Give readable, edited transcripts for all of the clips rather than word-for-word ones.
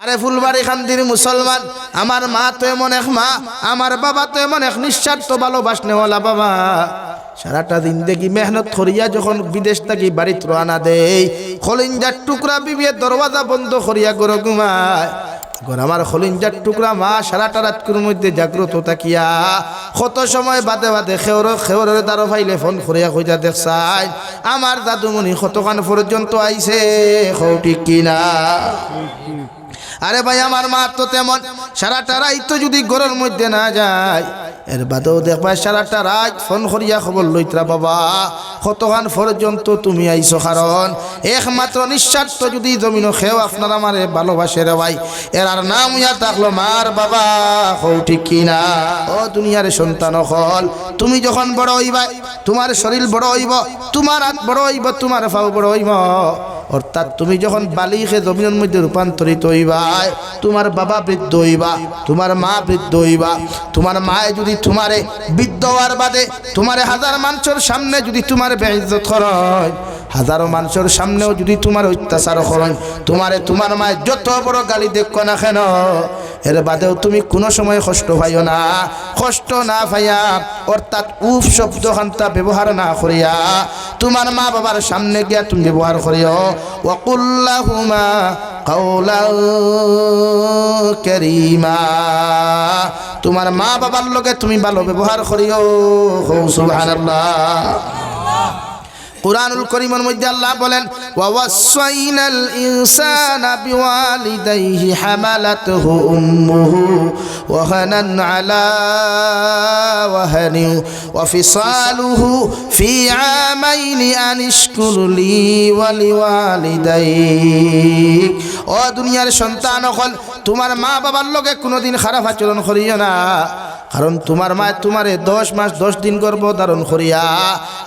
আরে ফুলবাড়ি খান্দির মুসলমান, আমার মা তো এমন এক মা, আমার বাবা তো এমন এক নিঃস্বার্থ ভালোবাসনেওয়ালা বাবা। সারাটা দিন দেখি মেহনত করিয়া যখন বিদেশ থাকি বাড়িতে রওনা দেই, খলিঞ্জার টুকরা বিবিয়ে দরওয়াজা বন্ধ করিয়া গড় ঘুমায়। আমার খলিঞ্জার টুকরা মা সারাটা রাতকুর মধ্যে জাগ্রত থাকিয়া কত সময় বাদে বাদে খেওরের দ্বারা ফাইলে ফোন করিয়া কইয়া দেখছাই আমার দাদুমণি কতক্ষণ পর্যন্ত আইছে, ঠিক কিনা? আরে ভাই আমার মা তো তেমন, সারাটা রাত যদি ঘরের মধ্যে না যায়, এর বাদেও দেখবা সারাটা রাত ফোন করিয়া খবর লইতরা, বাবা কতক্ষণ পর্যন্ত তুমি আইছো? কারণ একমাত্র নিঃস্বার্থ যদি জমিনও খেও আপনার আমারে ভালোবাসে রে ভাই, এর আর নাম ইয়া থাকলো মার বাবা, ঠিক কিনা? ও দুনিয়ার সন্তান হল, তুমি যখন বড় হইবা, তোমার শরীর বড় হইব, তোমার হাত বড় হইব, তোমার পাও বড় হইব, অর্থাৎ তুমি যখন বালিখে জমিনের মধ্যে রূপান্তরিত হইবা, তোমার বাবা বৃদ্ধ হইবা, তোমার মা বৃদ্ধ হইবা। তোমার মায়ে যদি তোমারে বৃদ্ধ হওয়ার বাদে তোমারে হাজার মানুষের সামনে যদি তোমার বেইজ্জত করেন, হাজারো মানুষের সামনেও যদি তোমার অত্যাচার করেন, তোমার মায়ে যত বড় গালি দেখো না কেন, এর বাদেও তুমি কোনো সময় কষ্ট পাইও না। কষ্ট না পাইয়া অর্থাৎ উফ শব্দ খান্তা ব্যবহার না করিয়া তোমার মা বাবার সামনে গিয়া তুমি ব্যবহার করিও ওয়াকুল্লাহুমা কাওলান কারীমা। তোমার মা বাবার লগে তুমি ভালো ব্যবহার করিও, সুবহানাল্লাহ। কুরআনুল কারীমের মধ্যে আল্লাহ বলেন ওয়াসাইনাল ইনসানা বিওয়ালিদাইহি হামালাতুহু উম্মুহু ওয়াহানান আলা ওয়াহানি ওয়া ফিসালুহু ফি আমাইনি আনিশকুর লি ওয়া লিওয়ালিদাইক। ও দুনিয়ার সন্তান হল, তোমার মা বাবার লগে কোনোদিন খারাপ আচরণ করিও না। কারণ তোমার মা তোমারে 10 মাস 10 দিন গর্ভ ধারণ করিয়া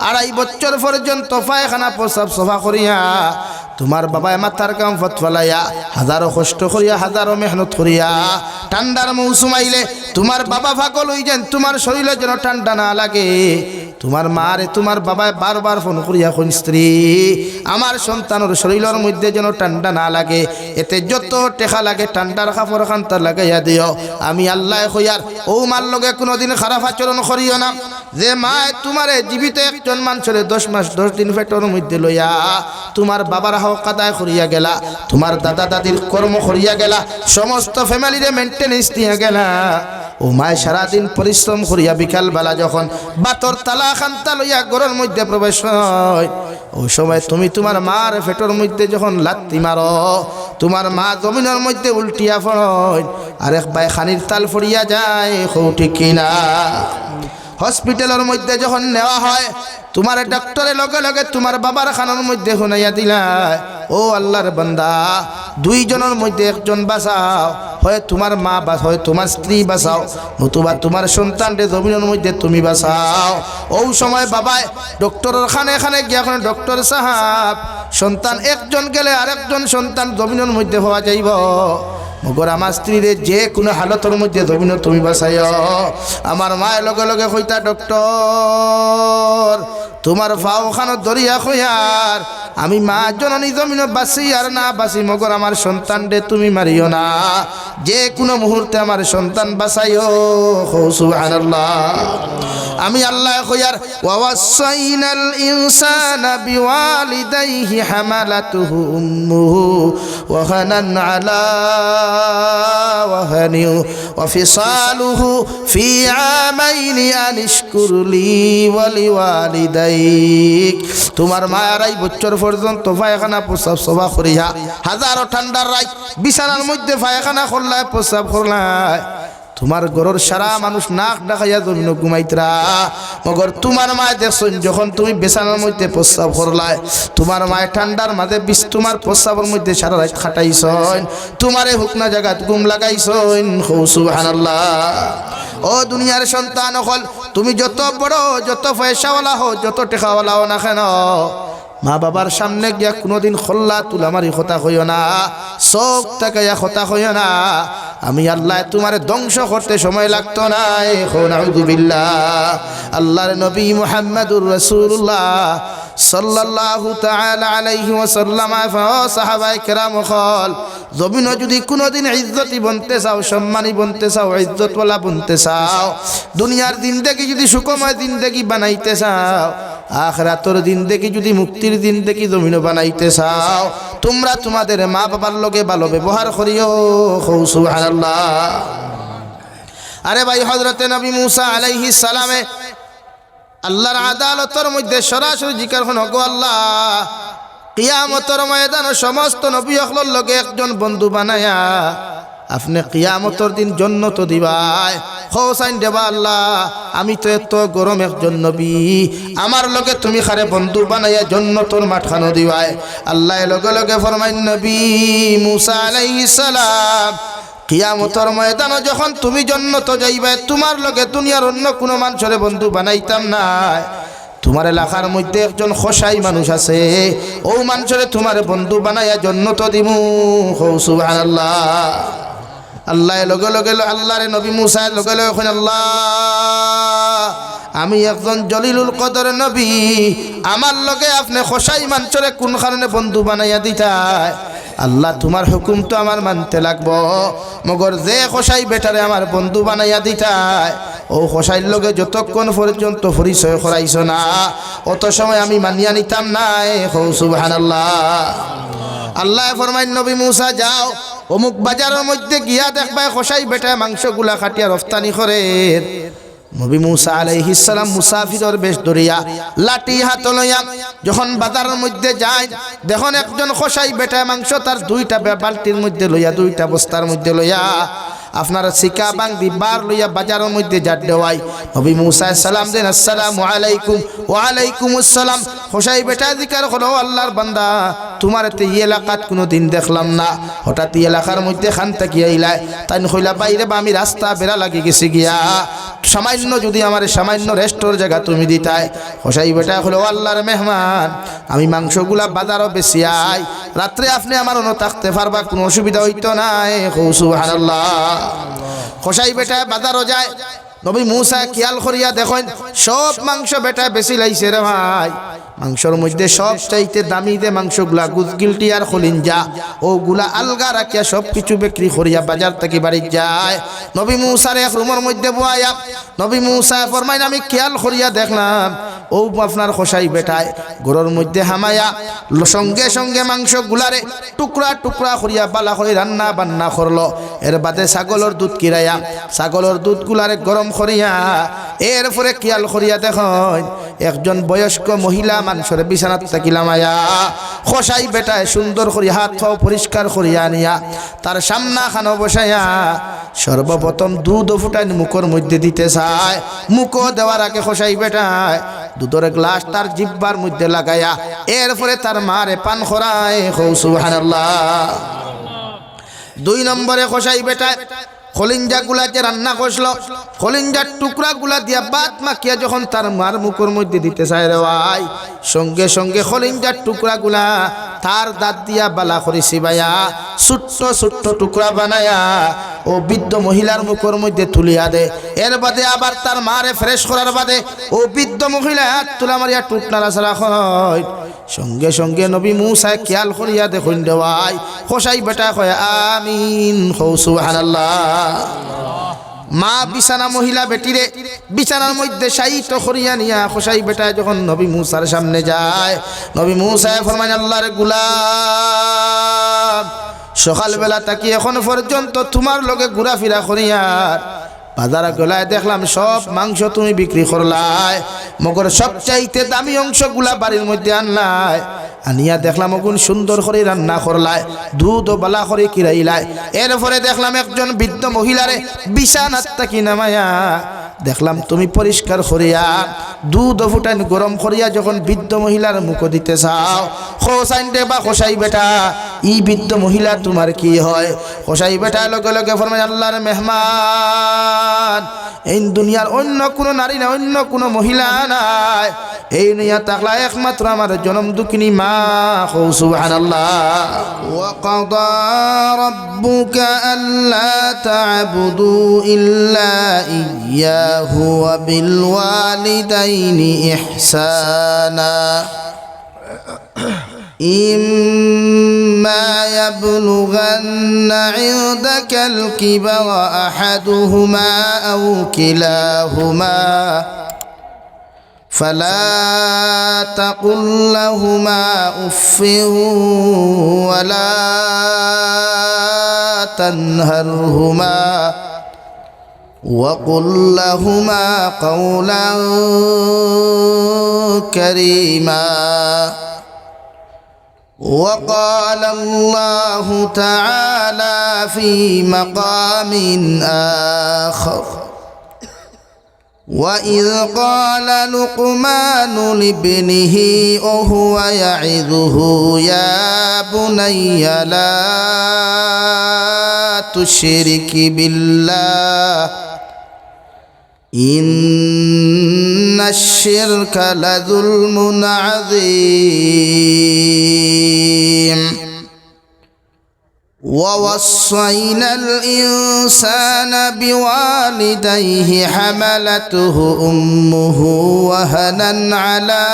2.5 বছর পর্যন্ত পায়খানা প্রস্রাব সফা করিয়া, তোমার বাবায় মাথার কাম ফতফালাইয়া হাজারো কষ্ট করিয়া হাজারো মেহনত করিয়া, ঠান্ডার মৌসুম আইলে তোমার বাবা পাগল হই যান, তোমার শরীরে যেন ঠান্ডা না লাগে। তোমার মারে তোমার বাবায় বারবার ফোন করিয়া কোন স্ত্রী, আমার সন্তানের শরীরের মধ্যে যেন ঠান্ডা না লাগে, এতে যত টেকা লাগে ঠান্ডার কাপড় খান্তা লাগাইয়া দিও। আমি আল্লাহ কইয়ার ও মার লগে কোনোদিন খারাপ আচরণ করিও না। যে মায় তোমারে জীবিত একজন মানুষের 10 মাস 10 দিন পেটের মধ্যে লইয়া তোমার বাবার হক আদায় করিয়া গেলা, তোমার দাদা দাদির কর্ম করিয়া গেলা, সমস্ত ফ্যামিলিরে মেনটেনেন্স দিয়া গেলা, ও মায় সারাদিন পরিশ্রম করিয়া বিকাল বেলা যখন বাতর তালা খান্তা লইয়া ঘরের মধ্যে প্রবেশ হয়, ওই সময় তুমি তোমার মার পেটের মধ্যে যখন লাত্তি মারো, তোমার মা জমিনের মধ্যে উল্টিয়া পড়য়, আর এক বাই খানির তাল ফড়িয়া যায়, ঠিক কিনা? হসপিটালের মধ্যে যখন নেওয়া হয়, তোমার ডাক্তারের লগে লগে তোমার বাবার খানার মধ্যে শুনাইয়া দিলা, ও আল্লাহর বান্দা, 2 জনের মধ্যে একজন বাঁচাও, হয় তোমার মা হয় তোমার স্ত্রী বাঁচাও, নতুবা তোমার সন্তানকে জমিনের মধ্যে তুমি বাঁচাও। ওই সময় বাবায় ডক্টরের খানে খানে গিয়া কোনো ডক্টর সাহাব, সন্তান একজন গেলে আরেকজন সন্তান জমিনের মধ্যে হওয়া যাইব, মগর আমার স্ত্রীরে যে কোনো হালতের মধ্যে জমিন তুমি বাঁচাইও। আমার মায়ের লগে লগে কইতা, ডক্টর তোমার ফাওখানো দরিয়া কইয়ার আমি মা জননী জমিন বাঁচি আর না বাঁচি, মগর আমার সন্তান রে তুমি মারিও না, যে কোনো মুহূর্তে আমার সন্তান বাঁচাইও, সুবহানাল্লাহ। আমি আল্লাহ কইয়ার ওয়াসাইনাল ইনসানা বিওয়ালিদাইহি হামালাতুহু উম্মুহু ওয়াহানান আলা ওয়াহানি ওয়া ফিসালুহু ফি আমাইনি আনিশকুর লি ওয়া লিওয়ালিদাইক। তোমার মা 2.5 বছর পর্যন্ত পায়খানা প্রস্রাব সভা করিয়া হাজারো ঠান্ডার রাত বিছানার মধ্যে পায়খানা করলায় প্রস্রাব করলায়, তোমার ঘরের সারা মানুষ নাক ডাকাইয়া জমিন ঘুমাইতরা, মগর তোমার মায় দেখছেন যখন তুমি বিছানার মধ্যে প্রস্রাব করলাই, তোমার মায় ঠান্ডার মাঝে তোমার প্রস্রাবের মধ্যে সারা রাত খাটাইছেন, তোমারে হুকনা জায়গাত ঘুম লাগাইছেন, সুবহানাল্লাহ। ও দুনিয়ার সন্তান হল, তুমি যত বড় যত পয়সাওয়ালা হো যত টেকাওয়ালা হো না কেন, মা বাবার সামনে গিয়া কোনোদিন খোল্লা তুলামারি কথা কইও না, চোখ তাকাইয়া কথা কইও না। আমি আল্লাহ তোমারে ধ্বংস করতে সময় লাগতো না, নাউযুবিল্লাহ। আল্লাহর নবী মুহাম্মদুর রাসূলুল্লাহ সাল্লাল্লাহু তাআলা আলাইহি ওয়াসাল্লাম সাহাবায়ে কেরাম হল জমিন যদি কোনোদিন ইজ্জতি বনতে চাও সম্মানী বনতে চাও ইজ্জতওয়ালা বনতে চাও দুনিয়ার জিন্দেগি যদি সুখময় জিন্দেগি বানাইতে চাও আখিরাতের জিন্দেগি যদি মুক্তির জিন্দেগি জমিন বানাইতে চাও তোমরা তোমাদের মা বাবার লগে ভালো ব্যবহার করিও সুবহানাল্লাহ। আরে ভাই হযরতে নবী মুসা আলাইহিস সালামে আল্লাহর আদালতের মধ্যে সরাসরি জিকার হন গো আল্লাহ কিয়ামতের ময়দানে সমস্ত নবী হকলের লগে একজন বন্ধু বানায়া আপনি কিয়ামতের দিন জান্নাত দিবাই হোসাইন দেবা আল্লাহ আমি তো এত গরম একজন নবী আমার লগে তুমি খারে বন্ধু বানাইয়া জান্নাতের মাঠখানো দিবাই আল্লাহ লগে লগে ফরমাইন নবী মুসা আলাইহিস সালাম কিয়ামতের ময়দানে যখন তুমি জান্নাত যাইবে তোমার লগে দুনিয়ার অন্য কোনো মানুষের বন্ধু বানাইতাম না তোমার এলাকার মধ্যে একজন খোসাই মানুষ আছে ও মানুষের তোমার বন্ধু বানাইয়া জান্নাত দিমু সুবহানাল্লাহ। আল্লাহ লগে লগে আল্লাহর নবী মুসা লগে লগে কইন আল্লাহ আমি একজন জলিলুল কদর নবী আমার লগে আপনি খোসাই মানুষের কোন কারণে বন্ধু বানাইয়া দিতাই আল্লাহ তোমার হুকুম তো আমার মানতে লাগবো মগর যে খোসাই বেটারে আমার বন্ধু বানাইয়া দিতাই ও খোসাইর লগে যতক্ষণ পর্যন্ত পরিচয় করাইছ না অত সময় আমি মানিয়া নিতাম না সুবহানাল্লাহ। আল্লাহ ফরমাইন নবী মুসা যাও অমুক বাজারের মধ্যে গিয়া দেখবা খোসাই বেটা মাংসগুলা খাটিয়া রফতানি করে নবী মুসা আলাইহিস সালাম মুসাফিরের বেশ ধরিয়া লাঠি হাত লইয়া যখন বাজারের মধ্যে যায় দেখুন একজন খোসাই বেটা মাংস তার দুইটা বালতির মধ্যে লইয়া দুইটা বস্তার মধ্যে লইয়া আপনার সিকা বাংদি বার লইয়া বাজারের মধ্যে জাট দেওয়াই নবী মুসা সালাম দেন আসসালামু আলাইকুম ওয়া আলাইকুমুস সালাম খোসাই বেটা জিকার হলো আল্লাহর বান্দা তোমার তে এলাকাত কোনো দিন দেখলাম না হঠাৎ এলাকার মধ্যে খান তাকিয়া আইলা তাই কইলা বাইরে বা আমি রাস্তা বেড়া লাগি গেছি গিয়া সামান্য যদি আমার সামান্য রেস্টোর জায়গা তুমি দিতাই খোসাই বেটা হলো আল্লাহর মেহমান আমি মাংসগুলা বাজারও বেশি আই রাত্রে আপনি আমার অন্য থাকতে পারবা কোনো অসুবিধা হইতো না সুবহানাল্লাহ। খোসাই বেটা বাজারও যায় নবী মুসা খেয়াল করিয়া দেখেন সব মাংস বেটা বেশি লাইছে রে ভাই মাংসর মধ্যে সব চাইতে দামি দে মাংসগুলা গুজগিলটি আর খলিঞ্জা ও গুলা আলগা রাখিয়া সব কিছু বিক্রি করিয়া বাজার থেকে বাড়ি যায় নবী মুসার এক রুমের মধ্যে বয়া নবী মুসা ফরমাইন আমি খেয়াল করিয়া দেখলাম ও আপনার খোসাই বেটায় ঘরের মধ্যে হামায়া সঙ্গে সঙ্গে মাংস গুলারে টুকরা টুকরা করিয়া বালা করে রান্না বান্না করলো এর বাদে ছাগলের দুধ কিরাইয়া ছাগলের দুধ গুলারে গরম করিয়া এরপরে খেয়াল করিয়া দেখেন একজন বয়স্ক মহিলা মানুষের বিছানাত থাকিলা মায়া খোসাই বেটায় সুন্দর করিয়া হাত পাও পরিষ্কার করিয়া নিয়া তার সামনা খানো বসাইয়া সর্বপ্রথম দুধ ফুটাই মুখের মধ্যে দিতে চায় মুখ দেওয়ার আগে খোসাই বেটায় দুধের গ্লাস তার জিহ্বার মধ্যে লাগাইয়া এরপরে তার মারে পান করায় সুবহানাল্লাহ। 2 নম্বরে খোসাই বেটায় খলিঞ্জা গুলা যে রান্না করলো খলিঞ্জার টুকরা গুলা দিয়া বাত মাখিয়া যখন তার মার মুখের মধ্যে দিতে চায় রে ভাই সঙ্গে সঙ্গে খলিঞ্জার টুকরা গুলা তার দাঁত দিয়া বালা করে সিবাইয়া ছোট্ট ছোট্ট টুকরা বানায়া ও বৃদ্ধ মহিলার মুখের মধ্যে তুলিয়া দে এর বাদে আবার তার মারে ফ্রেশ করার বাদে ও বৃদ্ধ মহিলা হাত তুলা মারিয়া টুট নাড়াচাড়া হয় সঙ্গে সঙ্গে নবী মুসা খেয়াল করিয়া দেখুন দেওয়াই খোসাই বেটা কয় আমিন সুবহানাল্লাহ। মা বিছানা মহিলা বেটিরে বিছানার মধ্যে শায়িত করিয়া নিয়া খোসাই বেটায় যখন নবী মুসার সামনে যায় নবী মুসা ফরমান আল্লাহর গোলাম সকালবেলা তাকি এখন পর্যন্ত তোমার লগে ঘোরাফেরা করিয়ার বাজারে গলায় দেখলাম সব মাংস তুমি বিক্রি করলাই মগর সবচাইতে দামি অংশগুলা বাড়ির মধ্যে আনলাই আনিয়া দেখলাম ওগুন সুন্দর করে রান্না করলাই দুধ ও বালা করে কিরাইলাই এরপরে দেখলাম একজন বৃদ্ধ মহিলারে বিছানাত তাকি নামায়া দেখলাম তুমি পরিষ্কার করিয়া দুধ ফুটান গরম করিয়া যখন বৃদ্ধ মহিলার মুখ দিতে চাও খোসাইন দে বা খোসাই বেটা ই বৃদ্ধ মহিলা তোমার কি হয় খোসাই বেটা লগে লগে ফরমায় আল্লাহর মেহমান এই দুনিয়ার অন্য কোনো নারী না অন্য কোনো মহিলা নাই এই নিয়া তাকলা একমাত্র আমার জনম দুঃখিনী মা সুবহানাল্লাহ। ওয়া ক্বাদা রাব্বুকা আল্লা তা'বুদু ইল্লা ইয়্যাহু ওয়া বিল ওয়ালিদাইনি ইহসানা إما يبلغن عندك الكبر أحدهما أو كلاهما فلا تقل لهما أف ولا تنهرهما وقل لهما قولا كريما. وقال الله تعالى في مقام آخر وإذ قال لقمان لابنه وهو يعظه يا بني لا تشرك بالله إن الشرك لظلم عظيم. ووصينا الإنسان بوالديه حملته أمه وهنا على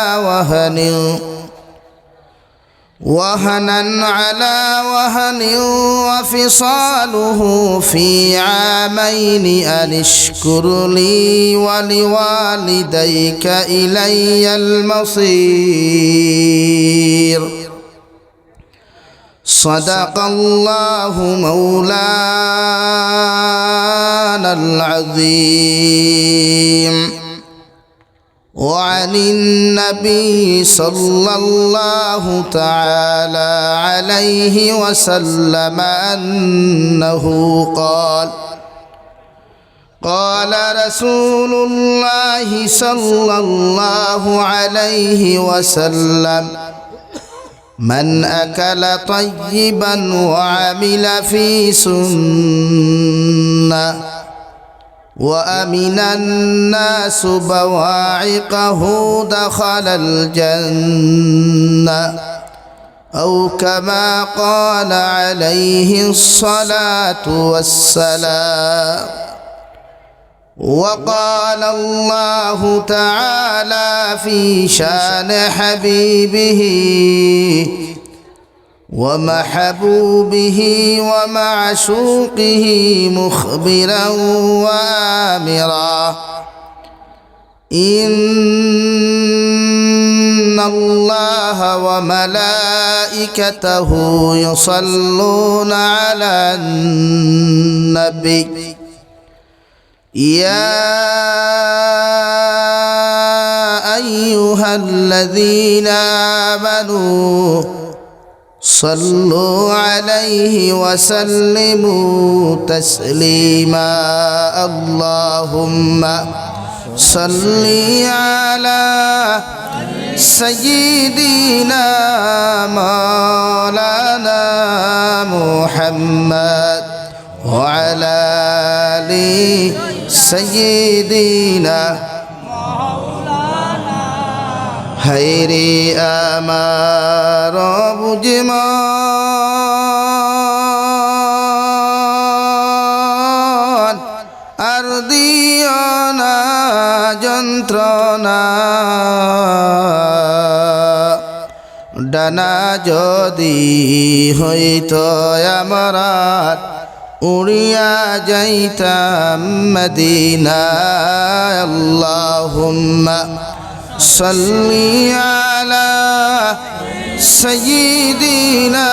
وهن وفصاله في عامين أن اشكر لي ولوالديك إلي المصير. صدق الله مولانا العظيم. وعن النبي صلى الله تعالى عليه وسلم أنه قال رسول الله صلى الله عليه وسلم من أكل طيبا وعمل في سنة وأمن الناس بواعقه دخل الجنة أو كما قال عليه الصلاة والسلام. وقال الله تعالى في شان حبيبه ومحبوبه ومعشوقه مخبرا وآمرا إن الله وملائكته يصلون على النبي يا أيها الذين آمنوا صلوا عليه وسلموا تسليما. اللهم صل على سيدنا مولانا محمد وعلى آل سيدنا خيري আমার বুঝমান আর দিও না যন্ত্রণা ডানা যদি হইতো আমার উড়িয়া যাইতাম মদিনা। আল্লাহুম্মা صلي على سيدنا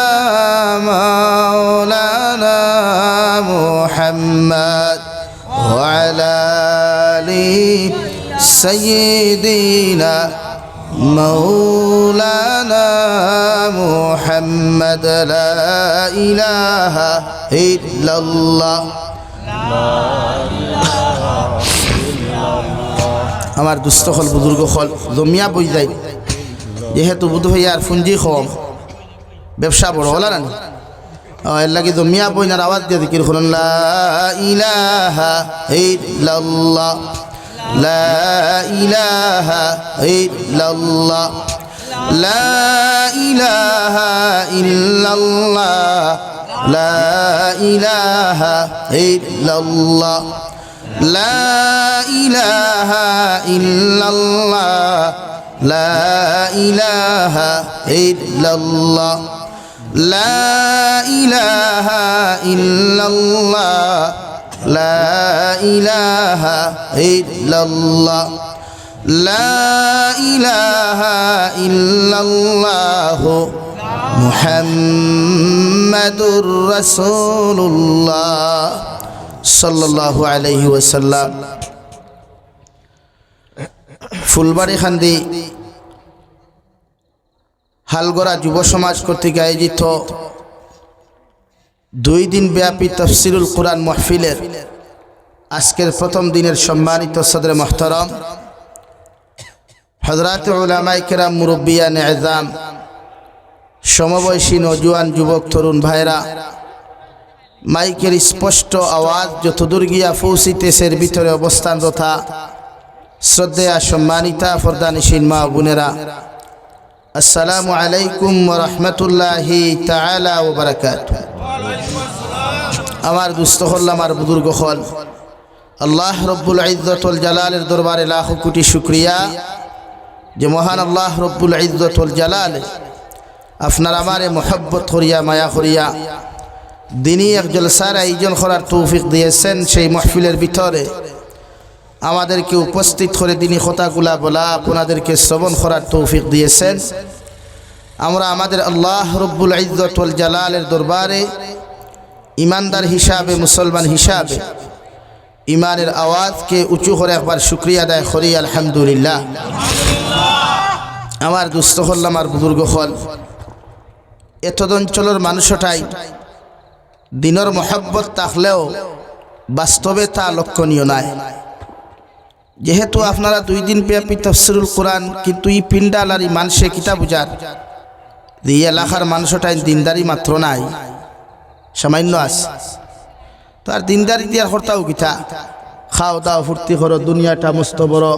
مولانا محمد وعلى آل سيدنا مولانا محمد لا إله إلا الله আমার দুস্থ হল বুজুর্গ হল জমিয়া বই যায় যেহেতু বুধ হইয়া আর ফুঞ্জি কম ব্যবসা বড় হল না এর লাগে জমিয়া বইনার আওয়াজ দিয়ে দিকির হলেন লা ইলাহা ইল্লাল্লাহ লা ইলাহা ইল্লাল্লাহ লা ইলাহা ইল্লাল্লাহ লা ইলাহা ইল্লাল্লাহ لا إله إلا الله লা ইলাহা ইল্লাল্লাহ লা ইলাহা ইল্লাল্লাহ লা ইলাহা ইল্লাল্লাহ লা ইলাহা ইল্লাল্লাহ মুহাম্মাদুর রাসূলুল্লাহ সাল্লাল্লাহু আলাইহি ওয়াসাল্লাম। ফুলবাড়ি খান্দি হালগড়া যুব সমাজ কর্তৃক আয়োজিত 2 দিন ব্যাপী তাফসিরুল কুরআন মাহফিলের আজকের প্রথম দিনের সম্মানিত সদরে মুহতারাম হযরত উলামায়ে কেরাম, মুরব্বিয়ান ইজাম, সমবয়সী নওজোয়ান যুবক তরুণ ভাইরা, মাইকের স্পষ্ট আওয়াজ যতদূর গিয়া পৌঁছিতেছে এর ভিতরে অবস্থানরতা শ্রদ্ধেয়া সম্মানিতা ফরদানিসীন মা বোনেরা, আসসালামু আলাইকুম ওয়া রাহমাতুল্লাহি তাআলা ওয়া বারাকাতুহু। আমার দুস্থ হল, আমার বুজুর্গ হল, আল্লাহ রব্বুল ইজ্জত ওয়াল জালালের দরবারে লাখ কোটি শুকরিয়া যে মহান আল্লাহ রব্বুল ইজ্জত ওয়াল জালালে আপনার আমারে মোহব্বত করিয়া মায়া করিয়া দিনই এক জলসার আয়োজন করার তৌফিক দিয়েছেন। সেই মাহফিলের ভিতরে আমাদেরকে উপস্থিত করে দিনই কথাগুলা বলা, আপনাদেরকে শ্রবণ করার তৌফিক দিয়েছেন। আমরা আমাদের আল্লাহ রব্বুল ইজ্জত ওয়াল জালালের দরবারে ইমানদার হিসাবে, মুসলমান হিসাবে ইমানের আওয়াজকে উঁচু করে একবার শুকরিয়া আদায় করি আলহামদুলিল্লাহ। আমার দুস্থ হল, আমার বুজুর্গ হল, এতদ অঞ্চলের মানুষটাই দিনের মহব্বত থাকলেও বাস্তবে তা লক্ষণীয় নয়। যেহেতু আপনারা 2 দিন ব্যাপী তাফসিরুল কুরআন, কিন্তু এই পিন্ডাল আর এই মানুষে কিতাব বুঝার এই এলাকার মানুষটাই দিনদারি মাত্র নাই, সামান্য আছে। তো আর দিনদারি দিয়ার হরতাও কিতা, খাও দাও ফুর্তি করো, দুনিয়াটা মস্ত বড়,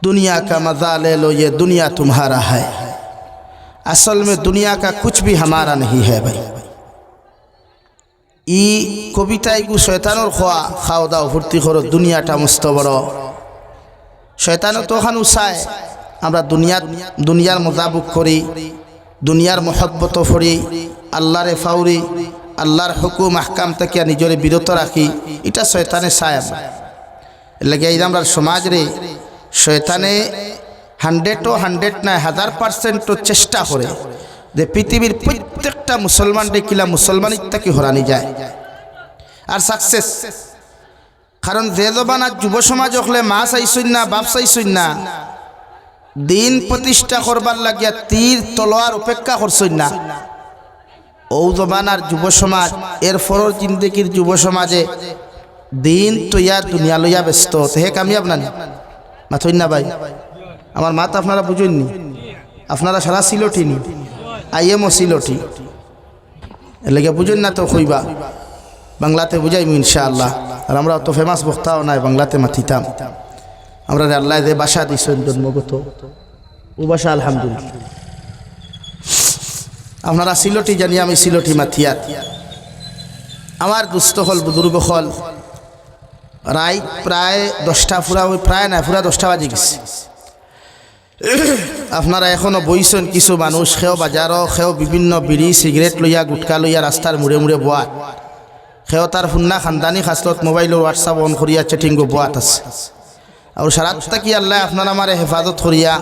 दुनिया का मजा ले लो, ये दुनिया तुम्हारा है। असल में दुनिया का कुछ भी हमारा नहीं है भाई। ই কবিতায় গু শয়তানোর খোয়া, খাও দাও ফুর্তি করো, দুনিয়াটা মস্ত বড়। শয়তানও তো ওখানে চায় আমরা দুনিয়ার মজাবুক করি, দুনিয়ার মহব্বত করি, আল্লাহরে ফাউরি, আল্লাহর হুকুম আহকাম থেকে নিজরে বিরত রাখি, এটা শয়তানে চায়। লাগে এই আমরা সমাজ রে শয়তানে 100 না 1000% চেষ্টা করে যে পৃথিবীর প্রত্যেকটা মুসলমান কিলা মুসলমানিত্বকে হরানি যায় আর সাকসেস। কারণ যে জবানার যুব সমাজ হলে মা চাইছই না, বাপ চাইছই না, দিন প্রতিষ্ঠা করবার লাগিয়া তীর তলোয়ার উপেক্ষা করছই না, ও জবানার যুব সমাজ এর ফরর জিন্দগির যুব সমাজে দিন তৈয়া দুনিয়া লইয়া ব্যস্ত, হে কামিয়াব না মাথই না ভাই। আমার মাত আপনারা বুঝেননি, আপনারা সারা সিলটি নি, আইএমও সিলটি, এর লেগে বুঝেন না তো কইবা, বাংলাতে বুঝাইমু ইনশাআল্লাহ। আর আমরা অত ফেমাস বক্তাও নাই, বাংলাতে মাথিতাম। আমরা আল্লাহ যে ভাষা দিয়েছেন জন্মগত, ও ভাষা আলহামদুলিল্লাহ। আপনারা সিলটি জানি, আমি সিলটি মাথিয়াত। আমার দুস্থ হল, বুজুর্গ হল, রাইত প্রায় 10টা পুরা, ওই প্রায় না পুরা 10টা বাজে গেছে। আপনারা এখনো বইছেন কিছু মানুষ, সেও বাজারও, সেও বিভিন্ন বিড়ি সিগারেট লইয়া, গুটকা লইয়া রাস্তার মুড়ে মুড়ে বোয়াত, সেও তার ফুন্না খানদানি খাসলত মোবাইলের হোয়াটসঅ্যাপ অন করিয়া চেটিং বোয়াত আছে। আর সারাতটা কি আল্লাহ আপনারা আমার হেফাজত করিয়া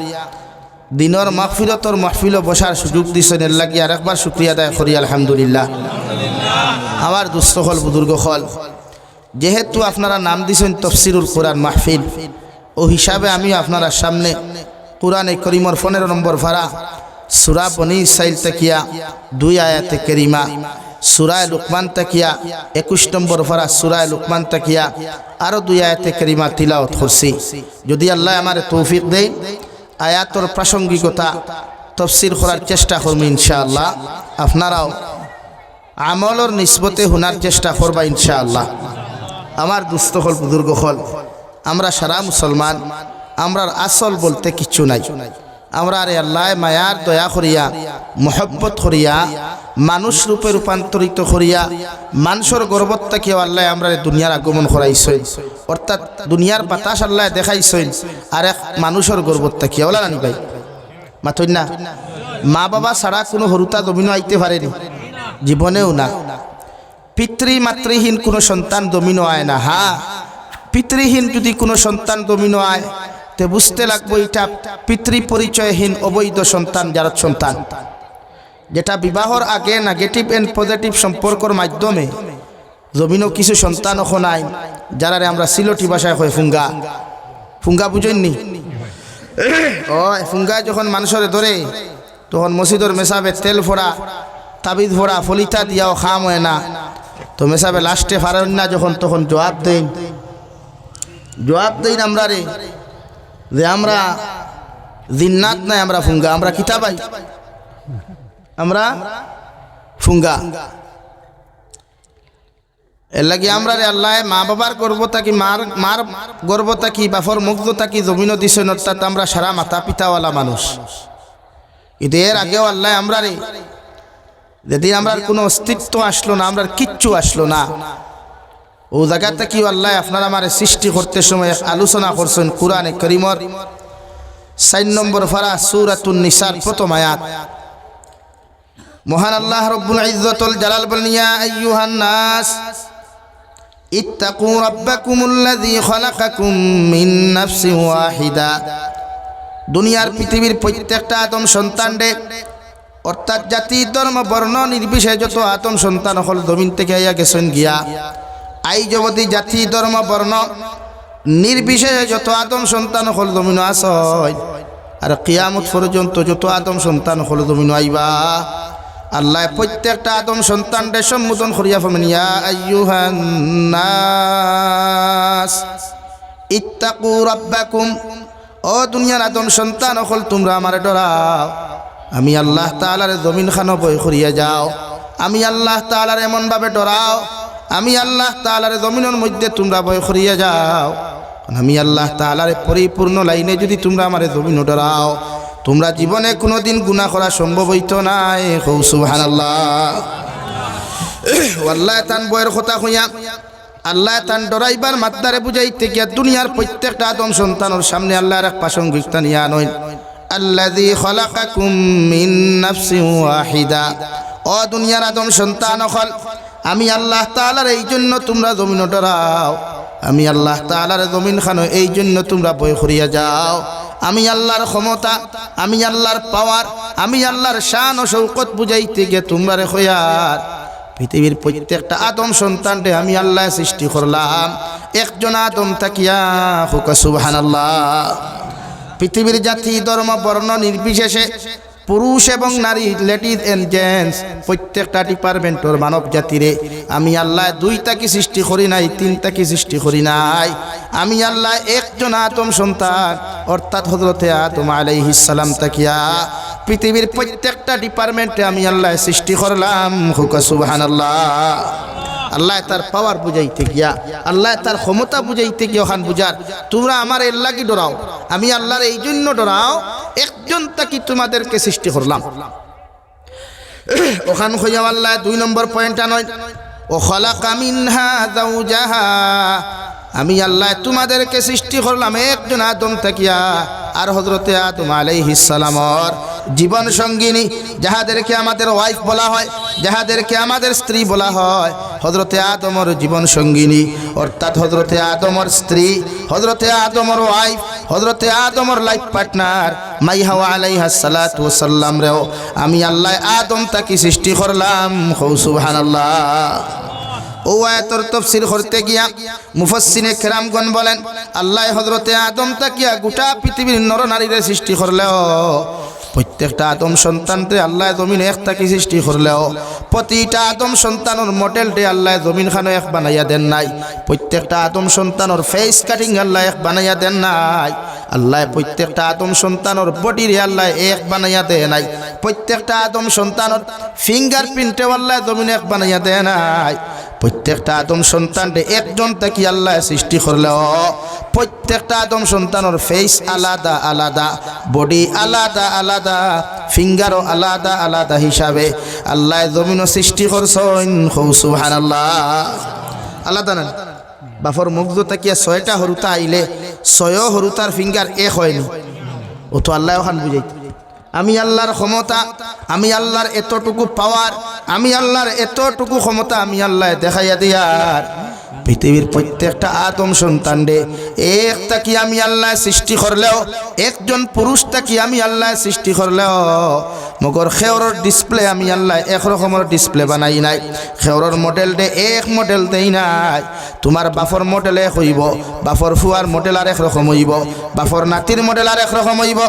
দিনের মাহফিলতর মাহফিলও বসার সুযোগ দিয়েছেন, এর লাগি আর একবার শুকরিয়া আদায় করি আলহামদুলিল্লাহ। আমার দুস্থ হল, বুজুর্গ হল, যেহেতু আপনারা নাম দিয়েছেন তাফসিরুল কুরআন মাহফিল, ও হিসাবে আমি আপনারা সামনে কুরআনে করিমর 15 নম্বর পারা সূরা বনী ইসরাইল তাকিয়া 2 আয়াতে কারিমা, সূরা লুকমান তাকিয়া 21 নম্বর পারা সূরা লুকমান তাকিয়া আরো 2 আয়াতে কারিমা তিলাওয়াত করছি। যদি আল্লাহ আমারে তৌফিক দেয়, আয়াতর প্রাসঙ্গিকতা তাফসীর করার চেষ্টা করব ইনশাআল্লাহ। আপনারাও আমলর নিসবতে হুনার চেষ্টা করবা ইনশাআল্লাহ। আমার দুস্থ হল, বুজুর্গ হল, আমরা সারা মুসলমান, আমরার আসল বলতে কিচ্ছু নাই। আমরা আরে আল্লাহ মায়ার দয়া করিয়া, মোহব্বত করিয়া, মানুষ রূপে রূপান্তরিত করিয়া, মানুষের গর্বত্তাকে আল্লাহ আমরা দুনিয়ার আগমন করাইছেন, অর্থাৎ দুনিয়ার বাতাস আল্লাহ দেখাইছেন, আর এক মানুষের গর্বত্তাকে ওলা নানি ভাই মাথুন না মা বাবা ছাড়া কোনো হরুতা জমিনও আইতে পারেনি জীবনেও না পিতৃ মাতৃহীন কোনো সন্তান জমিনও আয় না হ্যাঁ পিতৃহীন যদি কোনো সন্তান জমিনও আয় তে বুঝতে লাগবো এটা পিতৃ পরিচয়হীন অবৈধ সন্তান যার সন্তান যেটা বিবাহর আগে নেগেটিভ এন্ড পজিটিভ সম্পর্কর মাধ্যমে জমিনও কিছু সন্তান এখন নাই যারা আমরা সিলটি ভাষায় হয় ফুঙ্গা ফুঙ্গা বুঝেননি ও ফুঙ্গা যখন মানুষের ধরে তখন মসজিদর মেসাবে তেল ফোড়া তাবিজ ফোড়া ফলিতা দিয়াও খাম হয় না তো মেসাবে লাস্টে ফারেন না যখন তখন জবাব দেন আমরা রে যে আমরা জিন্নাত নাই আমরা ফুঙ্গা আমরা কিতাবাই আমরা ফুঙ্গা এর লাগে আমরা রে আল্লাহ মা বাবার গর্ব থাকি মার গর্ব থাকি বাপর মুগ্ধ থাকি জমিন দিছেন অর্থাৎ আমরা সারা মাতা পিতাওয়ালা মানুষ কিন্তু এর আগেও আল্লাহ আমরা রে যেদিন আমরা কোনো অস্তিত্ব আসলো না আমরা কিচ্ছু আসলো না ও জায়গাতে কি আল্লাহ আপনারা আমার সৃষ্টি করতে সময় আলোচনা করছেন কুরআনে কারীমর 4 নম্বর পারা সূরাতুন নিসার প্রথম আয়াত মহান আল্লাহ রব্বুল ইজ্জতুল জালাল বলেন ইয়া আইয়ুহান নাস ইত্তাকু রাব্বাকুমুল্লাযী খালাকাকুম মিন নাফসিন ওয়াহিদা দুনিয়ার পৃথিবীর প্রত্যেকটা আদম সন্তানদের অর্থাৎ জাতি ধর্ম বর্ণ নির্বিশেষে যত আদম সন্তান হল জমিন থেকে আইয়া গেছেন গিয়া আই জগতি জাতি ধর্ম বর্ণ নির্বিশেষে যত আদম সন্তান হল জমিন আসয় আর কিয়ামত পর্যন্ত যত আদম সন্তান হল জমিন আইবা আল্লাহ প্রত্যেকটা আদম সন্তানদের সম্বোধন করিয়া ফরমান ইয়া আইয়ুহান নাস ইত্তাকু রাব্বাকুম ও দুনিয়ার আদম সন্তান হল তোমরা আমারে ডরাও আমি আল্লাহ তাআলার জমিন খানো বই করিয়া যাও আমি আল্লাহ তাআলার এমন ভাবে ডরাও আমি আল্লাহ তাআলার জমিনের মধ্যে তোমরা বই করিয়া যাও আমি আল্লাহ তাআলার পরিপূর্ণ লাইনে যদি তোমরা আমারে জমিন ডরাও তোমরা জীবনে কোনোদিন গুনাহ করা সম্ভব হইতো না সুবহানাল্লাহ আল্লাহ তান বইয়ের কথা কইয়া আল্লাহ তান ডরাইবার মাত্রারে বুঝাইতে গিয়া দুনিয়ার প্রত্যেকটা আদম সন্তানের সামনে আল্লাহর এক প্রাসঙ্গিকতা নিয়ে আনইন আল্লাযী খালাকাকুম মিন নাফসিন ওয়াহিদা ও দুনিয়ার আদম সন্তান হল আমি আল্লাহ তাআলার এই জন্য তোমরা জমিন ডরাও আমি আল্লাহ তাআলার জমিন খানো এই জন্য তোমরা বই করিয়া যাও আমি আল্লাহর ক্ষমতা আমি আল্লাহর পাওয়ার আমি আল্লাহর শান ও শৌকত বুঝাইতে গিয়ে তোমরা রে হইয়ার পৃথিবীর প্রত্যেকটা আদম সন্তানকে আমি আল্লাহ সৃষ্টি করলাম একজন আদম তাকিয়া হুকা সুবহানাল্লাহ পৃথিবীর জাতি ধর্ম বর্ণ নির্বিশেষে পুরুষ এবং নারী লেডিজ এন্ড জেন্টস প্রত্যেকটা ডিপার্টমেন্টর মানব জাতিরে আমি আল্লাহ দুইটাকে সৃষ্টি করি নাই তিনটাকে সৃষ্টি করি নাই আমি আল্লাহ একজন আদম সন্তান অর্থাৎ হযরতে আদম আলাইহিস সালাম তাকিয়া পৃথিবীর প্রত্যেকটা ডিপার্টমেন্টে আমি আল্লাহ সৃষ্টি করলাম হুকা সুবহানাল্লাহ আল্লাহ তার পাওয়ার বুঝাইতে গিয়া আল্লাহ তার ক্ষমতা বুঝাইতে গিয়া ওখান বুঝার তোমরা আমার এর লাগি ডরাও আমি আল্লাহর এই জন্য ডরাও একজন তাকি তোমাদেরকে সৃষ্টি করলাম ওখান হইয়া আল্লাহ 2 নম্বর পয়েন্ট আনয় ও খালাকা মিনহা যাওজাহা আমি আল্লাহ তোমাদেরকে সৃষ্টি করলাম একজন আদম তাকিয়া আর হযরতে আদম আলাইহিস সালামর জীবন সঙ্গিনী যাহাদেরকে আমাদের ওয়াইফ বলা হয় যাহাদেরকে আমাদের স্ত্রী বলা হয় হযরতে আদমর জীবন সঙ্গিনী অর্থাৎ হযরতে আদমর স্ত্রী হযরতে আদমর ওয়াইফ হযরতে আদমর লাইফ পার্টনার মাই হাওয়া আলাইহাস সালাতু ওয়াস সালাম রেও আমি আল্লাহ আদম তাকে সৃষ্টি করলাম সুবহানাল্লাহ ও আয়াতের তাফসীর করতে গিয়া মুফাসসিরে কেরামগণ বলেন আল্লাহ হযরতে আদম তাকিয়া গোটা পৃথিবীর নর নারীদের সৃষ্টি করলেও প্রত্যেকটা আদম সন্তানকে আল্লাহ জমিন এক তাকি সৃষ্টি করলেও প্রতিটা আদম সন্তানের মডেলটি আল্লাহ জমিন খানো এক বানাইয়া দেন নাই প্রত্যেকটা আদম সন্তানের ফেস কাটিং আল্লাহ এক বানাইয়া দেন নাই আল্লাহ প্রত্যেকটা আদম সন্তানের বডির আল্লাহ এক বানাইয়া দেয় নাই প্রত্যেকটা আদম সন্তানের ফিঙ্গারপ্রিন্টে আল্লাহ জমিন এক বানাইয়া দেয় নাই প্রত্যেকটা আদম সন্তানকে একজন তাকি আল্লাহ সৃষ্টি করলেও প্রত্যেকটা আদম সন্তানের ফেস আলাদা আলাদা বডি আলাদা আলাদা ফিঙ্গারও আলাদা আলাদা হিসাবে আল্লাহ জমিনও সৃষ্টি করছেন সুবহানাল্লাহ আলাদা না বাফর মুগ্ধ তাকিয়া 6টা হরুতা আইলে 6 হরুতার ফিঙ্গার এক হয়নি ও তো আল্লাহ ওখান বুঝাইতে আমি আল্লাহর ক্ষমতা, আমি আল্লাহর এতটুকু পাওয়ার, আমি আল্লাহর এতটুকু ক্ষমতা আমি আল্লাহ দেখাইয়া দিয়ার পৃথিবীর প্রত্যেকটা আদম সন্তান রে একটা কি আমি আল্লাহ সৃষ্টি করলেও, একজন পুরুষটা কি আমি আল্লাহ সৃষ্টি করলেও মগর খেওরের ডিসপ্লে আমি আল্লাহ একরকমের ডিসপ্লে বানাই নাই। খেওরের মডেল দে এক মডেল দেই নাই। তোমার বাফর মডেল এক হইব, বাফর ফুয়ার মডেল আর একরকম হইব, বাফর নাতির মডেল আর একরকম হইব,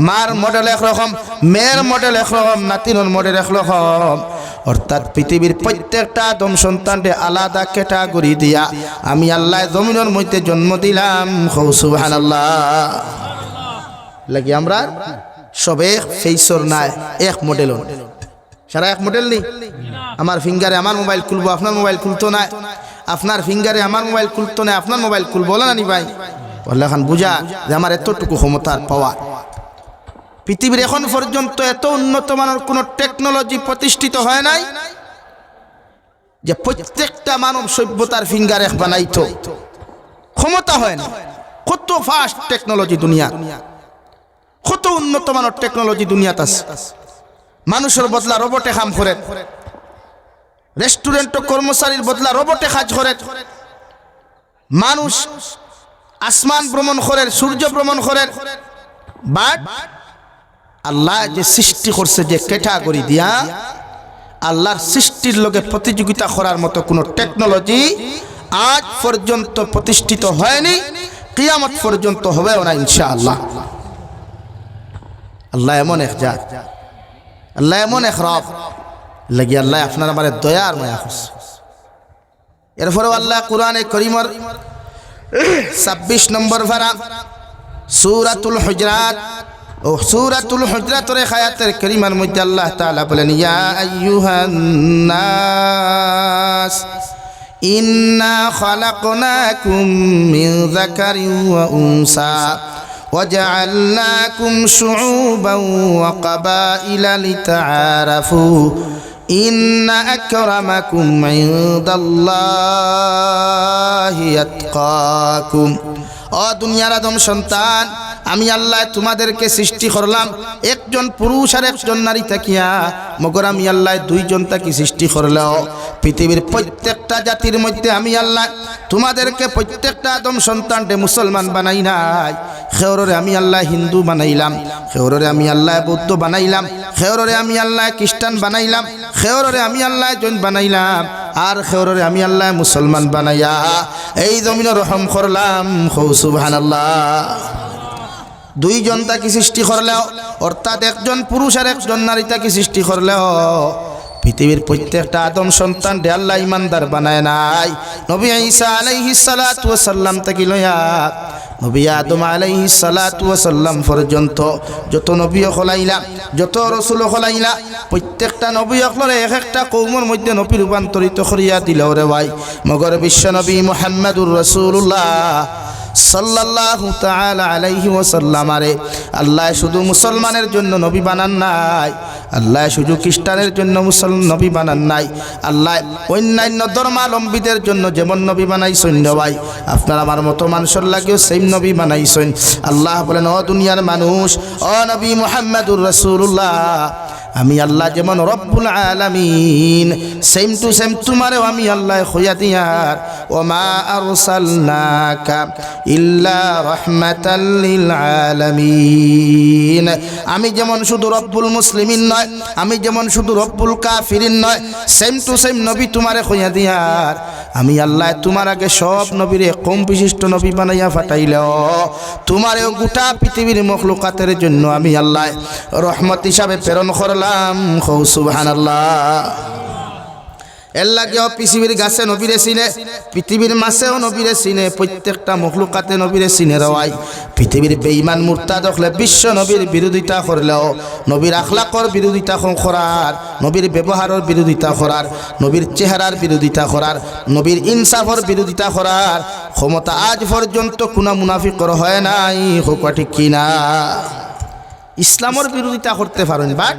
মার মডেল একরকম, মেয়ের মডেল একরকম, নাতিনের মডেল একরকম। অর্থাৎ পৃথিবীর প্রত্যেকটা আদম সন্তানকে আলাদা ক্যাটাগরি দিয়া আমি আল্লাহ জমিনের মধ্যে জন্ম দিলাম। সুবহানাল্লাহ। লাগি আমরা সবে ফেসর নাই এক মডেল, সারা এক মডেল নেই। আমার ফিঙ্গারে আমার মোবাইল খুলবো, আপনার মোবাইল খুলতো না, আপনার ফিঙ্গারে আমার মোবাইল খুলতো না, আপনার মোবাইল খুলবো না নি ভাই? বললে এখন বুঝা যে আমার এতটুকু ক্ষমতার পাওয়া। পৃথিবীর এখন পর্যন্ত এত উন্নত মানের কোন টেকনোলজি প্রতিষ্ঠিত হয় নাই যে প্রত্যেকটা মানব সভ্যতার ফিঙ্গার এক বানাইতো, ক্ষমতা হয় না। কত ফাস্ট টেকনোলজি দুনিয়া, কত উন্নত মানের টেকনোলজি দুনিয়াতে আছে। মানুষের বদলা রোবটে কাম করে, রেস্টুরেন্ট কর্মচারীর বদলা রোবটে কাজ করে, মানুষ আসমান ভ্রমণ করে, সূর্য ভ্রমণ করে। বাট আল্লাহ যে সৃষ্টি করছে যে ক্যাটাগরি দিয়া, আল্লাহর সৃষ্টির লগে প্রতিযোগিতা করার মতো কোনো টেকনোলজি আজ পর্যন্ত প্রতিষ্ঠিত হয়নি, কিয়ামত পর্যন্ত হবেও না ইনশাআল্লাহ। আল্লাহ এমন এক জাত, আল্লাহ এমন এক রব, লাগি আল্লাহ আপনার আমার দয়া আর মায়া করছে। এরপরেও আল্লাহ কুরআনে কারীমের 26 নম্বর পারা সূরাতুল হুজরাত ও সূরাতুল হুজরাতের আয়াতের কারীমার মধ্যে আল্লাহ তাআলা বলেন, ইয়া আইয়ুহান নাস ইন্না খালাকনাকুম মিন যাকারিন ওয়া উনসা وجعلناكم شعوبا وقبائل لتعارفوا إن أكرمكم عند الله يتقاكم। ও দুনিয়ার আদম সন্তান, আমি আল্লাহ তোমাদেরকে সৃষ্টি করলাম একজন পুরুষ আর একজন নারী থাকিয়া, মগর আমি আল্লাহ দুইজন থাকি সৃষ্টি করলেও পৃথিবীর প্রত্যেকটা জাতির মধ্যে আমি আল্লাহ তোমাদেরকে প্রত্যেকটা আদম সন্তানকে মুসলমান বানাই নাই। খেওরে আমি আল্লাহ হিন্দু বানাইলাম, খেওরে আমি আল্লাহ বৌদ্ধ বানাইলাম, খেওরে আমি আল্লাহ খ্রিস্টান বানাইলাম, খেওরে আমি আল্লাহ জৈন বানাইলাম, আর খেওরে আমি আল্লাহ মুসলমান বানাইয়া এই জমিনে রহম করলাম। সুবহানাল্লাহ। দুইজন তাকে সৃষ্টি করলেও, অর্থাৎ একজন পুরুষ আর একজন নারী তাকে সৃষ্টি করলেও পৃথিবীর প্রত্যেকটা আদম সন্তান দে আল্লাহ ইমানদার বানায় নাই। নবী ঈসা আলাইহিস সালাতু ওয়াস সালাম থেকে লয়া নবী আদম আলাইহিস সালাতু ওয়াস সালাম পর্যন্ত যত নবী হলাইলা, যত রাসূল হলাইলা, প্রত্যেকটা নবী হলরে এক একটা কওমের মধ্যে নবী রূপান্তরিত করিয়া দিল রে ভাই। মগর বিশ্ব নবী মুহাম্মদুর রাসূলুল্লাহ সাল্লাল্লাহু তাআলা আলাইহি ওয়াসাল্লাম আরে আল্লাহ শুধু মুসলমানের জন্য নবী বানান নাই, আল্লাহ শুধু খ্রিস্টানের জন্য নবী বানান নাই, আল্লাহ অন্যান্য ধর্মাবলম্বীদের জন্য যেমন নবী বানাইছেন ভাই, আপনার আমার মতো মানুষের লাগেও সেম নবী বানাইছেন। আল্লাহ বলেন, ও দুনিয়ার মানুষ, ও নবী মুহাম্মদুর রাসূলুল্লাহ, আমি আল্লাহ যেমন রব্বুল আলামিন সেম টু সেম তোমারেও আমি আল্লাহ হইয়া দিয়ার। ওমা আরসালনাকা ইল্লা রাহমাতাল লিল আলামিন। আমি যেমন শুধু রব্বুল মুসলিমিন নয়, আমি যেমন শুধু রব্বুল কাফিরিন নয়, সেম টু সেম নবী তোমারে হইয়া দিয়ার। আমি আল্লাহ তোমার আগে সব নবীরে কম বিশিষ্ট নবী বানাইয়া ফাটাইলেও তোমারেও গোটা পৃথিবীর মখলুকাতের জন্য আমি আল্লাহ রহমত হিসাবে প্রেরণ করলাম। সুবহানাল্লাহ। এর লাগেও পৃথিবীর গাছে নবীরে চিনে, পৃথিবীর মাছেও নবীরে চিনে, প্রত্যেকটা মখলুকাতে নবীরে চিনে রওয়াই। পৃথিবীর বেঈমান মুরতাদ হলে বিশ্ব নবীর বিরোধিতা করলেও, নবীর আখলাকর বিরোধিতা করার, নবীর ব্যবহারের বিরোধিতা করার, নবীর চেহারার বিরোধিতা করার, নবীর ইনসাফের বিরোধিতা করার ক্ষমতা আজ পর্যন্ত কোনো মুনাফিকর হয় নাই। হোক ঠিক কিনা? ইসলামের বিরোধিতা করতে পারেন, বাট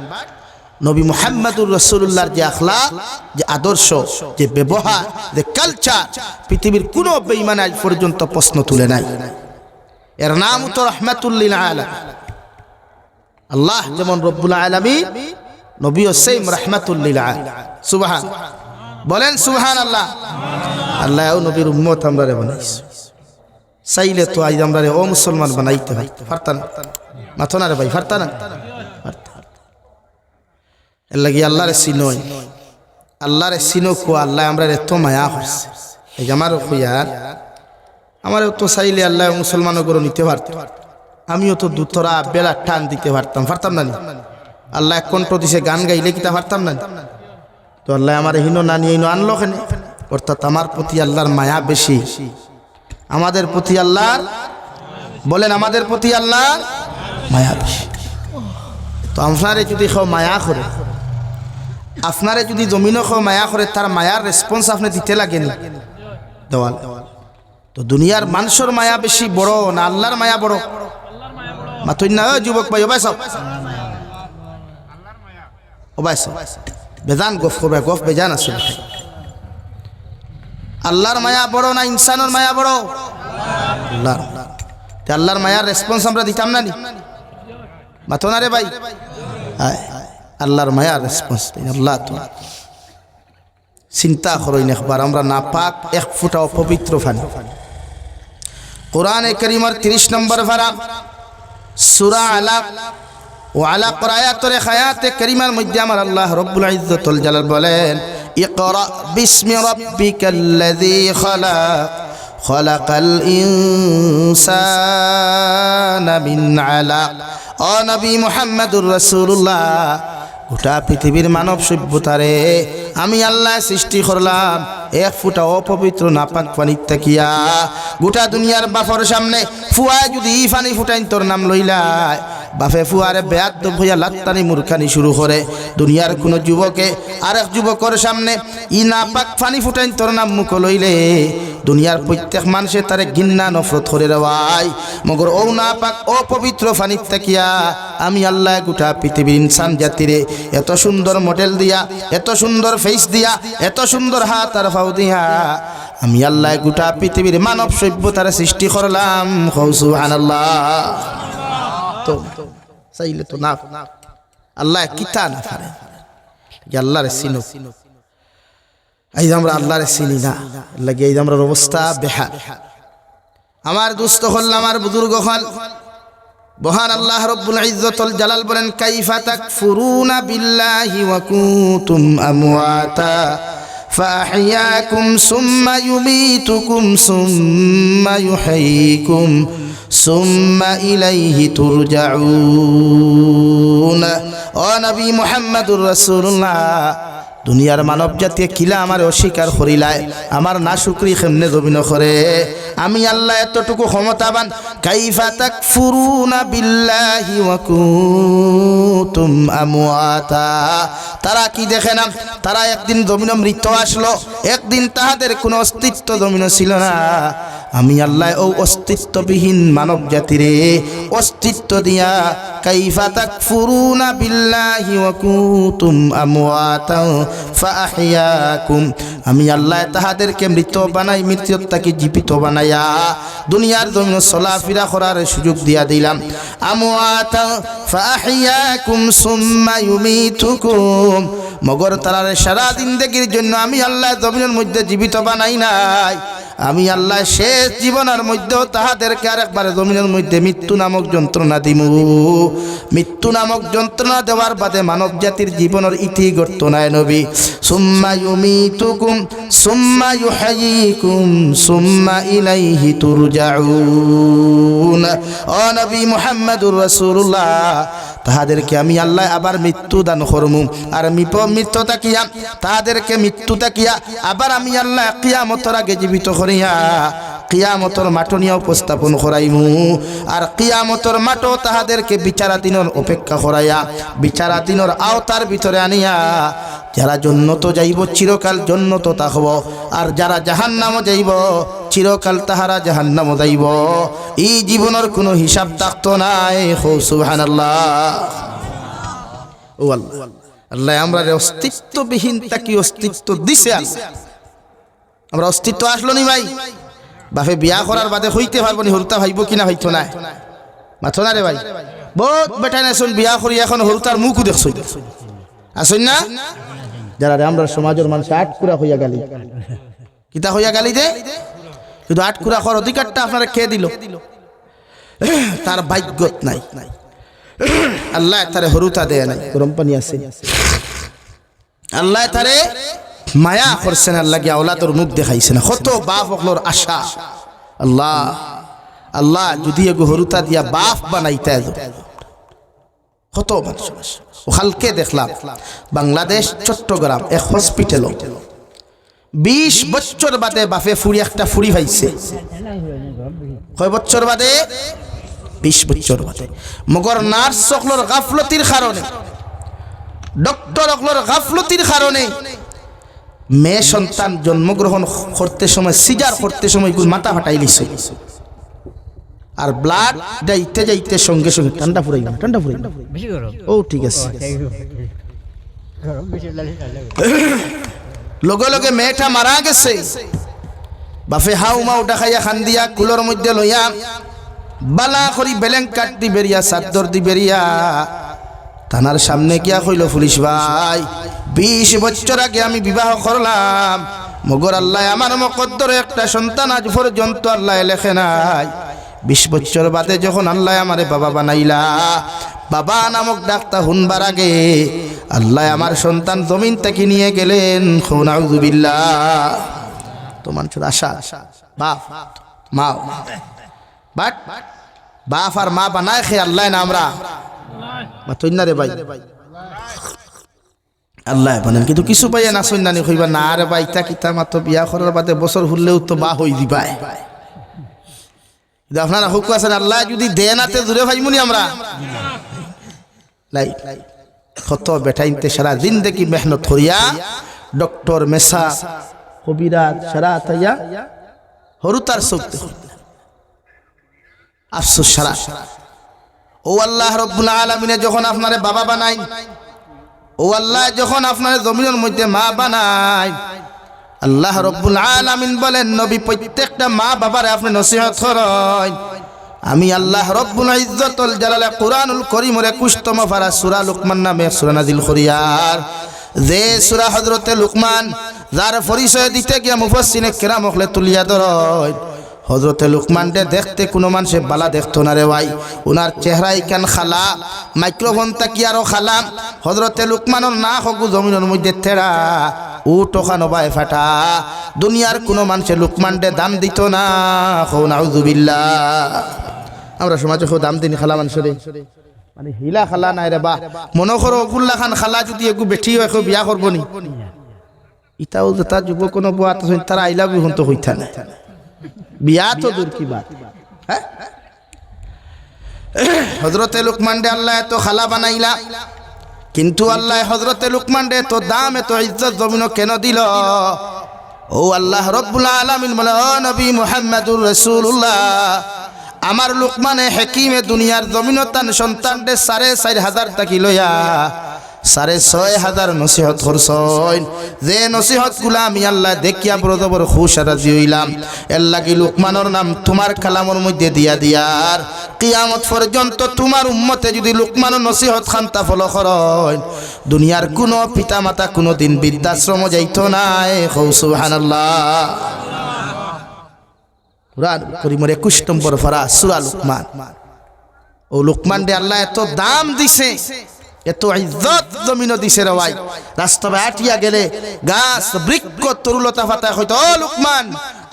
নবী মুহাম্মদুর রাসূলুল্লাহর যে আখলাক, যে আদর্শ, যে ব্যবহার, যে কালচার, পৃথিবীর কোনো বেঈমান আজ পর্যন্ত প্রশ্ন তুলে নাই। এর নাম তো রাহমাতুল লিল আলামিন। আল্লাহ যেমন রব্বুল আলামিন, নবীও সেম রাহমাতুল লিল আলামিন। সুবহান, বলেন সুবহানাল্লাহ। আল্লাহ ও নবীর উম্মত আমরা রে বানাইছে, চাইলে তো আজ আমরা রে ও মুসলমান বানাইতে পারতা না, মাথো না রে ভাই, পারতা না। এর লাগি আল্লাহরে চিনোই, আল্লাহরে চিনো কো আল্লাহ আমরা এত মায়া করছে। এই আমারও খুয়ার, আমারও তো চাইলে আল্লাহ মুসলমানও করে নিতে পারত, আমিও তো দুতরা বেলা টান দিতে পারতাম না। আল্লাহ কণ্ঠ দিছে, গান গাইলে কিতা পারতাম না। তো আল্লাহ আমার হিনো না নিয়ে আনলো কেনে? অর্থাৎ আমার প্রতি আল্লাহর মায়া বেশি, আমাদের প্রতি আল্লাহর, বলেন আমাদের প্রতি আল্লাহর মায়া বেশি। তো আপনারে যদি খাও মায়া করে, আপনারে যদি জমিনও খাও মায়া করে, তার মায়ার রেসপন্স আপনি দিতে লাগেনি দেওয়াল। তো দুনিয়ার মানুষের মায়া বেশি বড় না আল্লাহর মায়া বড়? মাতুই না যুবক ভাই, ওবাইস বেজান গফ করবে, গফ বেজান আছে। আল্লাহর মায়া বড় না ইনসানের মায়া বড়? আল্লাহর। আল্লাহর মায়ার রেসপন্স আমরা দিতাম না নি? মাতো না রে ভাই, আল্লাহর মায়ার রেসপন্স আল্লাহ। তো চিন্তা করইন একবার, আমরা না পাক এক ফুটা অপবিত্র ফানি। কোরআনে কারীমের 30 নম্বর পারা সূরা আলাক ও আলাক আয়াতের আয়াতে কারীমার মধ্যে আমার আল্লাহ রব্বুল ইজ্জতুল জালাল বলেন, ইকরা বিসমি রাব্বিকাল্লাযী খালাক খালাকাল ইনসানা মিন আলাক। ও নবী মুহাম্মদুর রাসূলুল্লাহ, গোটা পৃথিবীর মানব সভ্যতারে আমি আল্লাহ সৃষ্টি করলাম এক ফুটা অপবিত্র নাপাক পানির তাকিয়া। গোটা দুনিয়ার বাফর সামনে ফুয়ায় যদি পানি ফুটাইন তোর নাম লইলাই, বাফে ফুয়ারে বেয়াদব হইয়া লাত্তানি মূর্খানি শুরু করে। দুনিয়ার কোনো যুবকে আরেক যুবকের সামনে ই নাপাক পানি ফুটাইন তোর নাম মুখ লইলে, দুনিয়ার প্রত্যেক মানুষে তারে ঘৃণা নফরত করে দেওয়াই। মগর ও নাপাক অপবিত্র পানির তাকিয়া আমি আল্লাহ গোটা পৃথিবীর ইনসান জাতিরে এত সুন্দর মডেল দিয়া, এত সুন্দর ফেস দিয়া, এত সুন্দর হাত আর পাও দিয়া আমি আল্লাহ গোটা পৃথিবীর মানব সভ্যতার সৃষ্টি করলাম। সুবহানাল্লাহ। তো চাইলে তো না আল্লাহ কিতা না পারে, আল্লাহরে চিনো। এই আমরা আল্লাহরে চিনি না, লাগে এই আমরা অবস্থা বেহাল। আমার দুস্থ হল, আমার বুজুর্গ হল, মহান আল্লাহ রব্বুল ইজ্জতুল জালাল বলেন, কাইফা তাকফুরুনা বিল্লাহি ওয়া কুনতুম আমওয়াতা ফাআহইয়াকুম সুম্মা ইউমীতুকুম সুম্মা ইউহয়িকুম সুম্মা ইলাইহি তুরজাউন। ও নবী মুহাম্মদুর রাসূলুল্লাহ, দুনিয়ার মানব জাতি কিলা আমার অস্বীকার করিলায়, আমার না শুকরি কেমনে জমিন করে। আমি আল্লাহ এতটুকু ক্ষমতাবান। কাইফা তাকফুরুনা বিল্লাহি ওয়া কুনতুম আমওয়াতা, তারা কি দেখে না? তারা একদিন জমিন মৃত্যু আসলো, একদিন তাহাদের কোনো অস্তিত্ব জমিন ছিল না। আমি আল্লাহ ও অস্তিত্ববিহীন মানব জাতিরে অস্তিত্ব দিয়া, কাইফা তাকফুরুনা বিল্লাহি ওয়া কুনতুম আমওয়াতা ফাআহইয়াকুম, আমি আল্লাহ তাহাদেরকে মৃত বানাই, মৃত্যুর তাকে জীবিত বানাইয়া দুনিয়ার জমিনে চলাফেরা করার সুযোগ দিয়া দিলাম। আমওয়াতা ফাআহইয়াকুম সুম্মা ইউমীতুকুম, মগর তারারে সারা জিন্দেগির জন্য আমি আল্লাহ জমিনের মধ্যে জীবিত বানাই নাই। আমি আল্লাহ শেষ জীবনের মধ্যেও তাহাদেরকে আরেকবার জমিনের মধ্যে মৃত্যু নামক যন্ত্রণা দিমু। মৃত্যু নামক যন্ত্রণা দেওয়ার বাদে মানব জাতির জীবনের ইতি গড়ত নাই নবী। সুম্মা ইউমীতুকুম সুম্মা ইউহয়িকুম সুম্মা ইলাইহি তুরজাউন। ও নবী মুহাম্মদুর রাসূলুল্লাহ, তাহাদেরকে আমি আল্লাহ আবার মৃত্যু দান করমু, আর মৃত্যু তাকিয়া তাহাদেরকে মৃত্যু তাকিয়া আবার আমি আল্লাহ কিয়ামতের আগে জীবিত করিয়া কিয়ামতের মাঠো নিয়ে উপস্থাপন করাইমু। আর কিয়ামতের মাঠও তাহাদেরকে বিচারাধীনের অপেক্ষা করাইয়া বিচারাধীনের আওতার ভিতরে আনিয়া যারা জন্নত যাইব চিরকাল জন্নত থাকব, আর যারা জাহান্নামও যাইব চিরকাল তাহারা জাহান্নামও যাইব। এই জীবনের কোনো হিসাব থাকতো নাই। সুবহানাল্লাহ। ও আল্লাহ, আল্লাহ আমরা অস্তিত্ববিহীন তাকে অস্তিত্ব দিছে। আমরা অস্তিত্ব আসলো নি ভাই? বাপে বিয়া করার বাদে হইতে পারবো নি, হরতা ভাইব কিনা হইতো না, মাথো না রে ভাই। বহুত বেটা নাইছুন বিয়া করি এখন হরুতার মুখও দেখছই আসুন না যারা আমরা সমাজের মানুষ আটকুরা হইয়া গালি কিতা হইয়া গালি দে কিন্তু আটকুরা হওয়ার অধিকারটা আপনারা কে দিল তার ভাগ্যত নাই আল্লাহ তারে হরুতা দেয় নাই গরম পানি আছে আল্লাহ তারে মায়া করছেন আল্লাহ কি আওলাদর মুখ দেখাইছেন কত বাপ হকলোর আশা আল্লাহ আল্লাহ যদি এগো হরুতা দিয়া বাপ বানাইতে কত মানুষ ওখালকে দেখলাম বাংলাদেশ চট্টগ্রাম এক হসপিটাল 20 বছর বাদে বাপে ফুরি একটা ফুরি পাইছে কয় বছর বাদে 20 বছর বাদে মগর নার্স সকলের গাফলতির কারণে ডক্টর সকলের গাফলতির কারণে মেয়ে সন্তান জন্মগ্রহণ করতে সময় সিজার করতে সময় মাথা ফাটাই লিছে আর ব্লাড যাইতে যাইতে সঙ্গে সঙ্গে ঠান্ডা ফুরাই ও ঠিক আছে লগে লগে মেয়েটা মারা গেছে বাপে হাউ মাউ ডাকাইয়া খান্দিয়া কুলোর মধ্যে লইয়া বালা করি বেলেঙ্কাট দি বেরিয়া চাদর দি বেরিয়া থানার সামনে গিয়া কইল পুলিশ ভাই 20 বছর আগে আমি বিবাহ করলাম মগর আল্লাহ আমার মকদ্দরে একটা সন্তান আজ পর্যন্ত আল্লাহ লেখে নাই 20 বছর বাদে যখন আল্লাহ আমারে বাবা বানাইলা বাবা নামক ডাক্তার হুনবার আগে আল্লাহ আমার সন্তান জমিন থেকে নিয়ে গেলেন নাউযুবিল্লাহ তো মানুষের আশা বাপ মা বাট বাপ আর মা বানায় খে আল্লাহ না আমরা না রে ভাই আল্লাহ বানেন কিন্তু কিছু পাইয়া না সন্ন্যানি কইবা না রে ভাই তা কিতা মাত্র বিয়া করার বাদে বছর হলেও তো বা হই দিবাই আপনারা হুকু আছেন আল্লাহ যদি দেনাতে দূরে ভাইমুনি আমরা লাই কত বেটাইনতে সারা জিন্দেগি মেহনত করিয়া ডক্টর মেসা কবিরাজ সারা তাইয়া হরুতার শক্তি আফসোস সারা ও আল্লাহ রব্বুল আলামিনে যখন আপনারে বাবা বানাই ও আল্লাহ যখন আপনারে জমিনের মধ্যে মা বানাই আল্লাহ রব্বুল আলামিন বলেন নবী প্রত্যেকটা মা বাবারে আপনি নসিহত করেন আমি আল্লাহ রব্বুল ইজ্জতুল জালালে কুরআনুল কারীমের 21তম পারা সূরা লুকমান নামে সূরা নাযিল করিয়ার যে সূরা হযরতে লুকমান যার পরিচয় দিতে গিয়া মুফাসসিরে কেরাম হলে তুলিয়া ধরেন হযরতে লুকমান দে দেখতে কোনো মানুষে বালা দেখতো না রে ভাই ওনার চেহারাই কেন খালা মাইক্রোফোন তাকি আরো খালা হযরতে লুকমানের না হগু জমিনের মধ্যে তেড়া ও টোকানো বাই ফাটা দুনিয়ার কোনো মানুষে লুকমান দে দাম দিত না কও নাউযুবিল্লাহ আমরা সমাজে খুব দাম দিনি খালা মানুষরে মানে হিলা খালা নাই রে বা মনে করো ওগুল্লা খান খালা যদি একটু বেঠি হয় বিয়া করবো নি ইটাও যেটা যুবক কোনো বুয়া তারা আইলা বিহন তো হইতা না বিয়া তো দূর কি বাত হ্যাঁ হযরতে লুকমান দে আল্লাহ তো খালা বানাইলা কিন্তু আল্লাহ হযরতে লুকমান দে তো দাম এত ইজ্জত জমিন কেন দিল ও আল্লাহ রব্বুল আলামিন বলে ও নবী মুহাম্মদুর রাসূলুল্লাহ আমার লুকমানে হাকিমে দুনিয়ার জমিন তান সন্তান দে 4500 টাকি লইয়া 6500 নসিহত করছইন যে নসিহত গুলা আমি আল্লাহ দেখিয়া বড় বড় খুশ রাজি হইলাম এর লাগি লুকমানের নাম তোমার কালামের মধ্যে দিয়া দিয়ার কিয়ামত পর্যন্ত তোমার উম্মতে যদি লুকমানের নসিহত খান্তা ফলো করেন দুনিয়ার কোনো পিতা মাতা কোনো দিন বৃদ্ধাশ্রম যাইতো না সুবহানাল্লাহ কুরআন কারীমের 21 নম্বর পারা সূরা লুকমান ও লুকমান দে আল্লাহ এত দাম দিছে এত ইজ্জত জমিন দিছে রে ভাই রাস্তায় আটিয়া গেলে গাছ বৃক্ষ তরুলতা পাতা হয়তো ও লুকমান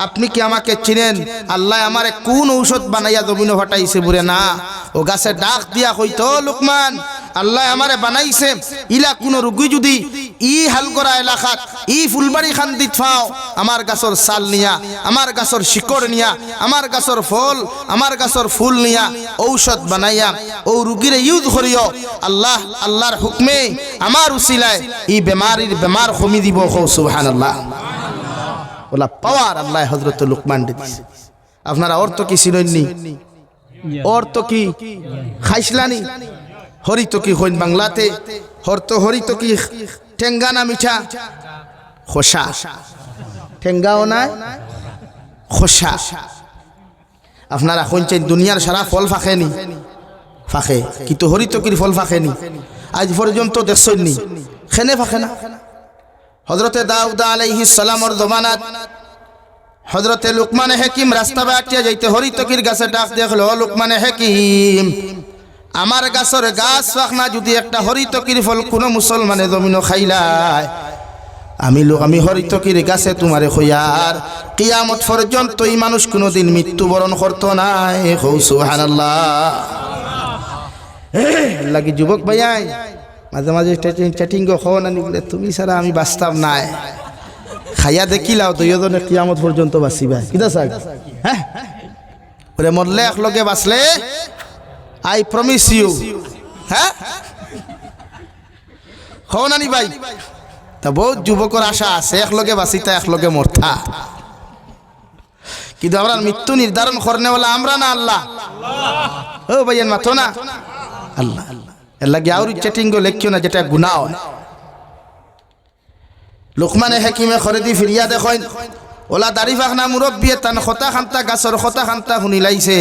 আপনি কি আমাকে চিনেন আল্লাহ আমারে কোন ঔষধ বানাইয়া জমিন ফাটাইছে বলে না ও গাছে ডাক দিয়া হইতো লুকমান আল্লাহ আমারে বানাইছে ইলা কোন রোগী যদি ই হাল করা এলাকাত ই ফুলবাড়ি খান দিত ফাও আমার গাছর সাল নিয়া আমার গাছর শিকড় নিয়া আমার গাছর ফল আমার গাছর ফুল নিয়া ঔষধ বানাইয়া ও রোগীরে ইউজ করিও আল্লাহ আল্লাহর হুকমে আমার উসিলায় ই বেমারির বেমার কমি দিব সুবহানাল্লাহ ওলা পাওয়ার আল্লাহ হযরত লুকমান দিছে আপনারা অর্থ কি চিনেননি অর্থ কি খাইছলানি হরিত কি হইন বাংলাতে হরিত কি ঠেঙ্গা না মিঠা খোসা ঠেঙ্গাও না খোসা আপনারা শুনছেন দুনিয়ার সারা ফল ফাঁকেনি ফাঁকে, কিন্তু হরিতকির ফল ফাঁকে নি, আজ পর্যন্ত দেখছই নি, খেনে ফাঁকে না। হজরতে দাউদ আলাইহিস সালামর জমানাত হজরতে লুকমানে হাকিম রাস্তা বাটিয়া যাইতে হরিতকির গাছে ডাক দেখলো, লুকমানে হাকিম আমার গাছের গাছ ফাঁকনা যদি একটা হরিতকির ফল কোনো মুসলমানে জমিন খাইলায়, আমি হরিতকির গাছে তোমারে খইয়ার কিয়ামত পর্যন্ত এই মানুষ কোনোদিন মৃত্যুবরণ করতো নাই। সুবহানাল্লাহ। লাগি যুবক ভাইয়াই মাঝে মাঝে চ্যাটিং খাও না নিবলে, তুমি ছাড়া আমি বাস্তব নাই, খাইয়া দেখিলাও দুইজনে কিয়ামত পর্যন্ত বাঁচিবা। কিদা স্যার? হ্যাঁ, ওরে মরলে একলগে বাঁচলে আই প্রমিস ইউ। হ্যাঁ, খাও না নি ভাই? তা বহুত যুবকর আশা আছে একলগে বাঁচিতা একলগে মরতা, কিন্তু আমরা মৃত্যু নির্ধারণ করনেওয়ালা আমরা না আল্লাহ। ও ভাইয়ের মাথো না আল্লাহ। এর লাগে আর চ্যাটিং গো লেখিও না, যেটা গুনাহ হয়। লুকমানে হাকিমে খরেদি ফিরিয়া দেখেন, ওলা দাড়ি ফাঁকনা মুরব্বিয়ে তান খতা খান্তা গাছর খতা খান্তা শুনি লাইছে,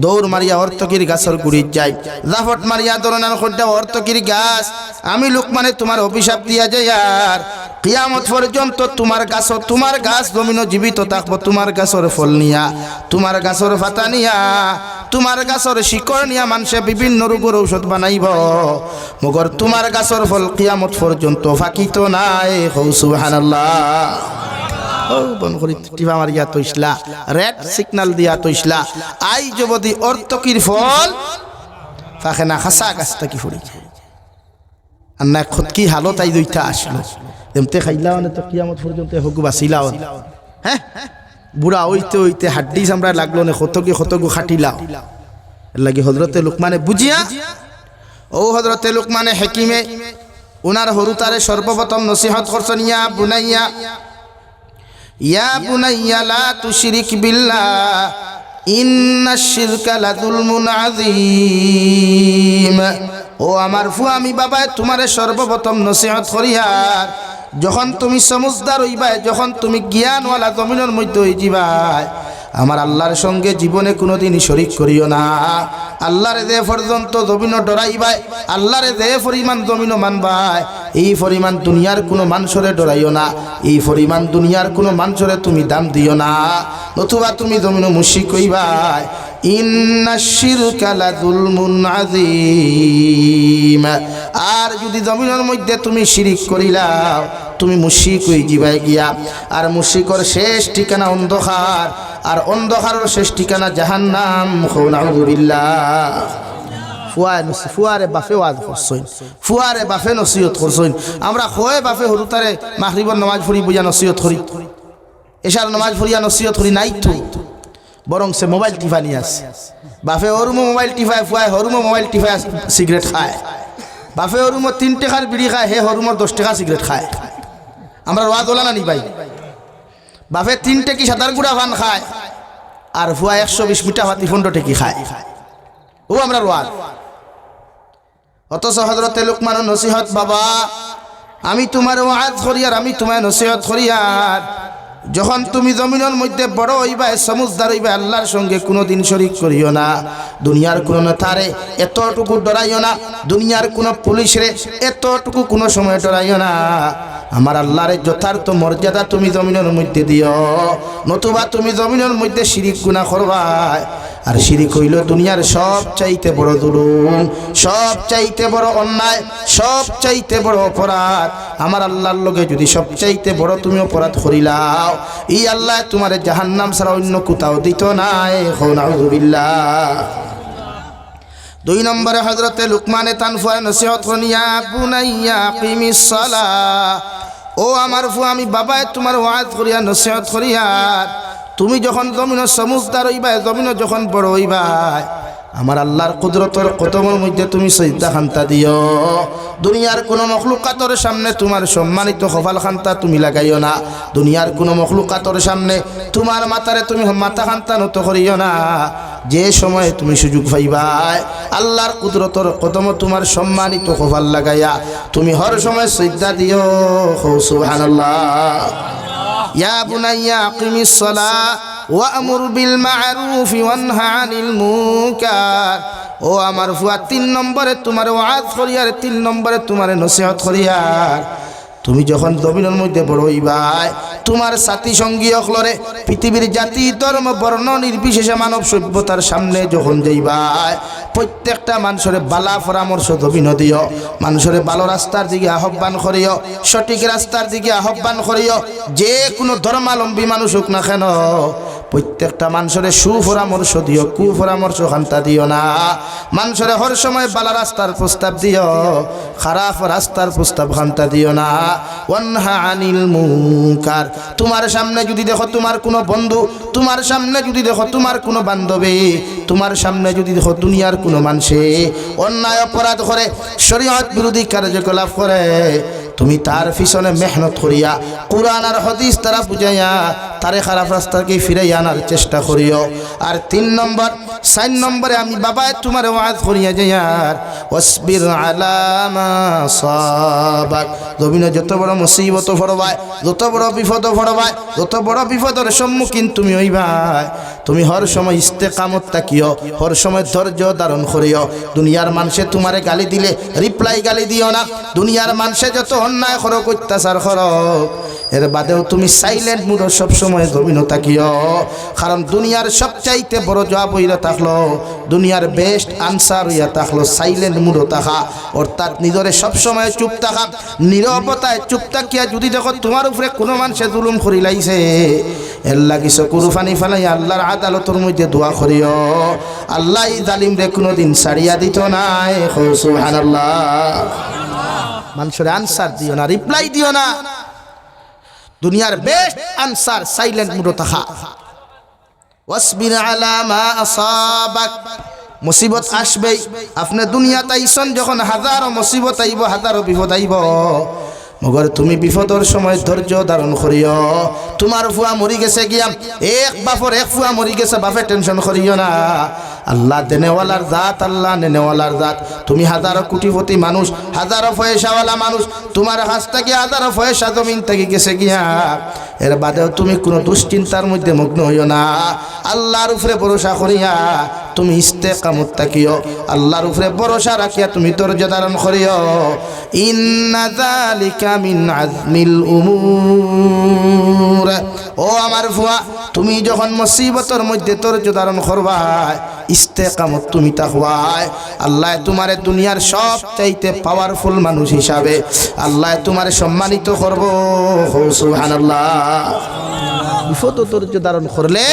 দৌড় মারিয়া অর্তকির গাছর গুড়িত যায়, জাফট মারিয়া দরনার খোদ্দা অর্তকির গাছ, আমি লুকমানে তোমার অভিশাপ দিয়া যাই, আর কিয়ামত পর্যন্ত তোমার গাছ জমিনও জীবিত থাকবো, তোমার গাছর ফল নিয়া, তোমার গাছর ফাতা নিয়া, তোমার গাছর শিকড় নিয়া মানুষে বিভিন্ন রোগের ঔষধ বানাইব, মগর তোমার গাছর ফল কিয়ামত পর্যন্ত ফাঁকিত নাই। সুবহানাল্লাহ। বন করি টিপা মারিয়া তৈসলা, রেড সিগন্যাল দিয়া তৈসলা, আই যবদি অর্তকির ফল ফাঁকে না, খাসা গাছটা কি ফুরি যায় আর না খত কি হালত আই দুইটা আসলো, এমতে খাইলাও না তো কিয়ামত পর্যন্ত হোক বাঁচিলাও। হ্যাঁ, বুড়া হইতে হইতে হাড্ডি চামড়া লাগলো না, কতগু খাটিলাও। এর লাগে হজরতে লুকমানে বুঝিয়া, ও হজরতে লুকমানে হাকিমে উনার হরুতারে সর্বপ্রথম নসিহত করছেন, ইয়া বুনাইয়া, ইয়া বুনাইয়া লা তুশরিক বিল্লাহ ইন্নাশ শিরকা লাযুলমুন আযীম। ও আমার ফুয়া, আমি বাবা তোমারে সর্বপ্রথম নসিহত করিয়ার, যখন তুমি সমজদার হইবাই, যখন তুমি জ্ঞানওয়ালা জমিনের মধ্যে হয়ে যাবাই, আমার আল্লাহর সঙ্গে জীবনে কোনোদিন শরিক করিও না। আল্লাহরে যে পর্যন্ত জমিন ডরাইবাই, আল্লাহরে যে পরিমাণ জমিন মানবাই, এই পরিমাণ দুনিয়ার কোনো মানুষরে ডরাইও না, এই পরিমাণ দুনিয়ার কোনো মানুষরে তুমি দাম দিও না, নতুবা তুমি জমিন মুশরিক হইবাই। ইন্নাশ শিরকা লাযুলমুন আযীম। আর যদি জমিনের মধ্যে তুমি শিরিক করিলাও, তুমি মুশরিক হয়ে যাবাই গিয়া, আর মুশরিকর শেষ ঠিকানা অন্ধকার, আর অন্ধকারের শেষ ঠিকানা জাহান্নাম। নাউযুবিল্লাহ। ফুয়ারে বাফে ওয়াজ করছইন, ফুয়ারে বাফে নসিহত করছইন। আমরা হয় বাফে হরুতারে মাগরিবের নামাজ পড়ি বুঝা নসিহত করি, এশার নামাজ পড়িয়া নসিহত করি নাই তো, বরং সে মোবাইল টিফানি আছে। বাফে হরুমো মোবাইল টিফায়, ফুয়ায় হরুমো মোবাইল টিফায় সিগারেট খায়। বাফে হরুমো 3 টাকার বিড়ি খায়, হে হরুমোর 10 টাকা সিগারেট খায়। আমরা ওয়াজ ওলা না নি ভাই? বাফে 3 টাকি সাদার গুড়া ভান খায়, আর ফুয়া 120 মিঠা ভাতি 15 টাকি খায়। ও আমরা ওয়াজ। অথচ হযরতে লুকমানের নসিহত, বাবা আমি তোমার ওয়াজ করি আর আমি তোমার নসিহত করি, আর যখন তুমি জমিনের মধ্যে বড় হইবা, সমজদার হইবা, আল্লাহর সঙ্গে কোনোদিন শরিক করিও না। দুনিয়ার কোনো নেতারে এতটুকু ডরাইও না, দুনিয়ার কোনো পুলিশরে এতটুকু কোনো সময় ডরাইও না। আমার আল্লাহর যথার্থ মর্যাদা তুমি জমিনের মধ্যে দিও, নতুবা তুমি জমিনের মধ্যে শিরিক গুনাহ করবা। আর শিরিক হইল দুনিয়ার সব চাইতে বড় জুলুম, সব চাইতে বড় অন্যায়, সব চাইতে বড় অপরাধ। আমার আল্লাহর লগে যদি সব চাইতে বড় তুমি অপরাধ করিলাও, এই আল্লাহ তোমার জাহান্নাম ছাড়া অন্য কোথাও দিত নাই। নাউযুবিল্লাহ। 2 নম্বরে হযরতে লুকমানে তানফুয়া নসিহত করিয়া, বুনাইয়া আকিমিস সালাহ। ও আমার ফুয়া, আমি বাবায় তোমার ওয়াজ করিয়া নসিহত করিয়া, তুমি যখন জমিন সমজদার হইবা, জমিন যখন বড় হইবা, আমার আল্লাহর কুদরতের কদমের মধ্যে তুমি সিজদা খান্তা দিও। দুনিয়ার কোনো মখলুকাতের সামনে তোমার সম্মানিত কপাল খান্তা তুমি লাগাইও না। দুনিয়ার কোনো মখলুকাতের সামনে তোমার মাথারে তুমি মাথা খান্তা নত করিও না। যে সময়ে তুমি সুযোগ পাইবা, আল্লাহর কুদরতের কদম তোমার সম্মানিত কপাল লাগাইয়া তুমি হর সময় সিজদা দিও। সুবহানাল্লাহ। ইয়া বুনাইয়া আকিমিস সালাহ ওয়া'মুর বিল মা'রুফি ওয়ানহা আনিল মুনকার। ও আমার ফুয়া 3 নম্বরে তোমার ওয়াজ করিয়ার, 3 নম্বরে তোমার নসিহত করিয়ার। তুমি যখন জমিনের মধ্যে বড় হইবাই, তোমার সাথী সঙ্গী অকলরে পৃথিবীর জাতি ধর্ম বর্ণ নির্বিশেষে মানব সভ্যতার সামনে যখন যাইবাই, প্রত্যেকটা মানুষের বালা পরামর্শ দবিন দিও, মানুষের ভালো রাস্তার দিকে আহ্বান করিও, সঠিক রাস্তার দিকে আহ্বান করিও। যে কোনো ধর্মাবলম্বী মানুষ হোক না কেন, প্রত্যেকটা মানুষের সুপরামর্শ দিও, কুপরামর্শ খান্তা দিও না। মানুষের হর সময় বালা রাস্তার প্রস্তাব দিও, খারাপ রাস্তার প্রস্তাব খান্তা দিও না। ওয়ানহা আনিল মুনকার। তোমার সামনে যদি দেখো তোমার কোনো বন্ধু, তোমার সামনে যদি দেখো তোমার কোনো বান্ধবী, তোমার সামনে যদি দেখো দুনিয়ার কোনো মানুষে অন্যায় অপরাধ করে, শরীয়ত বিরোধী কার্যকলাপ করে, তুমি তার পিছনে মেহনত করিয়া কুরআন আর হাদিস তারা বুঝাইয়া তারে খারাপ রাস্তাকে ফিরাইয়া আনার চেষ্টা করিও। আর 3 নম্বর 4 নম্বরে আমি বাবায় তোমার ওয়াজ করিয়া যাইয়ার ওয়াসবির আলা মা সাবাক। জমিনে যত বড় মুসিবত পড়বাই, যত বড় বিপদ পড়বাই, যত বড় বিপদের সম্মুখীন তুমি হইবাই, তুমি হর সময় ইস্তেকামত তাকিও, হর সময় ধৈর্য ধারণ করিও। দুনিয়ার মানুষে তোমারে গালি দিলে রিপ্লাই গালি দিও না। দুনিয়ার মানুষে যত অন্যায় করক, অত্যাচার করক, এর বাদেও তুমি সাইলেন্ট মুড সবসময় জমিন তাকিও। কারণ দুনিয়ার সবচাইতে বড় জবাব হইয়া থাকলো, দুনিয়ার বেস্ট আনসার হইয়া থাকলো সাইলেন্ট মুড থাকা, অর্থাৎ নিজরে সবসময় চুপ থাকা। নীরবতায় চুপ থাকিয়া যদি দেখো তোমার উপরে কোনো মানুষে জুলুম করি লাইছে, এর লাগি চকুর পানি ফেলাই আল্লাহর আদালতের মধ্যে দোয়া করিও। আল্লাহ জালিম রে কোনোদিন ছাড়িয়া দিত নাই। সুবহানাল্লাহ। মানুষের আনসার দিও না, রিপ্লাই দিও না। দুনিয়ার বেস্ট আনসার সাইলেন্ট মুড থাকা। ওয়াসবির আলা মা আসাবাক। মুসিবত আসবেই, আপনি দুনিয়াতে আইসন যখন হাজারো মুসিবত আইব, হাজারো বিপদ আইব, মগর তুমি বিপদের সময় ধৈর্য ধারণ করিও। তোমার ফুয়া মরি গেছে গিয়া, এক বাপর এক ফুয়া মরি গেছে, বাপে টেনশন করিও না। আল্লাহ দেনেওয়ালার জাত, আল্লাহ নেনেওয়ালার জাত। তুমি হাজারো কোটিপতি মানুষ, হাজারো পয়সাওয়ালা মানুষ, তোমার কাছ থেকে হাজারো পয়সা জমিন থেকে গেছে গিয়া, এর বাদেও তুমি কোনো দুশ্চিন্তার মধ্যে মগ্ন হইও না। আল্লাহর উপরে ভরসা করিয়া তুমি ইস্তেকামত তাকিও, আল্লাহর উপরে ভরসা রাখিয়া তুমি ধৈর্য ধারণ করিও। ইন্না যালিকা মিন আজমিল উমুর। ও আমার ফুয়া, তুমি যখন মুসিবতের মধ্যে ধৈর্য ধারণ করবা, ইস্তেকামত তুমি তাকওয়ায়, আল্লাহ তোমারে দুনিয়ার সবচাইতে পাওয়ারফুল মানুষ হিসাবে আল্লাহ তোমারে সম্মানিত করব। সুবহানাল্লাহ। বিপদ ধৈর্য ধারণ করলে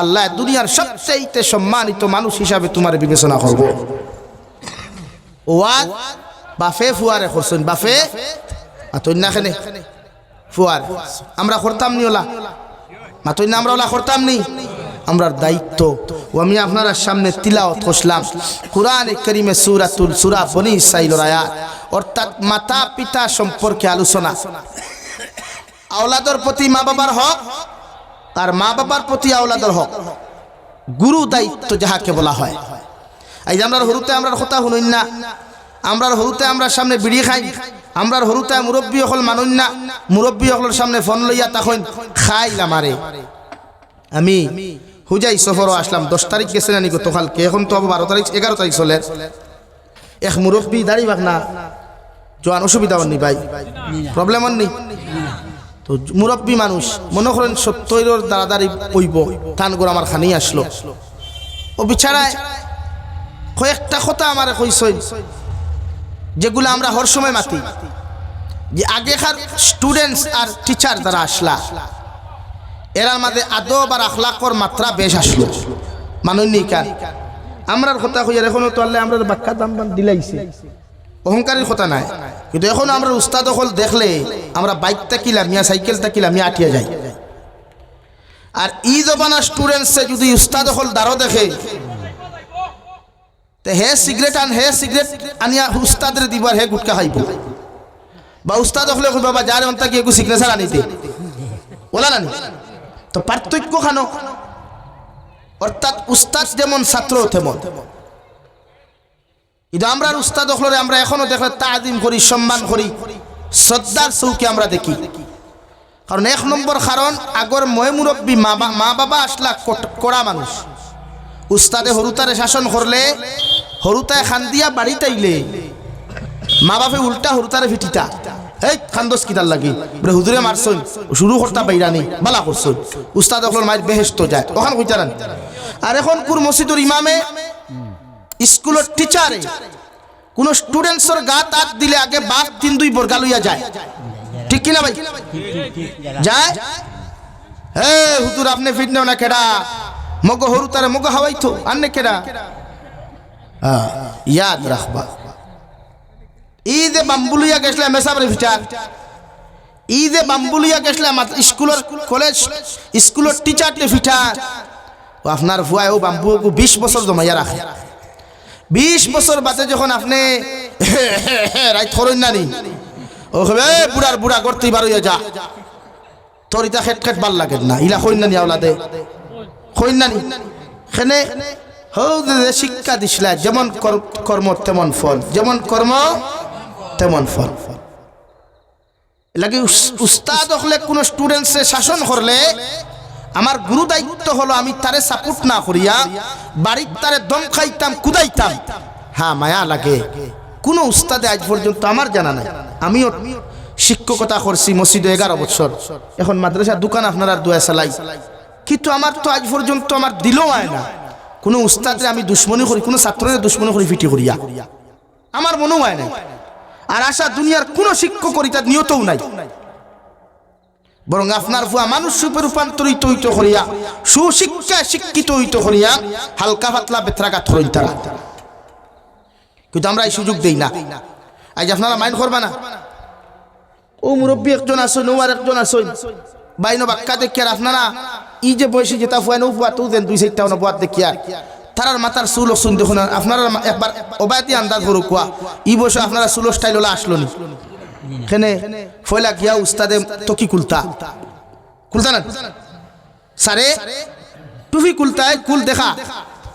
আল্লাহ দুনিয়ার সবচাইতে সম্মানিত মানুষ হিসাবে তোমার বিবেচনা করব। ওয়াজ বাফে ফুয়ারে করছেন, বাফে মাতইনাখানে ফুয়ার আমরা করতাম নি, ওলা মাতইনা আমরা ওলা করতাম নি। আমরার দায়িত্ব ও আমি আপনার সামনে তিলাওয়াত করলাম কুরআনে কারীমে সূরা বনী ইসরাঈলের আয়াত, অর্থাৎ মাতা পিতা সম্পর্কে আলোচনা। আওলাদের প্রতি মা বাবার হক আর মা বাবার প্রতি আওলাদের হক, গুরু দায়িত্ব যাহাকে বলা হয়। এই যে আমরা হরুতে আমরা কথা শুনুন না, আমরার হরুতে আমরা সামনে বিড়ি খাই, আমরার হরুতে মুরব্বী হল মানুন না, মুরব্বী হলের সামনে ফোন লইয়া তখন খাইলা মারে। আমি হুজাই সফরও আসলাম, 10 তারিখ গেছে না নিকো তোকালকে, এখন তো 12 তারিখ 11 তারিখ চলে। এক মুরব্বী দাঁড়ি বাক না জোয়ান, অসুবিধা হননি ভাই, প্রবলেম হননি তো। মুরব্বী মানুষ মনে করেন 70 দাঁড়াদাঁড়ি পইব, টান করে আমার খানি আসলো। ও বিছাড়ায় কয়েকটা কথা আমার কইসই যেগুলো আমরা হর সময় মাতি, যে আগেকার স্টুডেন্টস আর টিচার যারা আসলা, এরার মাঝে আদব আর আখলাকর মাত্রা বেশ আসলো। মানুষনি কার আমরার কথা কইয়ার এখনো তো আল্লাহ আমরা বাক্কা দাম দিলাইছে, অহংকারের কথা নাই। কিন্তু এখন আমরা উস্তাদ হল দেখলে আমরা বাইক তাকিলাম মিয়া, সাইকেল তাকিলাম মিয়া আটিয়া যাই। আর ই জবানা স্টুডেন্টসে যদি উস্তাদ হল দাঁড়ো দেখে, হে সিগারেট আন, হে সিগারেট আনিয়া উস্তাদের দিবার, হে গুটকা খাইব। বা উস্তাদ হলে বাবা যারে অন্তা কি একটু সিগনেচার আনিতে ওলা নানি, তো পার্থক্য খানো। অর্থাৎ উস্তাদ যেমন ছাত্র তেমন। কিন্তু আমরা উস্তাদ হলে আমরা এখনো দেখলে তাজিম করি, সম্মান করি, শ্রদ্ধার চৌকে আমরা দেখি। কারণ 1 নম্বর কারণ আগর মই মুরব্বী মা বাবা আসলা কড়া মানুষ। উস্তাদে হরুতারে শাসন করলে হরুতায় খান দিয়া বাড়িতে আইলে মা বাপে উল্টা হরুতারে ফিটিতা, এই খান্দস কিতার লাগি বলে হুজুরে মারছই শুরু করতা বাইরানি বালা করছই, উস্তাদ হল মায়ের বেহেস্ত যায় ওখান কইতারান। আর এখন কুর মসজিদের ইমামে স্কুলের টিচারে কোন স্টুডেন্টসর গা তাক দিলে আগে বাপ 3-2 বর্গা লইয়া যায়, ঠিক কিনা ভাই? যায় হে হুজুর আপনি ফিট নেও না কেডা, মগ হরুতারে মগ হাওয়াইতো আন্নে কেডা। ইয়াদ রাখবা ই যে বাম্বুলিয়া গেছলে মেসাবরে ফিটার, ই যে বাম্বুলিয়া গেছলে স্কুলের কলেজ স্কুলের টিচারটে ফিটার, ও আপনার ফুয়ায় ও বাম্বু 20 বছর জমাইয়া রাখে। 20 বছর বাদে যখন আপনি রাইত করইন নানি ও হবে বুড়ার বুড়া করতেই বারইয়া যা, তোর ইটা খেট খেট ভাল লাগে না, ইলা কইন নানি আওলাদে কইন নানি। খেনে হৌ যে শিক্ষা দিছিলা যেমন কর্ম তেমন ফল, যেমন কর্ম তেমন ফল। লাগে উস্তাদ হলে কোন স্টুডেন্টসে শাসন করলে আমার গুরু দায়িত্ব হলো আমি তারে সাপোর্ট না করিয়া বাড়ির তারে দম খাইতাম কুদাইতাম। হ্যাঁ মায়া লাগে। কোন উস্তাদে আজ পর্যন্ত আমার জানা নাই, আমিও শিক্ষকতা করছি মসজিদে 11 বছর, এখন মাদ্রাসার দোকান আপনারা দুয়া চালাই, কিন্তু আমার তো আজ পর্যন্ত আমার দিলও হয় না কোন উস্তাদে আমি দুশ্মনী করি, কোন ছাত্রের দুশ্মনী করি ফিটি করিয়া, আমার মনেও হয় নাই। আর আশা দুনিয়ার কোন শিক্ষক করি তার নিয়তও নাই, বরং আপনার ফুয়া মানুষ রূপে রূপান্তরিত হইতে করিয়া সুশিক্ষা শিক্ষিত হইতে করিয়া হালকা পাতলা বেত্রাঘাত করেন তারা, কিন্তু আমরা এই সুযোগ দেই না। আজ আপনারা মাইন্ড করবা না, ও মুরব্বী একজন আসুন ও আর একজন আসুন বাইনো বাক্কা দেখি, আর আপনারা ই যে বয়সে যেটা ফুয়া নৌ ফুয়া তো দেন 2-4টা নবাদ দেখি আর তারার মাথার চুল শুন দেখুন। আপনারা একবার ওবায়তি আন্দাজ করুক কুয়া ই বয়সে আপনারা চুল স্টাইল ওলা আসলো নি কেনে ফয়লা গিয়া উস্তাদে তো কি কুলতা না সারে টুফি কুলতায় কুল দেখা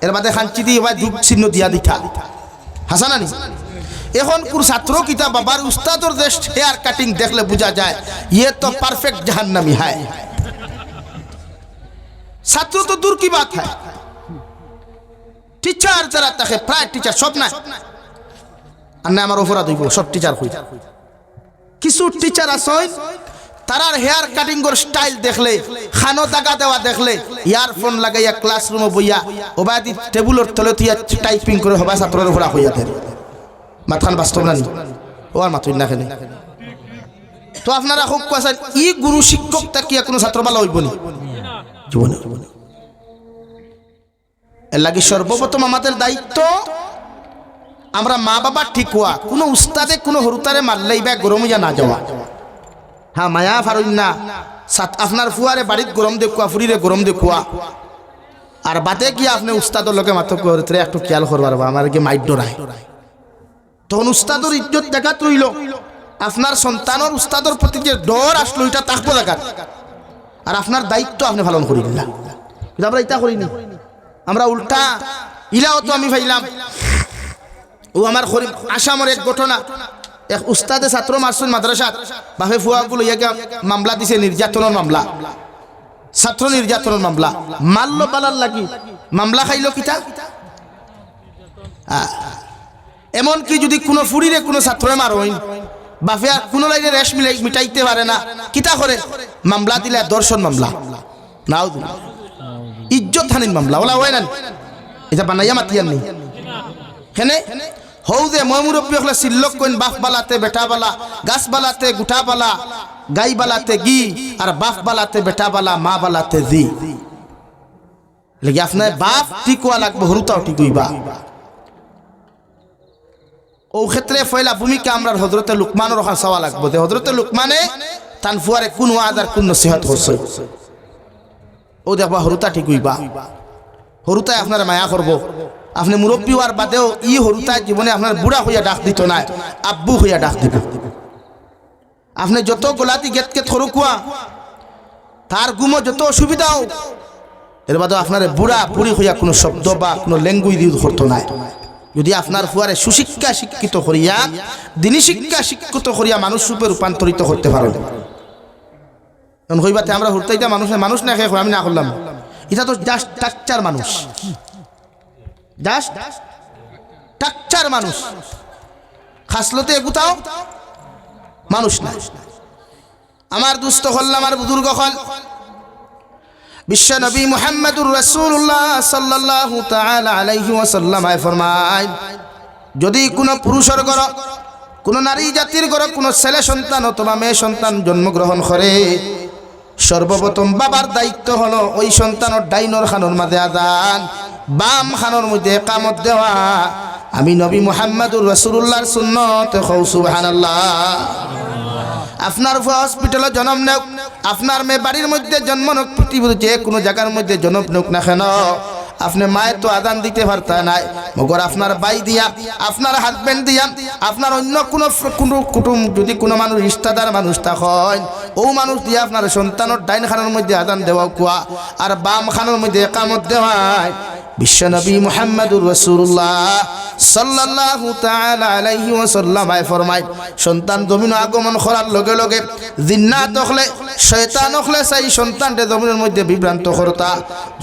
এর বাদে খাঞ্চি দিয়ে এবার ধূপ চিহ্ন দিয়া দিতা হাসানানি। এখন কোন ছাত্র কিতা বাবার উস্তাদর দেশ হেয়ার কাটিং দেখলে বোঝা যায় ইয়ে তো পারফেক্ট জাহান্নামি হয়। ছাত্র তো দূর কি বাত হয়, টিচার যারা থাকে প্রায় টিচার সব না, আর না আমার অপরাধ হইব সব টিচার হই। কিছু টিচার আসেন তারার হেয়ার কাটিং এর স্টাইল দেখলে, খানো দাগা দেওয়া দেখলে ইয়ারফোন লাগাইয়া ক্লাসরুমে বইয়া ওবাদি টেবুলের তলে থিয়া টাইপিং করে হবা ছাত্রের উপর হইয়া দেন মাথান বাস্তব না নি ও আর মাথুই না খেলে। তো আপনারা খুব কোয়াছেন ই গুরু শিক্ষক তাকিয়া কোনো ছাত্র ভালো হইব নি জীবনে। এর লাগি সর্বপ্রথম আমাদের দায়িত্ব আমরা মা বাবা ঠিক হওয়া, কোনো উস্তাদে কোনো হরুতারে মারলেই বা গরমিয়া না যাওয়া। হ্যাঁ মায়া ফারুন না আপনার ফুয়ারে বাড়িত গরম দেখুয়া ফুরিরে গরম দেখুয়া, আর বাদে গিয়ে আপনি উস্তাদর লোকে মাত্র করে একটু খেয়াল করবার আমার গিয়ে মাইট ডরায়, তখন উস্তাদর ইজ্জত দেখাত রইল। আপনার সন্তানের উস্তাদর প্রতি যে ডর আসলো এটা তাকবো দেখাত, আর আপনার দায়িত্ব আপনি পালন করি না, কিন্তু আমরা এটা করিনি। আমরা উল্টা ইলাও তো আমি ভাইলাম ও আমার আসামের এক ঘটনা, এক উস্তাদে ছাত্র মারছুন মাদ্রাসাত বাপে ফুয়াগুলো ইয়াকে মামলা দিছে, নির্যাতনের মামলা, ছাত্র নির্যাতনের মামলা, মারল বালার লাগি মামলা খাইল কিতা। এমনকি যদি কোনো ফুরিরে কোনো ছাত্রে মারইন বাপে আর কোনো লাইনে রেশ মিটাইতে পারে না, কিতা করে মামলা দিলে দর্শন মামলা, নাও ইজ্জত হানিন মামলা ওলা হয় না, এটা বানাইয়া মাতিয়ার নেই। হেনে হৌ যে মই মুরব্বী হলে সিল্লক কইন বাপ বালাতে বেটা বালা, গাছ বালাতে গুঠা বালা, গাই বালাতে গি, আর বাপ বালাতে বেটা বালা, মা বালাতে জি। লেগে আপনার বাপ ঠিক হওয়া লাগবে, হরুতাও ঠিক হইবা। ও ক্ষেত্রে ফয়লা ভূমিকা আমরা হজরতে লুকমানের ওখানে চাওয়া লাগবো যে হজরতে লুকমানে তান ফুয়ারে কোন ওয়াজ আর কোন নসিহত করছে, ও দেখবা হরুতা ঠিক হইবা। হরুতায় আপনার মায়া করবো, আপনি মুরব্বী হওয়ার বাদেও ই হরুতায় জীবনে আপনার বুড়া হইয়া ডাক দিত না, আব্বু হইয়া ডাক দিত। আপনি যত গোলাতি গেটকে থরকুয়া তার গুমো যত অসুবিধাও, এর বাদেও আপনার বুড়া বুড়ি হইয়া কোনো শব্দ বা কোনো ল্যাঙ্গুয়েজ ইউজ করতো না। যদি আপনার ফুয়ারে সুশিক্ষা শিক্ষিত করিয়া দিনী শিক্ষা শিক্ষিত করিয়া মানুষ রূপে রূপান্তরিত করতে পারেন, এখন হইবাতে আমরা হুরতাইটা মানুষ না খেয়ে আমি না করলাম, এটা তো জাস্ট টাকচার মানুষ, জাস্ট টাকচার মানুষ, খাসলতে এগুতাও মানুষ না। আমার দুস্থ হল, আমার বুজুর্গ হল, বিশ্ব নবী মুহাম্মদুর রাসূলুল্লাহ সাল্লাল্লাহু তাআলা আলাইহি ওয়াসাল্লাম ফরমায়, যদি কোনো পুরুষের ঘর, কোনো নারী জাতির ঘর কোনো ছেলে সন্তান অথবা মেয়ে সন্তান জন্মগ্রহণ করে, সর্বপ্রথম বাবার দায়িত্ব হলো ওই সন্তানের ডাইনর খানোর মাঝে আযান, বাম খানোর মধ্যে ইকামত দেওয়া। আমি নবী মুহাম্মদুর রাসূলুল্লাহর সুন্নত, সুবহানাল্লাহ। আপনার হসপিটালে জন্ম নেক, আপনার মেয়ে বাড়ির মধ্যে জন্ম নেক, পৃথিবীর যে কোনো জায়গার মধ্যে জন্ম নেক না কেন, আপনি মায়ের তো আদান দিতে পারতা নাই, মগর আপনার ভাই দিয়া, আপনার হাজবেন্ড দিয়া, আপনার অন্য কোনো কুটুম যদি কোনো মানুষ রিশতাদার মানুষ থাকেন, ও মানুষ দিয়ে আপনার সন্তানের ডাইন খানের মধ্যে আদান দেওয়া কুয়া আর বাম খানের মধ্যে ইকামত দেওয়ায়। বিশ্বনবী মুহাম্মদুর রাসূলুল্লাহ সাল্লাল্লাহু তাআলা আলাইহি ওয়াসাল্লাম ফরমায়, সন্তান জমিনে আগমন করার লগে লগে জিন্নাত হলে, শয়তান হলে সেই সন্তানকে জমিনের মধ্যে বিভ্রান্ত করতা,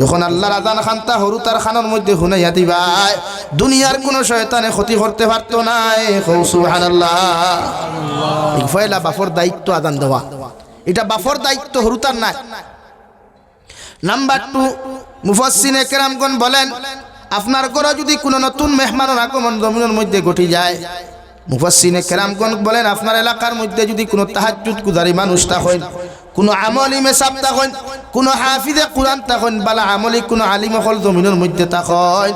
যখন আল্লাহর আযান খানতা হরু তার খানের মধ্যে হুনাইয়া দিবা, দুনিয়ার কোন শয়তানে ক্ষতি করতে পারতো না। সুবহানাল্লাহ। এই ফয়লা বাফর দায়িত্ব আযান দেওয়া, এটা বাফর দায়িত্ব, হরু তার নাই। নাম্বার 2, মুফাসসিরে কেরামগণ বলেন, আপনার ঘরে যদি কোনো নতুন মেহমানের আগমন জমিনের মধ্যে ঘটে যায়, মুফাসসিরে কেরামগণ বলেন, আপনার এলাকার মধ্যে যদি কোনো তাহাজ্জুদ গুজারি মানুষ থাকেন, কোনো আমলি মেসাব থাকেন, কোনো হাফিজে কোরআন থাকেন, বালা আমলি কোনো আলিম হল জমিনের মধ্যে থাকেন,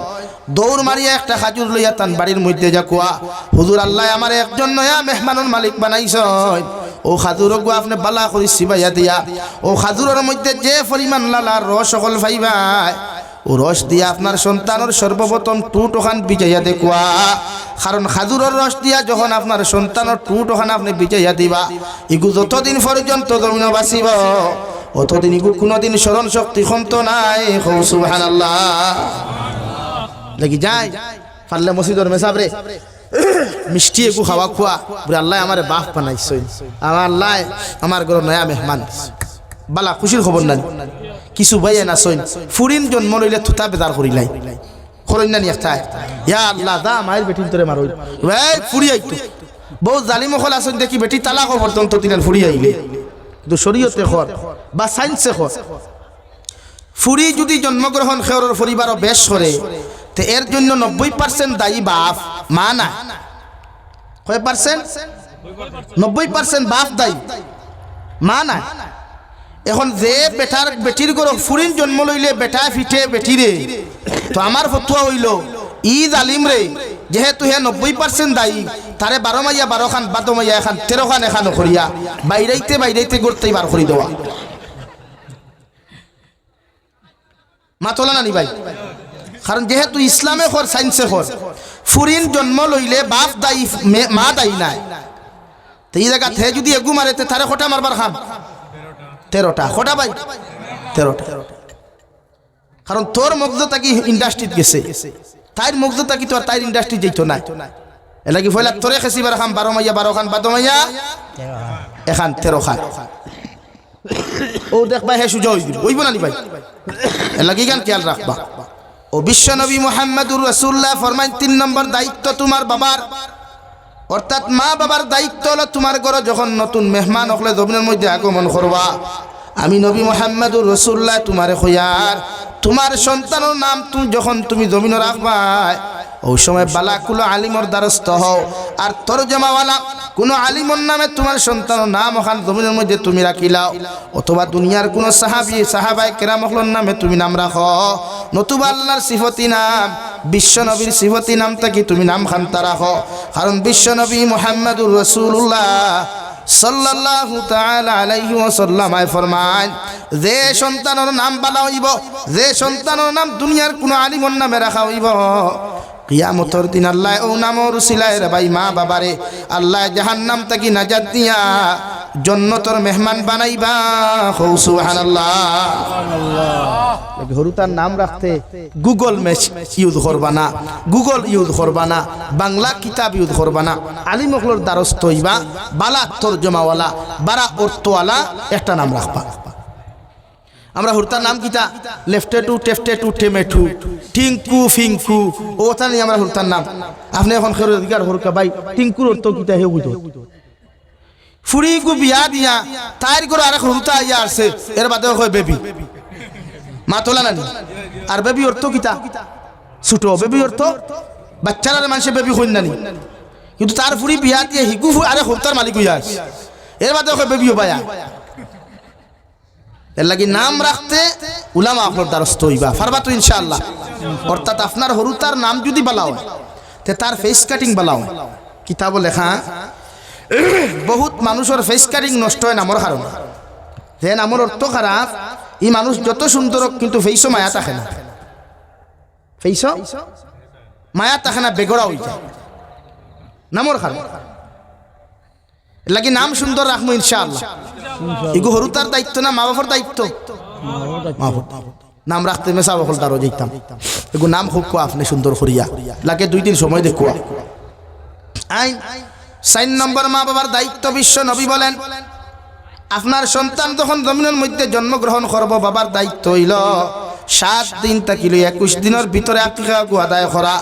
দৌড় মারিয়া একটা খাজুর লইয়া তান বাড়ির মধ্যে যা কুয়া, হুজুর আল্লাহ আমার একজন নয়া মেহমানের মালিক বানাইছেন, ও খাজুরক আপনি বালা করে সিবাইয়া দিয়া, ও খাজুরের মধ্যে যে পরিমাণ লালার রস সকল পাইবাই, ও রস দিয়া আপনার সন্তানের সর্বপ্রথম টুট ওখান বিজাইয়া দেখুয়া। কারণ খাজুরের রস দিয়া যখন আপনার সন্তানের টুট ওখানে আপনি বিজাইয়া দিবা, ইগু যতদিন পর্যন্ত জমিন বাঁচিব, অতদিন ইগু কোনোদিন স্মরণ শক্তি কমত নাই। সুবহানাল্লাহ। লাগি যায় পারলে মসজিদর মেসাবরে মিষ্টি একু খাওয়া খোয়া, বলে আল্লাহ আমার বাপ বানাইছে, আমার আল্লাহ আমার ঘর নয়া মেহমান, বালা খুশির খবর নাই। কিছু ভাইয়ে না সইন ফুরিন জন্ম লইলে থুতা বেদার করিলাই, করেন না একটা, ইয়া আল্লাহ দা মায়ের বেটির তোরে মারই, ভাই ফুরি আইতো বহু জালিম হল আসেন দেখি বেটি তালাক পর্যন্ত তিনার ফুরি আইলে, কিন্তু শরীয়তে খর বা সাইন্সে খর, ফুরি যদি জন্মগ্রহণ খেওর পরিবারও বেশ করে, তো এর জন্য 90% দায়ী বাপ, মা না। কয় পার্সেন্ট? 90% বাপ দায়ী, মা না। এখন যে বেটির গর ফুরিন জন্ম লইলে বেটা ফিটে বেটিরে, তো আমার ফতুয়া হইল ই জালিম রে, যেহেতু হে 90% দায়ী, তারে 12 মাইয়া 12 খান, 12 মাইয়া এখান 13 খান এখান করিয়া বাইরাইতে করতেই বার করি দেওয়া। মাতলা নানি ভাই, কারণ যেহেতু ইসলামে খর সাইন্সে খর, ফুরিন জন্ম লইলে বাপ দায়ী মা দায়ী নাই, তো এই জায়গা থেকে যদি এগু মারে তারে খোটা মারবার খাম 13টা খোটা ভাই, 13টা। কারণ তোর মগজটা কি ইন্ডাস্ট্রিত গেছে, তাইর মগজটা কি তোর তাইর ইন্ডাস্ট্রি যেত না, এলাকি ফয়লা তোরে খেসিবার খাম 12 মাইয়া 12 খান, 12 মাইয়া এখান 13 খান। ও দেখবা হে সুজা হইব না নি ভাই, এলাকি গান খেয়াল রাখবা। ও বিশ্ব নবী মুহাম্মদুর রাসূলুল্লাহ ফরমায়, 3 নম্বর দায়িত্ব তোমার বাবার, অর্থাৎ মা বাবার দায়িত্ব হলো তোমার ঘরে যখন নতুন মেহমান হলে জমিনের মধ্যে আগমন করবা, আমি নবী মুহাম্মদুর রাসূলুল্লাহ তোমারে কইয়ার, তোমার সন্তানের নাম যখন তুমি জমিনে রাখবা, ওই সময় বালাকুল আলিমর দ্বারস্থ হও, আর তরজমাওয়ালা কোন আলিমর নামে তোমার সন্তানের নাম ওখান জমিনের মধ্যে তুমি রাখিলাও, অথবা দুনিয়ার কোন সাহাবায়ে কেরামর নামে তুমি নাম রাখো, নতুবা আল্লাহর সিফতি নাম, বিশ্ব নবীর সিফতি নাম থেকে তুমি নাম খান্তা রাখো। কারণ বিশ্ব নবী মুহাম্মদুর রাসূলুল্লাহ সাল্লাল্লাহু তাআলা আলাইহি ওয়াসাল্লাম ফরমান, যে সন্তানের নাম বালা হইব, যে সন্তানের নাম দুনিয়ার কোন আলিমর নামে রাখা হইব, কিয়ামতের দিন আল্লাহ ও নামর উসিলায় রে ভাই মা বাবারে আল্লাহ জাহান্নাম থেকে নাজাত দিয়া জান্নাতের মেহমান বানাইবা সুবহানাল্লাহ। হরুতার নাম রাখতে গুগল ম্যাচ ইউজ করবা না, গুগল ইউজ করবা না, বাংলা কিতাব ইউজ করবা না, আলিমকলর দ্বারস্থ হইবা, বালা তরজমাওয়ালা বারা অর্থওয়ালা একটা নাম রাখবা। আমরা হরুতার নাম কিতা লেফটেটু টেফটেটু টেমেটু টিঙ্কু ফিঙ্কু ওটা নিয়ে আমরা হরুতার নাম। আপনি এখন খেরোদিকার হরকা ভাই টিঙ্কুর অর্থ কিতা হে বুঝো ফুড়ি গু বিয়া দিয়া তাইর করে আরেক হরুতা ইয়া আছে এর বাদে কয় বেবি মা তোলা নানি আর বেবি অর্থ কিতা ছোট বেবি অর্থ বাচ্চারা মানুষে বেবি হইন নানি কিন্তু তার ফুড়ি বিয়া দিয়ে হিগু আরে হরুতার মালিক হইয়া আছে এর বাদে কয় বেবিও বায়া। এর লাগি নাম রাখতে উলামা আপনার দ্বারস্থ হইবা পারবা তো ইনশাআল্লাহ। অর্থাৎ আপনার হরুতার নাম যদি বালাও তে তার ফেস কাটিং বালাও। কিতাব লেখা বহুত মানুষের ফেস কাটিং নষ্ট হয় নামর কারণে। যে নামর অর্থ খারাপ এই মানুষ যত সুন্দর কিন্তু ফেসও মায়া থাকে না, ফেসও মায়া থাকে না, বেগড়া হয়ে যায় নামর কারণে। লাগি নাম সুন্দর রাখবো ইনশাআল্লাহ। এগো হরুতার দায়িত্ব না মা বাবার দায়িত্ব? নাম রাখতে মেসা বকল তারও যেতাম এগো নাম খুব কোয়া আপনি সুন্দর করিয়া লাগে 2 দিন সময় দেখুয়া। আইন 4 নম্বর মা বাবার দায়িত্ব। বিশ্ব নবী বলেন আপনার সন্তান যখন জমিনের মধ্যে জন্মগ্রহণ করব বাবার দায়িত্ব হইল 7 দিন থাকিলে 21 দিনের ভিতরে আকিকা আদায় করা।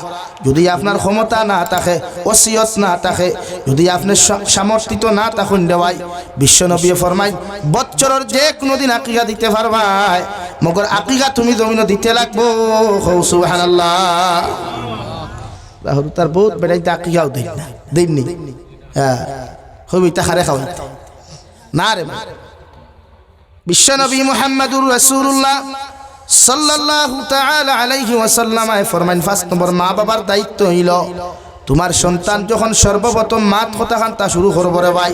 যদি আপনার ক্ষমতা না থাকে, ওসিয়ত না থাকে, যদি আপনি সামর্থ্য না তখন দেওয়াই বিশ্ব নবী ফরমায় বছরের যে কোনো দিন আকিকা দিতে পারবাই, মগর আকিকা তুমি জমিনে দিতে লাগবো। সুবহানাল্লাহ। রাহুল তার বহুত বেড়াইতে আকিকাও দেই না, দেননি হ্যাঁ হবি তাহারে খাওয়াই না রে। বিশ্ব নবী মুহাম্মদুর রাসূলুল্লাহ সাল্লাল্লাহু তাআলা আলাইহি ওয়াসাল্লাম ফরমান 5 নম্বর মা বাবার দায়িত্ব হইল তোমার সন্তান যখন সর্বপ্রথম মাত কথা কান্তা শুরু করব রে ভাই,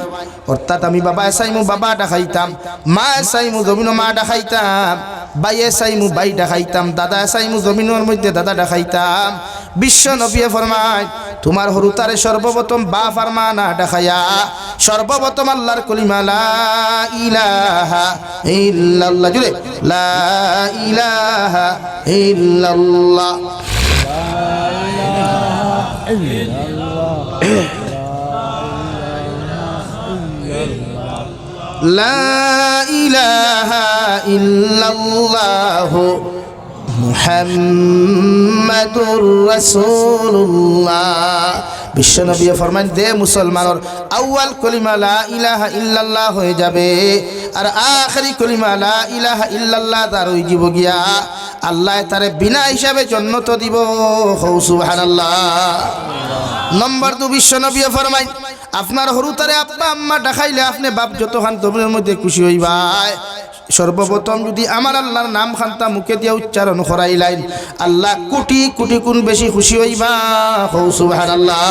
অর্থাৎ আমি বাবা এসাইমু বাবা ডাকাইতাম, মা এসাইমু জমিনো মা ডাকাইতাম, ভাই এসাইমু ভাই ডাকাইতাম, দাদা এসাইমু জমিনের মধ্যে দাদা ডাকাইতাম। বিশ্ব নবী ফরমায় তোমার হরুতারে সর্বপ্রথম বাপ আর মা না ডাকাইয়া সর্বপ্রথম আল্লাহর কলিমা লা ইলাহা ইল্লাল্লাহ জুড়ে লা ইলাহা ইল্লাল্লাহ লা ইলাহা ইল্লাল্লাহ মুহাম্মাদুর রাসূলুল্লাহ। বিশ্বনবী ফরমান দে মুসলমানের আউয়াল কলিমা লা ইলাহা ইল্লাল্লাহ হয়ে যাবে আর আখেরি কলিমা লা ইলাহা ইল্লাল্লাহ তার হয়ে যাব গিয়া আল্লাহ তারে বিনা হিসাবে জান্নাত দিব। সুবহানাল্লাহ। নম্বর 2 বিশ্বনবী ফরমান আপনার হরুতারে আব্বা আম্মা ডাকাইলে আপনি বাপ যতখান তোমার মধ্যে খুশি হইবাই সর্বপ্রথম যদি আমার আল্লাহর নাম খান্তা মুখে দিয়ে উচ্চারণ করাইলাইন আল্লাহ কোটি কোটি গুণ বেশি খুশি হইবা। সুবহানাল্লাহ।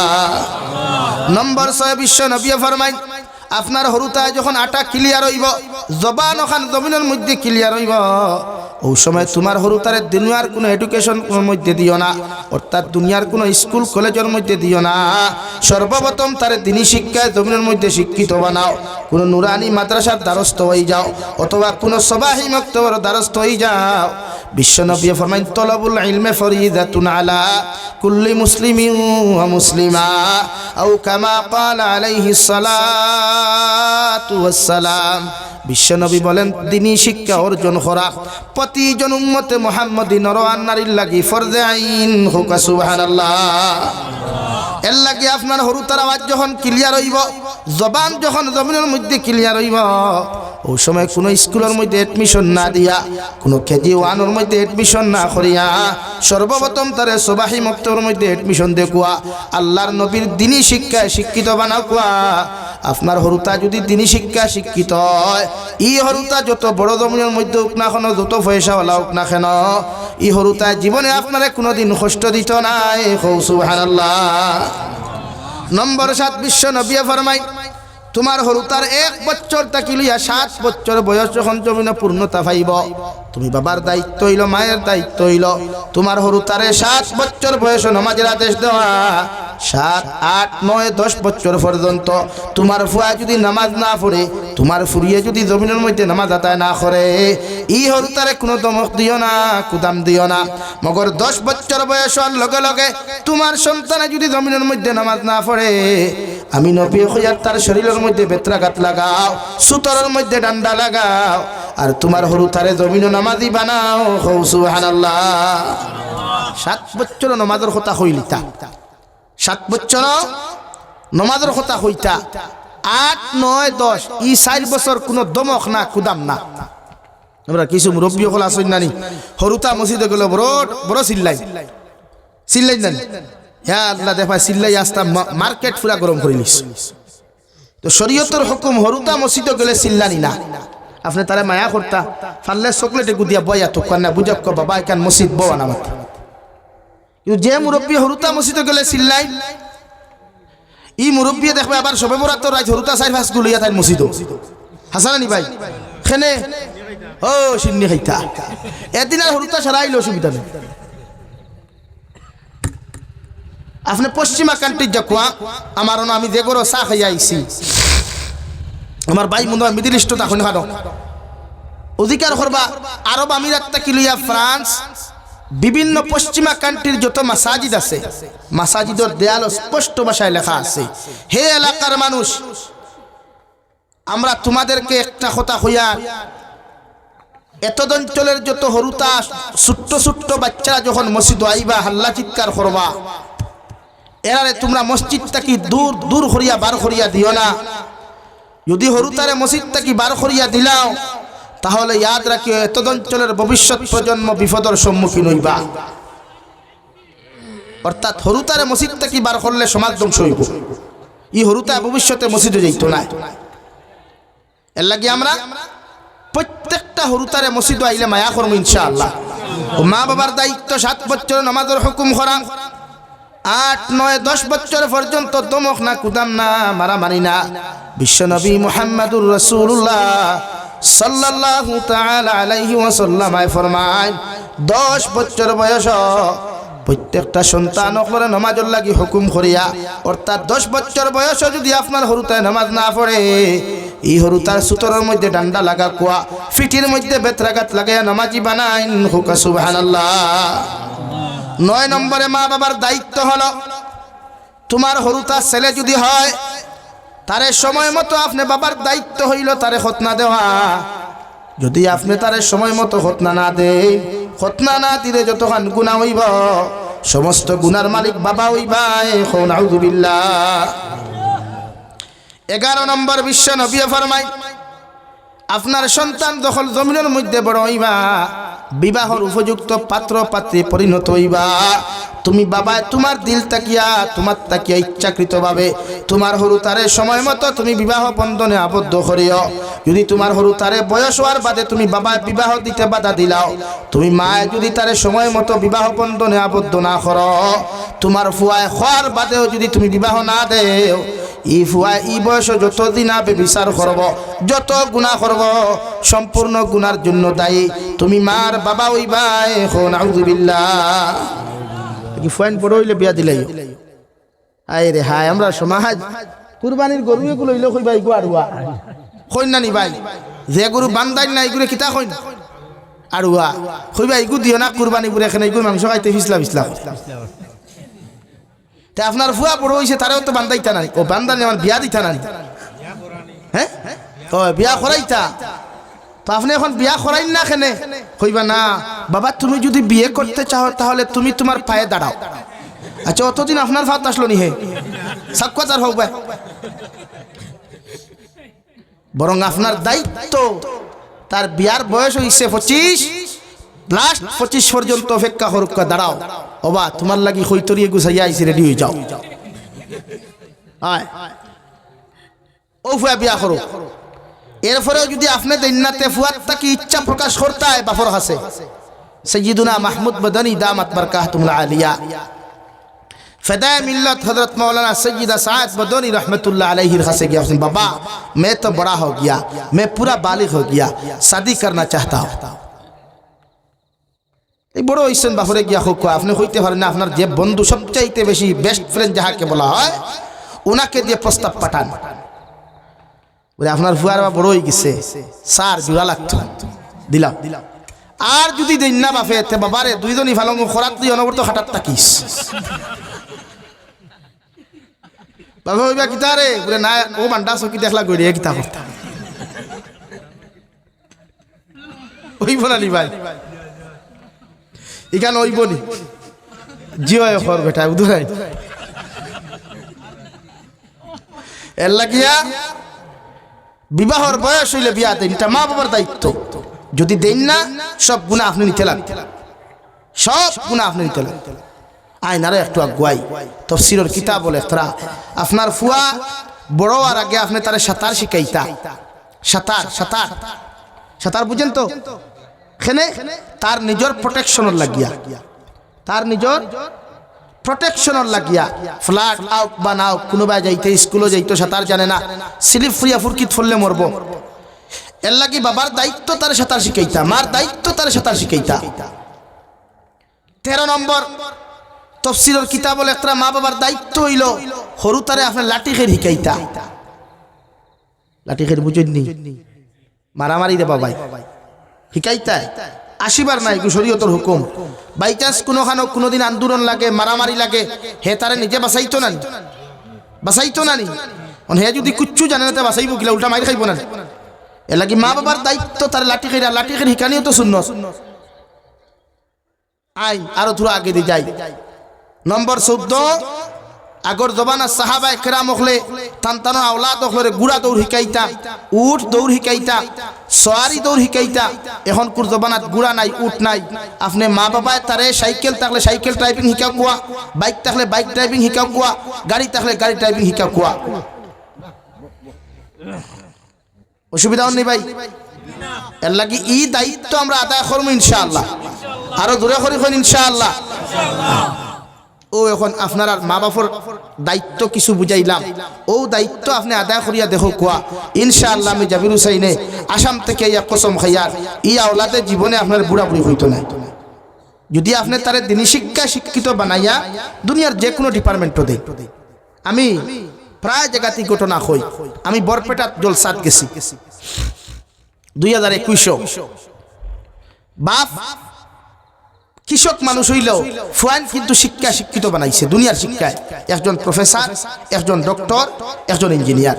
নম্বর 6 বিশ্ব নবী ফরমাইন আপনার হরুতায় যখন আটা ক্লিয়ার হইব জবান ওখান জমিনের মধ্যে ক্লিয়ার হইব ওই সময় তোমার হরুতারে দুনিয়ার কোনো এডুকেশন মধ্যে দিও না, অর্থাৎ দুনিয়ার কোনো স্কুল কলেজের মধ্যে দিও না। সর্বপ্রথম তারে দিনী শিক্ষায় জমিনের মধ্যে শিক্ষিত বানাও, কোনো নুরানি মাদ্রাসার দ্বারস্থ হয়ে যাও অথবা কোনো সবাহি মক্তবের দ্বারস্থ হয়ে যাও। বিশ্বনবী ফরমাইন তলবুল ইলমে ফরিদাতুন আলা কুল্লি মুসলিমিন ওয়া মুসলিমা আও কামা ক্বালা আলাইহিস সালাতু ওয়াস সালাম। বিশ্বনবী বলেন দিনী শিক্ষা অর্জন করা প্রতিজন উম্মতে মুহাম্মদী নর আর নারীর লাগি ফরজে আইন হোক। সুবহানাল্লাহ। এর লাগে আপনার হরুতার আওয়াজ যখন ক্লিয়ার হইব জবান যখন জমিনের মধ্যে ক্লিয়ার হইব ওই সময় কোনো স্কুলের মধ্যে এডমিশন না দিয়া কোনো কেজি ওয়ানের মধ্যে এডমিশন না করিয়া সর্বপ্রথম তারে সবাহি মক্তবের মধ্যে এডমিশন দেখুয়া আল্লাহর নবীর দিনী শিক্ষায় শিক্ষিত বানা কুয়া। আপনার হরুতা যদি দিনী শিক্ষা শিক্ষিত হয় ই হরুতা যত বড় জমিনের মধ্যে হোক না কেন যত পয়সাওয়ালা হোক না কেন ই হরুতা জীবনে আপনারে কোনোদিন কষ্ট দিত নাই। সুবহানাল্লাহ। নম্বর 7 বিশ্ব নবী ফরমাই তোমার হরুতার 1 বছর তাকি লইয়া 7 বছর বয়স যখন জমিনে পূর্ণতা পাইব তুমি বাবার দায়িত্ব হইল, মায়ের দায়িত্ব হইল তোমার হরু তারে 7 বছর বয়সে নামাজের আদেশ দেওয়া। 7, 8, 9, 10 বছর পর্যন্ত তোমার ফুয়া যদি নামাজ না পড়ে, তোমার ফুরিয়ে যদি জমিনের মধ্যে নামাজ আদায় না করে, ই হরু তারে কোনো দমক দিও না, কুদাম দিও না। মগর 10 বছর বয়স হওয়ার লগে লগে তোমার সন্তানে যদি জমিনের মধ্যে নামাজ না পড়ে, আমি নবী হইয়া তার শরীরের মধ্যে বেত্রাঘাত লাগাও, সুতরের মধ্যে ডান্ডা লাগাও, আর তোমার হরু তারে জমিনও নামাজি বানাও। সুবহানাল্লাহ। 7 বছর নামাজের কথা হইলিতা, 7 বছর নামাজের কথা হইতা। 8, 9, 10 ই 4 বছর কোনো দমক না, কুদাম না। আমরা কিছু মুরব্বী হল আসেন নানি, হরুতা মসজিদে গেল বড় বড় চিল্লাই না, হ্যাঁ আল্লাহ দেখা চিল্লাই আসতা মার্কেট পুরা গরম করে নিস। তো শরীয়তের হুকুম হরুতা মসজিদে গেলে চিল্লানি না। আপনি তারা মায়া করতা ফাললে চকলেটে গুদিয়া বয়া তো কান্না বুঝাক বাবা এখান মসজিদ বওয়া না মাত্র। কিন্তু যে মুরব্বী হরুতা মসজিদে গেলে চিল্লাই, ই মুরব্বী দেখবে আবার সবে বরাত রাত হরুতা 4-5 গুলিয়া তাই মসজিদ হাসানানি ভাই খেনে ও সিন্নি খাইতা এদিন আর হরুতা সারাইল অসুবিধা নেই। আপনি পশ্চিমা কান্ট্রির যাকুয়া আমার আমি যে গরো চা খাইয়া আইছি, আমার ভাই মনে হয় মিডিল ইস্ট তখন খানো অধিকার করবা আরব আমিরাত থেকে লইয়া ফ্রান্স, বিভিন্ন পশ্চিমা কান্ট্রির যত মাসাজিদ আছে, মাসাজিদের দেয়াল স্পষ্ট ভাষায় লেখা আছে, হে এলাকার মানুষ, আমরা তোমাদেরকে একটা কথা হইয়া, এত অঞ্চলের যত হরুতা ছোট্ট ছোট্ট বাচ্চারা যখন মসজিদ আইবা হাল্লা চিৎকার করবা, এরারে তোমরা মসজিদ থেকে দূর দূর করিয়া বার করিয়া দিও না। যদি হরুতারে মসজিদ থেকে বার করিয়া দিলাও, তাহলে ইয়াদ রাখিও এত অঞ্চলের ভবিষ্যৎ প্রজন্ম বিপদের সম্মুখীন হইবা। অর্থাৎ হরুতারে মসজিদ থেকে বার করলে সমাজ ধ্বংস হইব। ই হরুতা ভবিষ্যতে মসজিদে যাইত না। এর লাগে আমরা প্রত্যেকটা হরুতারে মসজিদ আইলে মায়া করবো ইনশাআল্লাহ। মা বাবার দায়িত্ব 7 বছর নামাজের হুকুম করা, 8, 9, 10 বছর পর্যন্ত দমক না, কুদাম না, মারামারি না। বিশ্বনবী মুহাম্মদুর রাসূলুল্লাহ সাল্লাল্লাহু তাআলা আলাইহি ওয়াসাল্লাম ফরমায় 10 বছর বয়স প্রত্যেকটা সন্তান ওপরে নামাজের লাগি হুকুম করিয়া, অর্থাৎ 10 বছর বয়স যদি আপনার হরুতায় নামাজ না পড়ে, এই হরুতার সুতরের মধ্যে ডান্ডা লাগা কুয়া, ফিটির মধ্যে বেত্রাঘাত লাগাইয়া নামাজি বানাইন। হুকা সুবহানাল্লাহ। 9 নম্বরে মা বাবার দায়িত্ব হলো, তোমার হরুতা ছেলে যদি হয়, তারে সময় মতো আপনি বাবার দায়িত্ব হইল তারে খতনা দেওয়া। যদি আপনি তারে সময় মতো খতনা না দেন, খতনা না দিলে যতক্ষণ গুনাহ হইব, সমস্ত গুনার মালিক বাবা হইবা। নাউযুবিল্লাহ। 11 নম্বর বিশ্ব নবী ফরমায়, আপনার সন্তান যখন জমিনের মধ্যে বড় হইবা, বিবাহর উপযুক্ত পাত্র পাত্রী পরিণত হইবা, তুমি বাবা তোমার দিল তাকিয়া তোমার তাকিয়া ইচ্ছাকৃতভাবে তোমার হরুতারে সময় মতো তুমি বিবাহ বন্ধনে আবদ্ধ করিও। যদি তোমার হরুতারে বয়স হওয়ার বাদে তুমি বাবা বিবাহ দিতে বাধা দিলাও, তুমি মায়ে যদি তারে সময় মতো বিবাহ বন্ধনে আবদ্ধ না করো, তোমার ফুয়ায় হওয়ার বাদেও যদি তুমি বিবাহ না দেও, ই ফুয়ায় ই বয়স যতদিন আবে বিচার করব, যত গুনাহ করব, সম্পূর্ণ গুনার জন্য দায়ী তুমি মার বাবা হইবা। নাউযুবিল্লাহ। কি ফুয়াইন বড় হইলে বিয়া দিলাই, আয় রে হায় আমরা সমাজ কুরবানির গরু এগুলো হইলে কইবা ইগো আড়ুয়া কইন না নি ভাই, যে গরু বান্দাই না এগুলো কিতা কইন আড়ুয়া কইবা ইগু দিও না কুরবানি করে এখানে ইগুর মাংস খাইতে ফিসলা ফিসলা। তা আপনার ফুয়া বড় হইছে তারেও তো বান্দাইতা না, ও বান্দানি আমার বিয়া দিতা না, হ্যাঁ ও বিয়া করাইতা, তো আপনি এখন বিয়া করাইন না কেনে? কইবা না বাবা তুমি যদি বিয়ে করতে চাও তাহলে তুমি তোমার পায়ে দাঁড়াও। আচ্ছা অতদিন আপনার ভাত আসলো নি হে সব কথার হোক ভাই, বরং আপনার দায়িত্ব তার বিয়ার বয়স হইছে 25, লাস্ট 25 পর্যন্ত অপেক্ষা করুক, দাঁড়াও ওবা তোমার লাগি খৈতরিয়ে গুছাইয়া আইসি, রেডি হয়ে যাও, ও ফুয়া বিয়া করো। এরপরেও যদি আপনি দিনাতে ফুয়ার তাকে ইচ্ছা প্রকাশ করতে হয়, বাপর কাছে সৈয়দুনা মাহমুদ মদনী দামাত বরকাতুহুল আলিয়া ফদায়ে मिल्लत हजरत मौलाना सैयदा साद मदनी रहमतुल्लाह अलैहि से गया, बाबा मैं तो बड़ा हो गया, मैं पूरा बालिग हो गया, शादी करना चाहता हूँ। এই বড় হইছেন বাপরে গিয়া হোক আপনি হইতে পারেন না আপনার যে বন্ধু সবচাইতে বেশি বেস্ট ফ্রেন্ড যাহাকে বলা হয় ওনাকে দিয়ে প্রস্তাব পাঠান বলে আপনার ফুয়ার বা বড় হয়ে গেছে স্যার জোড়া লাগতো দিলাম আর যদি দেন না বাপে তে বাবারে দুইজনই ফালঙ্গ খরাত দিয়ে অনবরত হাঁটার তাকিস বাবা হইবা কিতা রে বলে না ও বান্ডা চকি দেখলা গড়ি কিতা করতা হইব না নি ভাই এখানে হইব নি জিও খর বেটা বুঝাই এর লাগিয়া বিবাহর বয়স হইলে বিয়া দেন এটা মা বাবার দায়িত্ব যদি দেন না সব গুনাহ আপনি নিতে লাগবে সব গুনাহ আপনি নিতে লাগবে আইনারে একটু আগুয়াই তাফসীরের কিতাব বলে একরা আপনার ফুয়া বড় আর আগে আপনি তারে সাঁতার শিখাইতা সাঁতার বুঝেন তো এখানে তার নিজের প্রোটেকশনের লাগিয়া ফ্ল্যাট আউট বা নাও কোনোবা যাইতে স্কুলে যাইতো সাঁতার জানে না স্লিপ ফুরিয়া ফুরকিত ফললে মরব এর লাগি বাবার দায়িত্ব তার সাঁতার শিখাইতা মার দায়িত্ব তার সাঁতার শিখাইতা 13 নম্বর তাফসীরের কিতাব একটা মা বাবার দায়িত্ব হইল হরু তারে আপনার লাঠি খের শিখাইতা লাঠি খের বুঝেননি মারামারি দে বাবাই শিখাইতা আসিবার নাই শরীয়তের হুকুম বাই চান্স কোনোদিন আন্দোলন লাগে মারামারি লাগে হে তারে নিজে বাঁচাইতো না নি হে যদি কুচ্ছু জানে না তা বাঁচাইব কিলা উল্টা মাইর খাইব না এর লাগি মা বাবার দায়িত্ব তার লাঠি খের শিখানিও তো শূন্য আইন আরো থোড়া আগে দিয়ে যাই নম্বর 14 আগর জবানা সাহাবা একরাম হলে তান্তানো আওলাদ হলে গুড়া দৌড় শিকাইতা উঠ দৌড় শিকাইতা সওয়ারি দৌড় শিকাইতা এখন কোর জবানাত গুড়া নাই উঠ নাই আপনি মা বাবায় তারে সাইকেল থাকলে সাইকেল ড্রাইভিং শিকাও কোয়া বাইক থাকলে বাইক ড্রাইভিং শিকাও কোয়া গাড়ি থাকলে গাড়ি ড্রাইভিং শিকাও কোয়া অসুবিধা নেই ভাই এর লাগি এই দায়িত্ব আমরা আদায় করবো ইনশাআল্লাহ আরো দূরে করি ইনশাআল্লাহ ও এখন আপনার মা বাবার দায়িত্ব কিছু বুঝাইলাম ও দায়িত্ব আপনি আদায় করিয়া দেখো কোয়া ইনশাআল্লাহ আমি জাবির হুসাইনে আসাম থেকে ইয়া কসম খাইয়ার ই আওলাদের জীবনে আপনার বুড়া বুড়ি হইতো না যদি আপনি তারে দিনী শিক্ষা শিক্ষিত বানাইয়া দুনিয়ার যে কোনো ডিপার্টমেন্টও দেয় আমি প্রায় জায়গাতেই ঘটনা হই আমি বরপেটা জলসাত গেছি 2021 বাপ কৃষক মানুষ হইলেও ফুয়ান কিন্তু শিক্ষা শিক্ষিত বানাইছে দুনিয়ার শিক্ষায় একজন প্রফেসর একজন ডক্টর একজন ইঞ্জিনিয়ার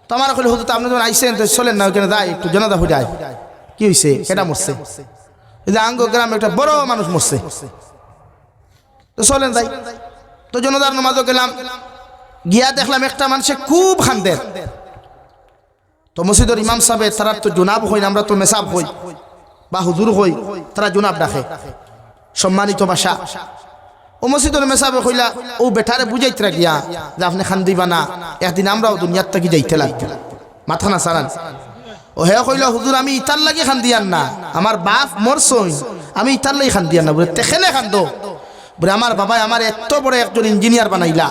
তো আমার কইলে হতো আপনি যখন আইসেন তো চলেন না ওখানে যাই একটু জনতা হয়ে যায় কি হয়েছে কেটা মরছে এই যে আঙ্গ গ্রামে একটা বড় মানুষ মরছে তো চলেন যাই তো জনতার নামাজও গেলাম গিয়া দেখলাম একটা মানুষে খুব খান্দের তো মসজিদের ইমাম সাহেব তারা তো জুনাব হই আমরা তো মেসাব হই বা হুজুর হই তারা জুনাব ডাকে সম্মানিত ভাষা ও মসজিদের মেসাবে কইলা ও বেটারে বুঝাইতরা গিয়া যে আপনি খান দিবা না একদিন আমরাও দুনিয়ার থেকে যাইতে লাগবে মাথা না সারান ও হে কইলা হুজুর আমি ইতার লাগি খান দিয়ান না আমার বাপ মরছই আমি ইতার লাগি খান দিয়ান না বলে তেখেনে খান দো বলে আমার বাবাই আমার এত বড় একজন ইঞ্জিনিয়ার বানাইলা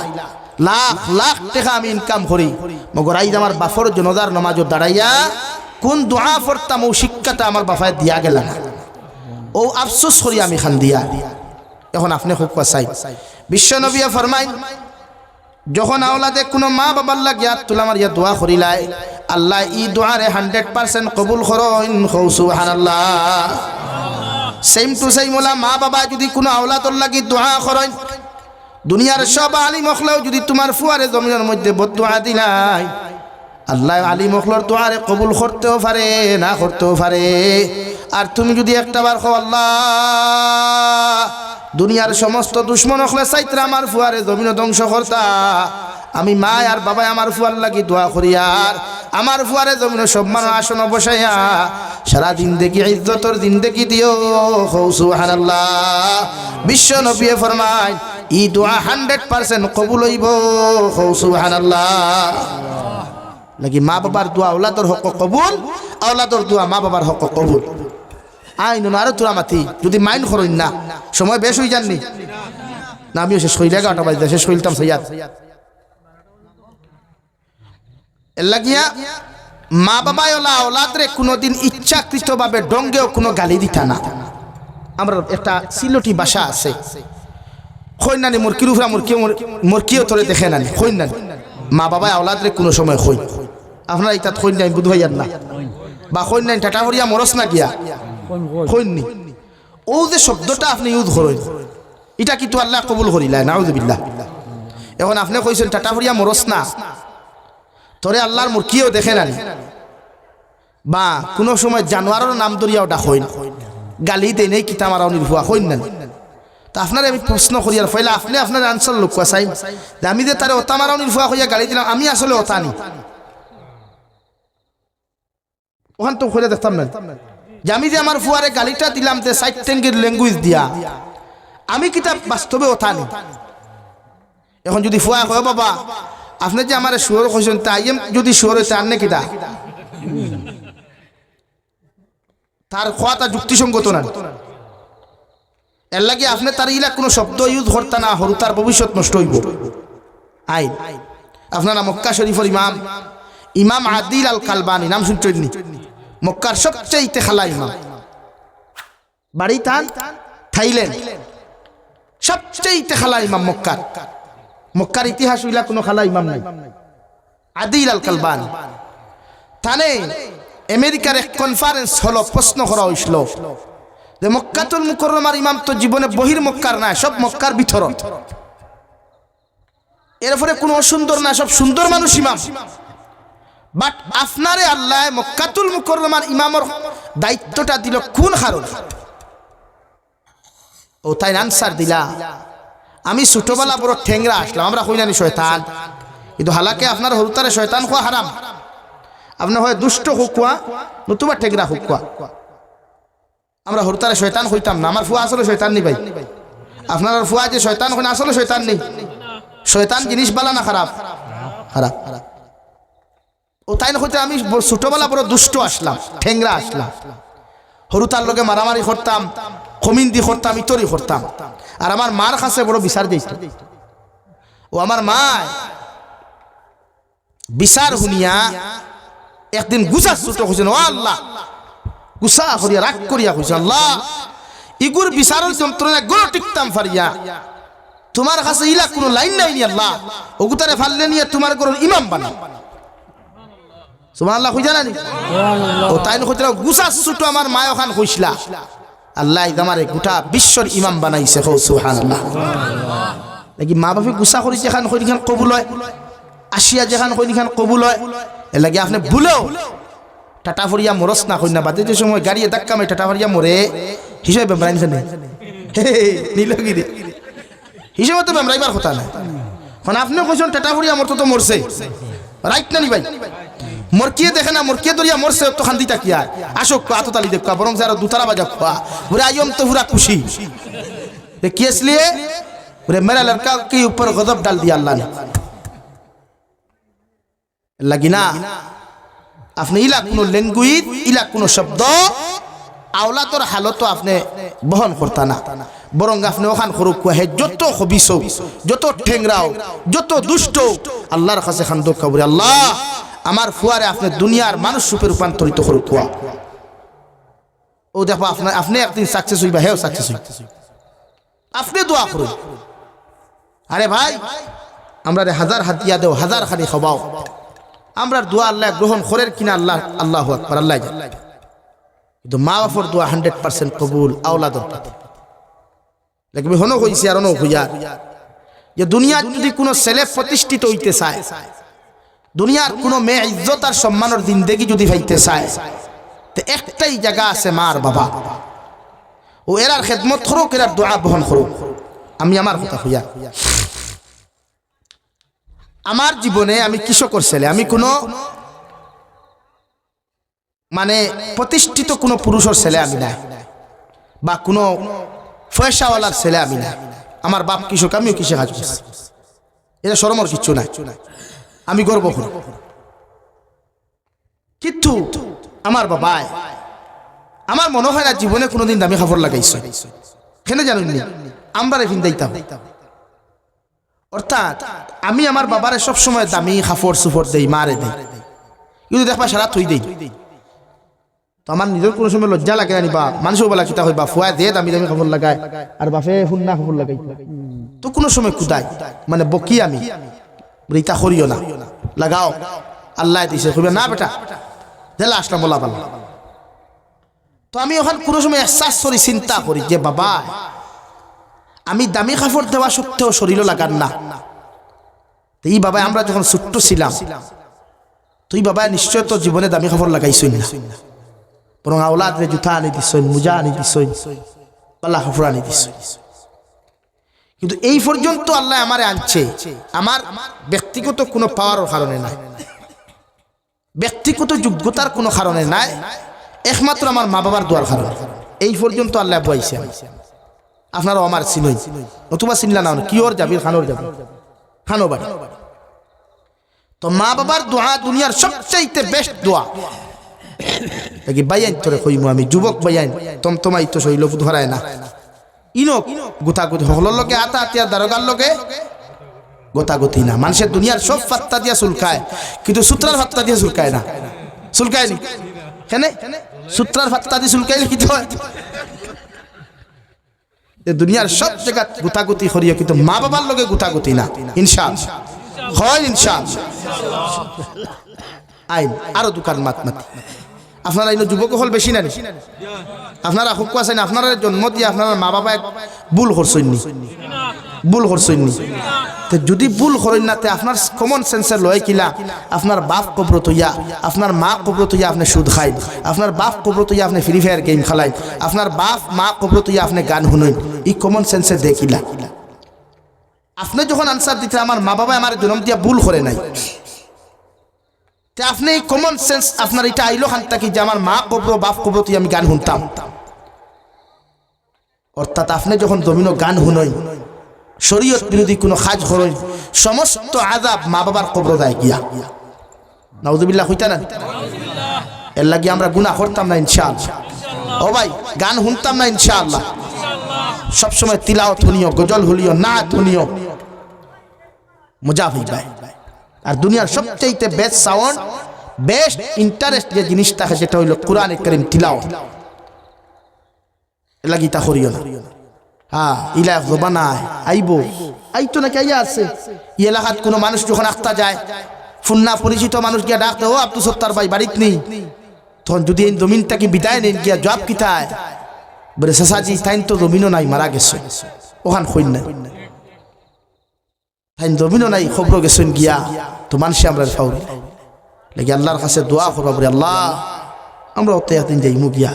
লাখ লাখ টাকা আমি ইনকাম করি মগর আইজ আমার বাফর জনদার নামাজও দাঁড়াইয়া কোন দোয়া পড়তাম ও শিক্ষাটা আমার বাফায় দিয়া গেল না ও আফসোস করি আমি খান দিয়া এখন আপনি খুব চাই বিশ্ব নবী ফরমাইন যখন আওলাদে কোনো মা বাবার লাগিয়া তুলামার ইয়া দোয়া করিলাই আল্লাহ ই দোয়ারে 100% কবুল করেন সুবহানাল্লাহ সেম টু সেম ওলা মা বাবা যদি কোনো আওলাদর লাগি দোয়া করেন দুনিয়ার সব আলিম মখলেও যদি তোমার ফুয়ারে জমিনের মধ্যে বদদোয়া দিলাই আল্লাহ আলিম মখলর দোয়ারে কবুল করতেও পারে না করতেও পারে আর তুমি যদি একটা বার কও আল্লাহ দুনিয়ার সমস্ত দুশ্মন হলে চাইত্রা আমার ফুয়ারে জমিন ধ্বংস করতা আমি মা আর বাবা আমার ফুয়ার লাগি দোয়া করি আর আমার ফুয়ারে জমিন সম্মান আসন বসাইয়া সারা জিন্দেগি ইজ্জতর জিন্দেগি দিও সুবহানাল্লাহ বিশ্ব নবী ফরমায় ই দোয়া 100% কবুল হইব সুবহানাল্লাহ লাগি মা বাবার দোয়া আওলাদর হক কবুল আওলাদর দোয়া মা বাবার হক কবুল আইন আরো তোরা মাতি যদি মাইন করইন না সময় বেশ হয়ে যাননি না আমিও শেষ হইলে 11টা বাজে শেষ হইলতাম সৈয়াদ এর লাগিয়া মা বাবা ওলা আওলাদরে কোনোদিন ইচ্ছাকৃতভাবে ডঙ্গেও কোনো গালি দিতা না আমরা একটা সিলটি ভাষা আছে, খই নানি মুরকির উপরা মুরকিও তোরে দেখে নানি খই নানি মা বাবা আওলাদরে কোনো সময় খই আপনারা ইতা খই নাই বুধ হইয়ার না বা খই নাই টাটা হরিয়া মরস না গিয়া খইনি ও যে শব্দটা আপনি ইউজ করেন এটা কিন্তু আল্লাহ কবুল করিলা নাউযুবিল্লাহ। এখন আপনি কইছেন টাটা হরিয়া মরস না তোরে আল্লাহর মুরকিও দেখে নানি বা কোনো সময় জানোয়ারের নাম ধরিয়াও ডাকইন গালি দেই নেই কিতা মারাও নির্ভুয়া হইন না। তা আপনারে আমি প্রশ্ন করি আর ফেলা আপনি আপনার আনসার লোক চাই যে আমি যে তারে ওতা মারাও নির্ভুয়া হইয়া গালি দিলাম আমি আসলে ওতা নি ওখান তো খুলে দেখতাম না যে আমি যে আমার ফুয়ারে গালিটা দিলাম যে সাইড ট্যাঙ্গের ল্যাঙ্গুয়েজ দিয়া আমি কিতা বাস্তবে ওতা নি। এখন যদি ফুয়া হয় বাবা আপনি যে আমার শুয়োর কইছেন তাই যদি শুয়োর হইতে আননে কিতা তার কথা যুক্তিসঙ্গত না। এর লাগে আপনি তার ইলা কোনো শব্দ ইউজ করতে না হরু তার ভবিষ্যৎ নষ্ট হইব। আইন আপনারা মক্কা শরীফের ইমাম আদিল আল কালবানি নাম শুনছেন নি? মক্কার সবচেয়ে খালা ইমাম, বাড়ি তান থাইল্যান্ড, সবচেয়ে খালা ইমাম মক্কার। মক্কার ইতিহাস হইলা কোনো খালা ইমাম নাই। আদিল আল কালবানি থানে আমেরিকার এক কনফারেন্স হলো, প্রশ্ন করা হয়েছিল যে মক্কাতুল মুকাররমার ইমাম তো জীবনে বহির মক্কার না, সব মক্কার ভিতর, এরপরে কোনো অসুন্দর না, সব সুন্দর মানুষ ইমাম, বাট আপনারে আল্লাহ মক্কাতুল মুকাররমার ইমামর দায়িত্বটা দিল কোন কারণে? ও তাই আনসার দিলা আমি ছোটবেলা বড় ঠেংরা আসলাম, আমরা কই জানি শয়তান, কিন্তু হালাকে আপনার হরুতারে শয়তান খোয়া হারাম। আপনার হয় দুষ্ট হুকুয়া নতুবা ঠেংরা হুকুয়া, আমরা হরুতারে শয়তান হইতাম না। আমার ফুয়া আসলে শয়তান নি ভাই, আপনার ফুয়া যে শয়তান হয় আসলে শয়তান নেই। শয়তান জিনিস বালা না খারাপ? খারাপ। ও তাই না হইতে আমি ছোটবেলা বড় দুষ্ট আসলাম, ঠেংরা আসলাম, হরুতার লগে মারামারি করতাম, কমিন্দি করতাম, ইতরি করতাম, আর আমার মার কাছে বড় বিচার দিয়েছিল। ও আমার মা বিচার শুনিয়া একদিন গুছা ছোট হয়েছেন, ও আল্লাহ গুছা করিয়া রাগ করিয়া হয়েছে, আল্লাহ ইগুর বিচারের যন্ত্রণা গড় টিকতাম ফারিয়া, তোমার কাছে ইলা কোনো লাইন নাই নি আল্লাহ, ওগুতারে ফাললে নিয়ে তোমার গরুর ইমাম বানা। সুবহানাল্লাহ কই জানানি? ও তাই নয় গুছা ছোট আমার মা ওখান কইছিলা, আল্লাহ আমারে গোটা বিশ্বর ইমাম বানাইছে। সুবহানাল্লাহ। নাকি মা বাপে গুছা করি যেখান কইখান কবুল হয়, আসিয়া যেখান কইখান কবুল হয়, এর লাগে আপনি ভুলেও টাটা ফরিয়া মরস না কই না, বাদে যে সময় গাড়িয়ে ধাক্কা মারি টাটা ফরিয়া মরে হিসেবে বেমরাইন খানে নীলগিরি হিসেবে তো বেমরাইবার কথা না। কারণ আপনি কইছেন টাটা ফরিয়া মরতো তো মরছে, রাইট না নি ভাই? মরকিয়ে দেখে না, মরকিয়ে দরিয়া মরছে তো খান্দি তাকিয়া আসো আততালি দেখ বরং যারা দুতারা বাজা খোয়া বুরে আইম তো পুরা খুশি কেস লিয়ে বুরে মেরা লড়কা के ऊपर गजब डाल दिया अल्लाह ने। লাগি না আপনি ইলা কোনো ল্যাঙ্গুয়েজ ইলা কোনো শব্দ আওলাদর হালত আপনি বহন করতা না, বরং আপনি ওখান করুক হে যত খবিস যত ঠেংরাও যত দুষ্ট আল্লাহর কাছে খান দোয়া করি, আল্লাহ আমার ফুয়ারে আপনি দুনিয়ার মানুষ রূপে রূপান্তরিত করুক। ও দেখো আপনি একদিন সাকসেস হইবা, হেও সাকসেস হইবা, আপনি দোয়া করুন। আরে ভাই আমরা হাজার হাতিয়া দেও, হাজার খালি খাবাও, আমরা দোয়া আল্লাহ গ্রহণ করেন কিনা আল্লাহ আল্লাহু আকবার আল্লাহ জানে, কিন্তু মা বাপর দোয়া 100% কবুল আওলাদর লাগবে। হনো হইছে আর হনো হইয়া যে দুনিয়া যদি কোনো ছেলে প্রতিষ্ঠিত হইতে চায়, দুনিয়ার কোনো মেয়ে ইজ্জত আর সম্মানের জিন্দেগি যদি পাইতে চায়, তো একটাই জায়গা আছে মার বাবা, ও এরার খেদমত করুক, এরার দোয়া বহন করুক। আমি আমার কথা হইয়া আমার জীবনে আমি কৃষকর ছেলে, আমি কোনো মানে প্রতিষ্ঠিত কোনো পুরুষের ছেলে আমি না, বা কোনো পয়সাওয়ালার ছেলে আমি না। আমার বাপ কৃষক, আমিও কৃষি কাজ করছি, এটা শরমের কিচ্ছু নাই, আমি গর্ব করি। কিন্তু আমার বাবায় আমার মনে হয় না জীবনে কোনোদিন দামি খাবার লাগাইছে, কেন জানেন নি? আমরা রেফিন দিতাম, অর্থাৎ আমি আমার বাবারে সবসময় দামি খাফর সুফর দেই, মারে দেই, কিন্তু দেখবা সারা থই দেই। তো আমার নিজের কোনো সময় লজ্জা লাগে না বা মানুষও বলা কিতা হইবা ফুয়া দে দামি দামি খবর লাগায় আর বাপে হুন্না খবর লাগাই তো কোনো সময় কুদাই মানে বকি আমি রিতা করিও না লাগাও আল্লাহ দিছে কইবে না বেটা দিলে আসলাম বলা বলা তো আমি ওখানে কোনো সময় এহসাস করি চিন্তা করি যে বাবা আমি দামি কাপড় দেওয়া সত্ত্বেও শরীরও লাগান না এই বাবা আমরা যখন ছোট্ট ছিলাম তুই বাবা নিশ্চয় তো জীবনে দামি কাপড় লাগাইছই না বরং আওলাদরে জুতা আনি দিছই মোজা আনি দিছই পাল্লা কাপড় আনি দিছই কিন্তু এই পর্যন্ত আল্লাহ আমারে আনছে আমার ব্যক্তিগত কোনো পাওয়ার কারণে নাই ব্যক্তিগত যোগ্যতার কোনো কারণে নাই একমাত্র আমার মা বাবার দোয়ার কারণে এই পর্যন্ত আল্লাহ বইছে আপনারাও আমার চিনই নতুবা চিনলা না কি ওর যাবি খানোর যাবি খানো বাড়ি তো মা বাবার দোয়া দুনিয়ার সবচাইতে বেস্ট দোয়া দেখি বাইয়ান তোরে কইমু আমি যুবক বাইয়ান তমতমাই তো শৈল ধরায় না ইনক গুতাগুতি হকলর লোকে আতা আতিয়ার দারোগার লোকে গোতাগুতি না মানুষের দুনিয়ার সব ফাত্তা দিয়া চুলকায় কিন্তু সূত্রার ফাত্তা দিয়া চুলকায় না চুলকায় নি কেন সূত্রার ফাত্তা দিয়ে চুলকাইলে কি হয় দুনিয়ার সব জায়গা গুতাগুতি করিয়া কিন্তু মা বাবার লোকে গুতাগুতি না ইনশাআল্লাহ হয় ইনশাআল্লাহ আইন আরো দোকান মাত মাতি আপনারা এই যুবক হল বেশি না আপনারা খুব আছেন আপনারা জন্ম দিয়ে আপনার মা বাবা ভুল করছেননি ভুল করছেননি যদি ভুল করেন না তে আপনার কমন সেন্সের লয় কিলা আপনার বাপ কবরত হইয়া আপনার মা কবরত হইয়া আপনি সুদ খাই আপনার বাপ কবরত হইয়া আপনি ফ্রি ফায়ার গেম খেলাই আপনার বাপ মা কবরত হইয়া আপনি গান শুনেন এই কমন সেন্সে দেখিলা আপনি যখন আনসার দিতে আমার মা বাবা আমার জন্ম দিয়া ভুল করে নাই আপনি কমন সেন্স আপনার এটা আইলো খান থাকি যে আমার মা কবর বাপ কবর তুই আমি গান শুনতাম অর্থাৎ আপনি যখন জমিনো গান শুনই শরীয়ত বিরোধী কোনো কাজ করেন সমস্ত আযাব মা বাবার কবর যায় গিয়া নাউযুবিল্লাহ হইতা না এর লাগি আমরা গুনাহ করতাম না ইনশাআল্লাহ ও ভাই গান শুনতাম না ইনশাআল্লাহ সব সময় তিলাওয়াত শুনিও গজল শুনিও নাত শুনিও মজা হইবে আর দুনিয়ার সবচেয়ে বেস্ট সাউন্ড বেস্ট ইন্টারেস্ট যে জিনিসটা সেটা হইল কোরআন কারীম তিলাওয়াত লাগি তা করিও না হ্যাঁ ইলা জবানায় আইবো আইতো নাকি আইয়া আছে এই এলাকাত কোনো মানুষ যখন আখতা যায় ফুন্না পরিচিত মানুষ গিয়া ডাকতে ও আব্দুল সত্তার ভাই বাড়িত নেই তখন যদি এই জমিনটাকে বিদায় নেন গিয়া জবাব কিতায় বলে সাসাজি তাইন তো জমিনও নাই মারা গেছে ওখান কইন নাই তাইন জমিনও নাই খবর গেছেন গিয়া তো মানুষে আমরা ফাউরি লাগে আল্লাহর কাছে দোয়া করবো বলে আল্লাহ আমরা ওতে একদিন যাইমু গিয়া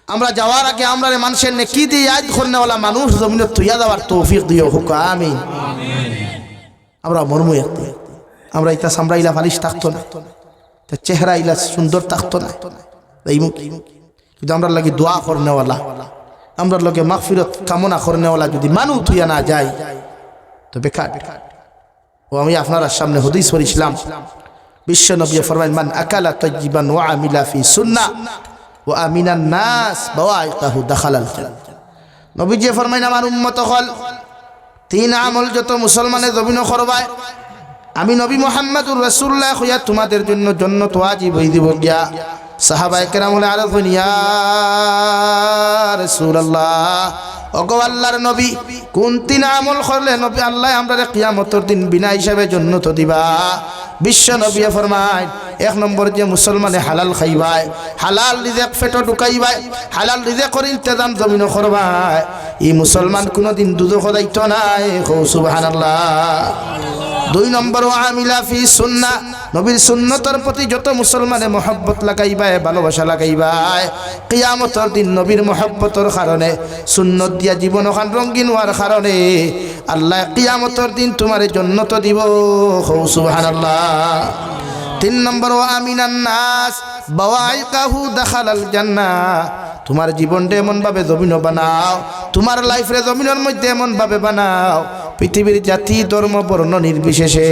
আমরা যাওয়ার আগে আমরা মানুষের নেকি দিয়ে ইয়াদ করনেওয়ালা মানুষ জমিনে তুইয়া দেওয়ার তৌফিক দিও হুক আমিন আমরা মরমু একদিন আমরা ইতা সামরা ইলা ফালিশ থাকতো না চেহারা ইলা সুন্দর থাকতো না যাইমু কিন্তু আমরা লাগে দোয়া করনেওয়ালা আমরা লগে মাগফিরাত কামনা করনেওয়ালা যদি মানুষ তুইয়া না যায় তো বেকার ও আমি আপনার সামনে হাদিস পড়ছিলাম বিশ্ব নবী ফরমায়েন মান আকালা তাইয়িবান ওয়া আমিলা ফি সুন্নাহ ওয়া আমিনান নাস বাওয়াইকাহু দাখালাল জান্নাহ নবীজি ফরমায়েন আমার উম্মত হল তিন আমল যত মুসলমানের জমিন করবায় আমি নবী মুহাম্মদুর রাসূলুল্লাহ হইয়া তোমাদের জন্য জান্নাত ওয়াজিব হই দিব গিয়া সাহাবায়ে কেরাম বলে আরজ ইয়া রাসূলুল্লাহ ওগো আল্লাহর নবী কোন তিন আমল করলে নবী আল্লাহ আমরারে কিয়ামতের দিন বিনা হিসাবে জান্নাত দিবা বিশ্ব নবী ফরমায় এক নম্বর যে মুসলমানে হালাল খাইবায় হালাল রিজিক পেটে ঢুকাইবায় হালাল রিজিকের ইন্তজাম জমিন করবায় এই মুসলমান কোনদিন দুজখ যাইতো না সুবহানাল্লাহ দুই নম্বর আমিলা ফি সুন্নাহ নবীর সুন্নতের প্রতি যত মুসলমানে মহব্বত লাগাইবায় ভালোবাসা লাগাইবায় কিয়ামতের দিন নবীর মহব্বতের কারণে সুন্নত দিয়া জীবন ওখান রঙিন হওয়ার কারণে আল্লাহ কিয়ামতের দিন তোমার জান্নাত দিব সুবহানাল্লাহ তিন নম্বর আমিনান নাস বাওয়াইকাহু দাখালাল জান্নাহ তোমার জীবনটা এমন ভাবে জমিন বানাও তোমার লাইফে জমিনের মধ্যে এমন ভাবে বানাও পৃথিবীর জাতি ধর্ম বর্ণ নির্বিশেষে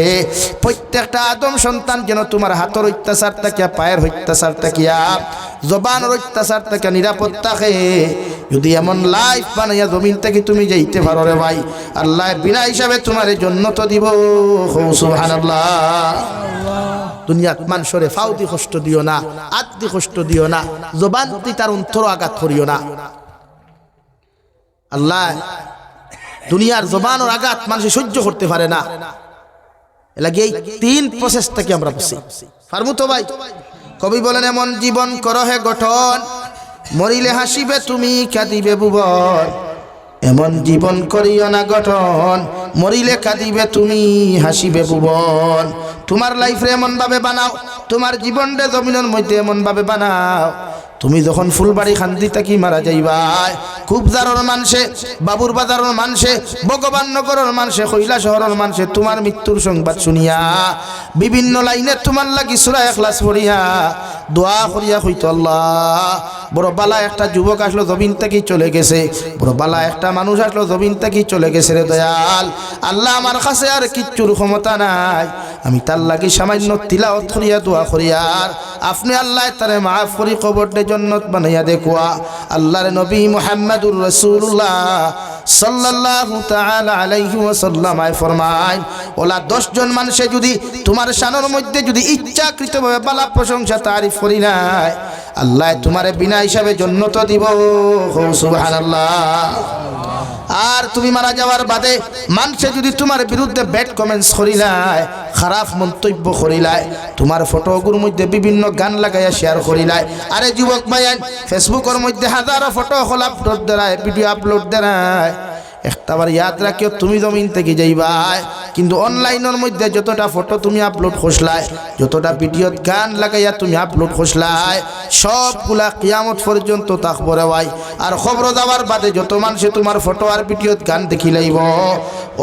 প্রত্যেকটা আদম সন্তান যেন তোমার হাতের অত্যাচার থাকিয়া পায়ের অত্যাচার থাকিয়া জবানের অত্যাচার থাকিয়া নিরাপদ থাকে যদি এমন লাইফ বানাইয়া জমিন থেকে তুমি যাইতে পারো রে ভাই আল্লাহ বিনা হিসাবে তোমার জান্নাত দিব সুবহানাল্লাহ দুনিয়াত মানুষরে ফাউদি কষ্ট দিও না, আত্মি কষ্ট দিও না, জবান দি তার অন্তর আঘাত করিও না। আল্লাহ দুনিয়ার জবানের আঘাত মানুষ সহ্য করতে পারে না। এলাকি এই 3 প্রসেস থেকে আমরা বুঝি পারমু তো ভাই। কবি বলেন এমন জীবন করহে গঠন, মরিলে হাসিবে তুমি কাঁদিবে ভুবন। এমন জীবন করিও না গঠন, মরিলে কাঁদিবে তুমি হাসিবে ভুবন। তোমার লাইফে এমন ভাবে বানাও, তোমার জীবনটা জমিনের মধ্যে এমন ভাবে বানাও, তুমি যখন ফুলবাড়ি খান্দি থাকি মারা যাইবাই, খুবজারর মানুষে, বাবুর বাজারের মানুষে, ভগবান নগরের মানুষে, কৈলা শহরের মানুষে তোমার মৃত্যুর সংবাদ শুনিয়া বিভিন্ন লাইনে তোমার লাগি সূরা ইখলাস পড়িয়া দোয়া করিয়া হইতো আল্লাহ বড় বালা একটা যুবক আসলো জমিন থেকে চলে গেছে, বড় বালা একটা মানুষ আসলো জমিন থেকে চলে গেছে রে দয়াল। আল্লাহ আমার কাছে আর কিচ্ছুর ক্ষমতা নাই, আমি তার লাগি সামান্য তিলাওয়াত করিয়া দোয়া করিয়ার আপনি আল্লাহ তারে মাফ করি কবরটা জান্নাত বানাইয়া দেখুয়া। আল্লাহর নবী মুহাম্মদুর রাসূলুল্লাহ সাল্লাল্লাহু তাআলা আলাইহি ওয়াসাল্লাম ফরমায়, ওলা 10 জন মানুষে যদি তোমার শানের মধ্যে যদি ইচ্ছাকৃতভাবে বালা প্রশংসা তারিফ করি নাই, আল্লাহ তোমারে বিনা হিসাবে জান্নাত দিব। সুবহানাল্লাহ। আর তুমি মারা যাওয়ার বাদে মানুষে যদি তোমার বিরুদ্ধে ব্যাড কমেন্টস করিলাই, খারাপ মন্তব্য করিলাই, তোমার ফটোগুর মধ্যে বিভিন্ন গান লাগাইয়া শেয়ার করিলাই, আরে যুবক ভাইয়ান ফেসবুকের মধ্যে হাজারো ফটো আপলোড দেয়, ভিডিও আপলোড দেয়, একটাবার ইয়াদ রাখিও তুমি জমিন থেকে যাইবাই, কিন্তু অনলাইনের মধ্যে যতটা ফটো তুমি আপলোড করছলাই, যতটা ভিডিওত গান লাগাইয়া তুমি আপলোড করছলাই, সবগুলা কিয়ামত পর্যন্ত থাকবো রে ভাই। আর খবর যাওয়ার বাদে যত মানুষে তোমার ফটো আর ভিডিওত গান দেখি লাইব,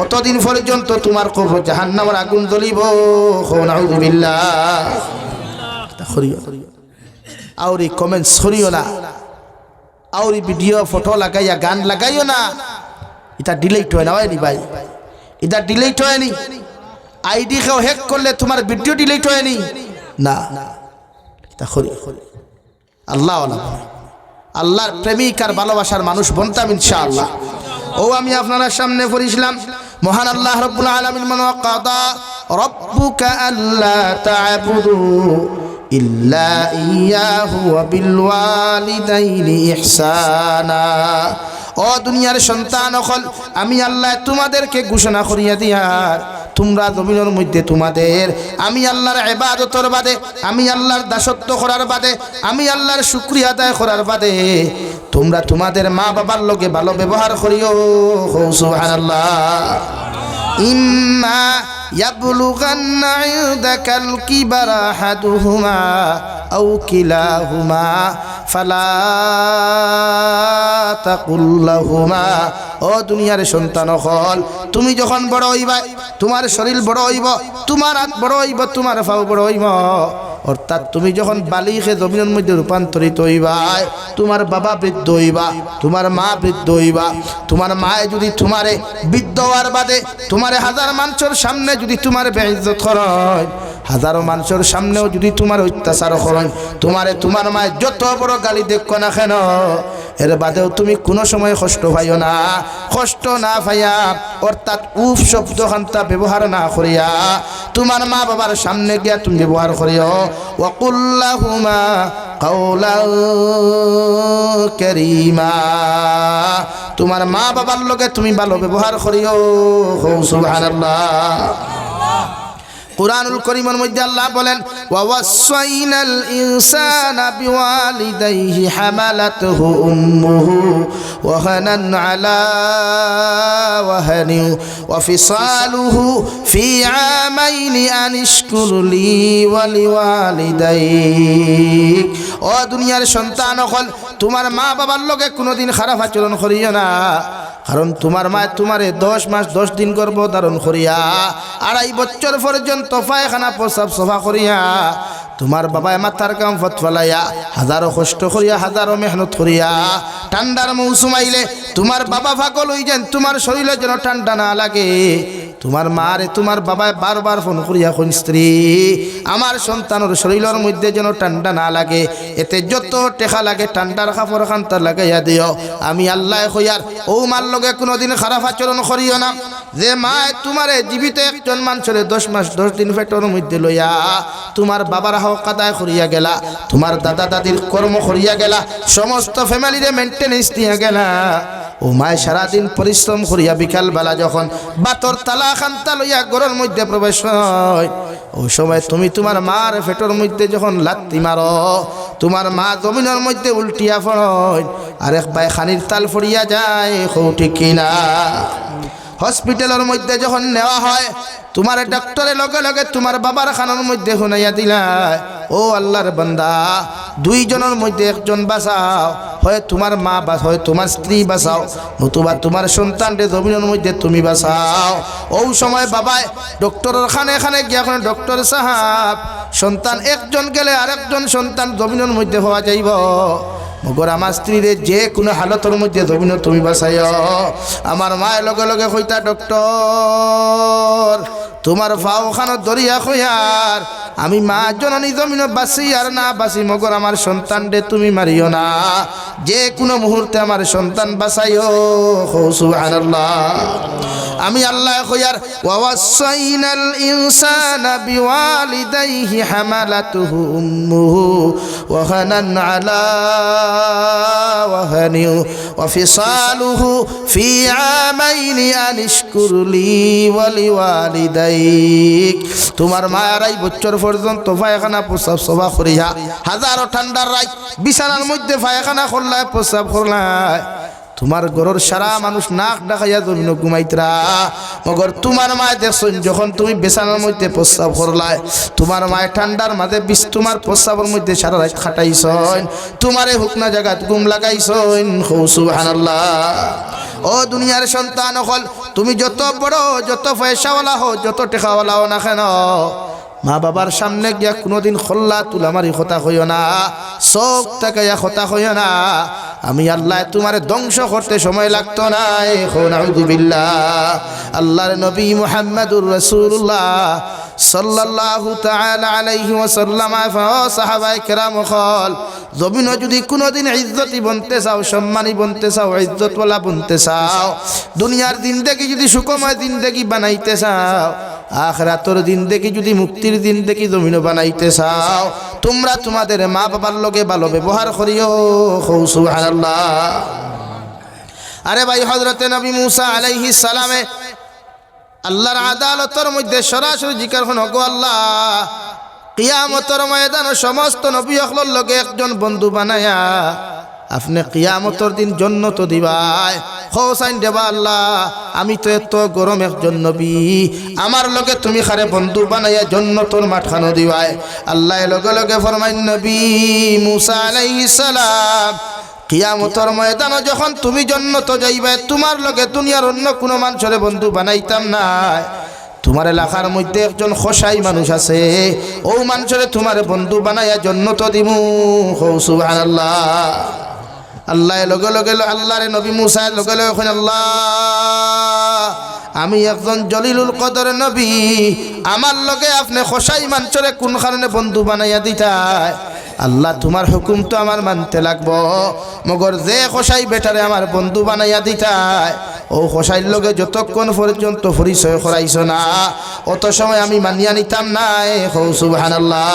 অতদিন পর্যন্ত তোমার কবর জাহান্নামের আগুন জ্বলিব। নাউযুবিল্লাহ। আউরি কমেন্টস করিও না, আউরি ভিডিও ফটো লাগাইয়া গান লাগাইও না, এটা ডিলিট হয় না ভাই, এটা ডিলিট হয়নি। আইডি কেউ হ্যাক করলে তোমার ভিডিও ডিলিট হয়নি না, এটা করি আল্লাহ আল্লাহর প্রেমিক আর ভালোবাসার মানুষ বনতাম ইনশাআল্লাহ। ও আমি আপনার সামনে পড়িছিলাম মহান আল্লাহ রাব্বুল আলামিন মান কাদা রাব্বুকা আল্লা তা'বুদু ইল্লা ইয়াহু ওয়া বিল ওয়ালিদাইনি ইহসানা। ও দুনিয়ার সন্তান হল আমি আল্লাহ তোমাদেরকে ঘোষণা করিয়া দিয়ার, তোমরা জমিনের মধ্যে তোমাদের আমি আল্লাহর ইবাদতের বাদে, আমি আল্লাহর দাসত্ব করার বাদে, আমি আল্লাহর শুকরিয়া আদায় করার বাদে তোমরা তোমাদের মা বাবার লগে ভালো ব্যবহার করিও। সুবহানাল্লাহ। ইম্মা ইয়াবলুগান্না ইনদাকাল কিবারা আহাদুহুমা আও কিলাহুমা ফালা তাকুল লাহুমা। ও দুনিয়ার সন্তান হল তুমি যখন বড় হইবা, তোমার শরীর বড় হইব, তোমার হাত বড় হইব, তোমার পাও বড় হইব, অর্থাৎ তুমি যখন বালিখে জমিনের মধ্যে রূপান্তরিত হইবা, তোমার বাবা বৃদ্ধ হইবা, তোমার মা বৃদ্ধ হইবা, তোমার মায়ে যদি তোমারে বৃদ্ধ হওয়ার বাদে তোমারে হাজার মানুষের সামনে যদি তোমার বেইজ্জত করেন, হাজারো মানুষের সামনেও যদি তোমার অত্যাচার করেন, তোমারে তোমার মায়ের যত বড় গালি দেখো না কেন, এর বাদেও তুমি কোনো সময় কষ্ট পাইও না। কষ্ট না পাইয়া অর্থাৎ উফ শব্দ খান্তা ব্যবহার না করিয়া তোমার মা বাবার সামনে গিয়া তুমি ব্যবহার করিও ওয়াকুল লাহুমা কাওলান কারীমা। তোমার মা বাবার লগে তুমি ভালো ব্যবহার করিও। সুবহানাল্লাহ। কুরআনুল কারীমের মধ্যে আল্লাহ বলেন ওয়াসাইনাল ইনসানা বিওয়ালিদাইহি হামালাতুহু উম্মুহু ওয়াহানান আলা ওয়াহানি ওয়া ফিসালুহু ফি আমাইনি আনিশকুর লি ওয়া লিওয়ালিদাইক। ও দুনিয়ার সন্তান হল তোমার মা বাবার লগে কোনোদিন খারাপ আচরণ করিও না, কারণ তোমার মা তোমারে 10 মাস 10 দিন গর্ভধারণ করিয়া 2.5 বছর পর্যন্ত পায়খানা প্রস্রাব সফা করিয়া তোমার বাবায় মাথার কাম ফতফালাইয়া হাজারো কষ্ট করিয়া হাজারো মেহনত করিয়া ঠান্ডার মৌসুম আইলে তোমার বাবা পাগল হই যান, তোমার শরীরে যেন ঠান্ডা না লাগে, তোমার মারে তোমার বাবায় বারবার ফোন করিয়া কোন স্ত্রী আমার সন্তানের শরীরের মধ্যে যেন ঠান্ডা না লাগে, এতে যত টেকা লাগে ঠান্ডার কাপড় খান্তার লাগাইয়া দিও। আমি আল্লাহ কইয়ার ও মার লগে কোনোদিন খারাপ আচরণ করিও না। যে মায় তোমারে জীবিত একজন মানুষের 10 মাস 10 দিন পেটের মধ্যে লইয়া তোমার বাবার হক আদায় করিয়া গেলা, তোমার দাদা দাদির কর্ম করিয়া গেলা, সমস্ত ফ্যামিলিরে মেনটেনেন্স দিয়া গেলা, ও মায় সারাদিন পরিশ্রম করিয়া বিকাল বেলা যখন বাতর তালা খান্তা লইয়া ঘরের মধ্যে প্রবেশ হয়, ওই সময় তুমি তোমার মার পেটের মধ্যে যখন লাত্তি মারো, তোমার মা জমিনের মধ্যে উল্টিয়া পড়য় আর এক বাই খানির তাল ফড়িয়া যায়। ঠিক কিনা? হসপিটালের মধ্যে যখন নেওয়া হয় তোমার ডাক্তারের লগে লগে তোমার বাবার খানার মধ্যে শুনাইয়া দিলা, ও আল্লাহর বান্দা দুইজনের মধ্যে একজন বাঁচাও, হয় তোমার মা হয় তোমার স্ত্রী বাঁচাও, নতুবা তোমার সন্তানকে জমিনের মধ্যে তুমি বাঁচাও। ওই সময় বাবায় ডক্টরের খানে খানে গিয়া এখন ডক্টর সাহাব সন্তান একজন গেলে আরেকজন সন্তান জমিনের মধ্যে হওয়া যাইব, মগর আমার স্ত্রীরে যে কোনো হালতের মধ্যে জমিন তুমি বাঁচাইও। আমার মায়ের লগে লগে কইতা ডক্টর তোমার ফাও খানো দরিয়া কইয়ার আমি মা জননী জমিন বাঁচি আর না বাঁচি, মগর আমার সন্তান রে তুমি মারিও না, যে কোনো মুহূর্তে আমার সন্তান বাঁচাইও। সুবহানাল্লাহ। আমি আল্লাহ কইয়ার ওয়াসাইনাল ইনসানা বিওয়ালিদাইহি হামালাতুহু উম্মুহু ওয়াহানান আলা ওয়াহানি ওয়া ফিসালুহু ফি আমাইনি আনিশকুর লি ওয়া লিওয়ালিদাইক। তোমার মায়ের 2 বছর পর্যন্ত পায়খানা প্রস্রাব সবা করিয়া হাজারো ঠান্ডার রাত বিছানার মধ্যে পায়খানা করলায় প্রস্রাব করলায়, তোমার ঘরের সারা মানুষ নাক ডাকাইয়া জমিন ঘুমাইতরা, মগর তোমার মায় দেখছেন যখন তুমি বিছানার মধ্যে প্রস্রাব করলায়, তোমার মায় ঠান্ডার মাঝে তোমার প্রস্রাবের মধ্যে সারা রাত খাটাইছন, তোমারে হুকনা জায়গাত ঘুম লাগাইছন। সুবহানাল্লাহ। ও দুনিয়ার সন্তান হল তুমি যত বড় যত পয়সাওয়ালা হো যত টেকাওয়ালা হো না কেন, মা বাবার সামনে গিয়া কোনোদিন খোল্লা তুলামারি কথা হইও না, চোখ তাকাইয়া কথা হইও না। আমি আল্লাহ তোমারে ধ্বংস করতে সময় লাগতো না। নাউযুবিল্লাহ। আল্লাহর নবী মুহাম্মদুর রাসূলুল্লাহ সাল্লাল্লাহু তাআলা আলাইহি ওয়াসাল্লাম সাহাবায়ে কেরাম হল জমিন যদি কোনোদিন ইজ্জতি বনতে চাও, সম্মানী বনতে চাও, ইজ্জতওয়ালা বনতে চাও, দুনিয়ার জিন্দেগি যদি সুখময় জিন্দেগি বানাইতে চাও, আখিরাতের জিন্দেগি যদি মুক্তির জিন্দেগি জমিন বানাইতে চাও, তোমরা তোমাদের মা বাবার লগে ভালো ব্যবহার করিও। সুবহানাল্লাহ। আরে ভাই হযরতে নবী মুসা আলাইহিস সালামে আল্লাহর আদালতের মধ্যে সরাসরি জিকির হন, গো আল্লাহ কিয়ামতের ময়দানে সমস্ত নবী হকলের লগে একজন বন্ধু বানায়া আপনি কিয়ামতের দিন জান্নাত দিবাই, হোসাইন দেবা আল্লাহ আমি তো এত গরম একজন নবী, আমার লগে তুমি খারে বন্ধু বানাইয়া জান্নাতের মাঠখানো দিবাই। আল্লাহ লগে লগে ফরমাইন নবী মুসা আলাইহিস সালাম কিয়ামতের ময়দানে যখন তুমি জান্নাত যাইবে তোমার লগে দুনিয়ার অন্য কোনো মানুষের বন্ধু বানাইতাম না, তোমার এলাকার মধ্যে একজন খোসাই মানুষ আছে, ও মানুষের তোমার বন্ধু বানাইয়া জান্নাত দিমু। সুবহানাল্লাহ। আল্লাহ লগে লগে আল্লাহরে নবী মুসা লগে লগে কইলেন আল্লাহ আমি একজন জলিলুল কদর নবী, আমার লগে আপনি খোসাই মানুষের কোন কারণে বন্ধু বানাইয়া দিতাই? আল্লাহ তোমার হুকুম তো আমার মানতে লাগবো, মগর যে খোসাই বেটারে আমার বন্ধু বানাইয়া দিতাই ও খোসাইর লগে যতক্ষণ পর্যন্ত পরিচয় করাইছ না অত সময় আমি মানিয়া নিতাম না। সুবহানাল্লাহ।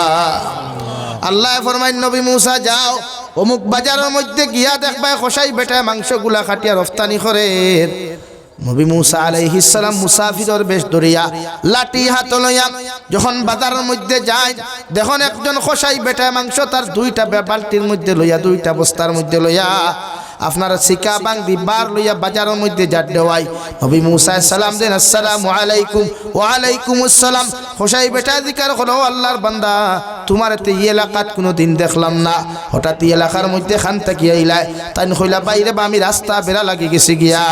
আল্লাহ ফরমাইন নবী মুসা যাও অমুক বাজারের মধ্যে গিয়া দেখবা খোসাই বেটায় মাংসগুলা কাটিয়া রফতানি করে। নবী মুসা আলাইহিস সালাম মুসাফিরের বেশ ধরিয়া লাঠি হাত লইয়া যখন বাজারের মধ্যে যায় দেখুন একজন খোসাই বেটায় মাংস তার 2টা বালতির মধ্যে লইয়া 2টা বস্তার মধ্যে লইয়া আপনারা শিকা বাংদি বার লইয়া বাজারের মধ্যে যাট দেওয়াই। নবী মুসা সালাম দেন আসসালামু আলাইকুম। ওয়া আলাইকুমুস সালাম। খোসাই বেটা জিকার করো আল্লাহর বান্দা তোমার তে এলাকাত কোনো দিন দেখলাম না, হঠাৎ এলাকার মধ্যে খান তাকিয়া আইলাই তাই কইলা বাইরে বা আমি রাস্তা বেড়া লাগি গেছি গিয়া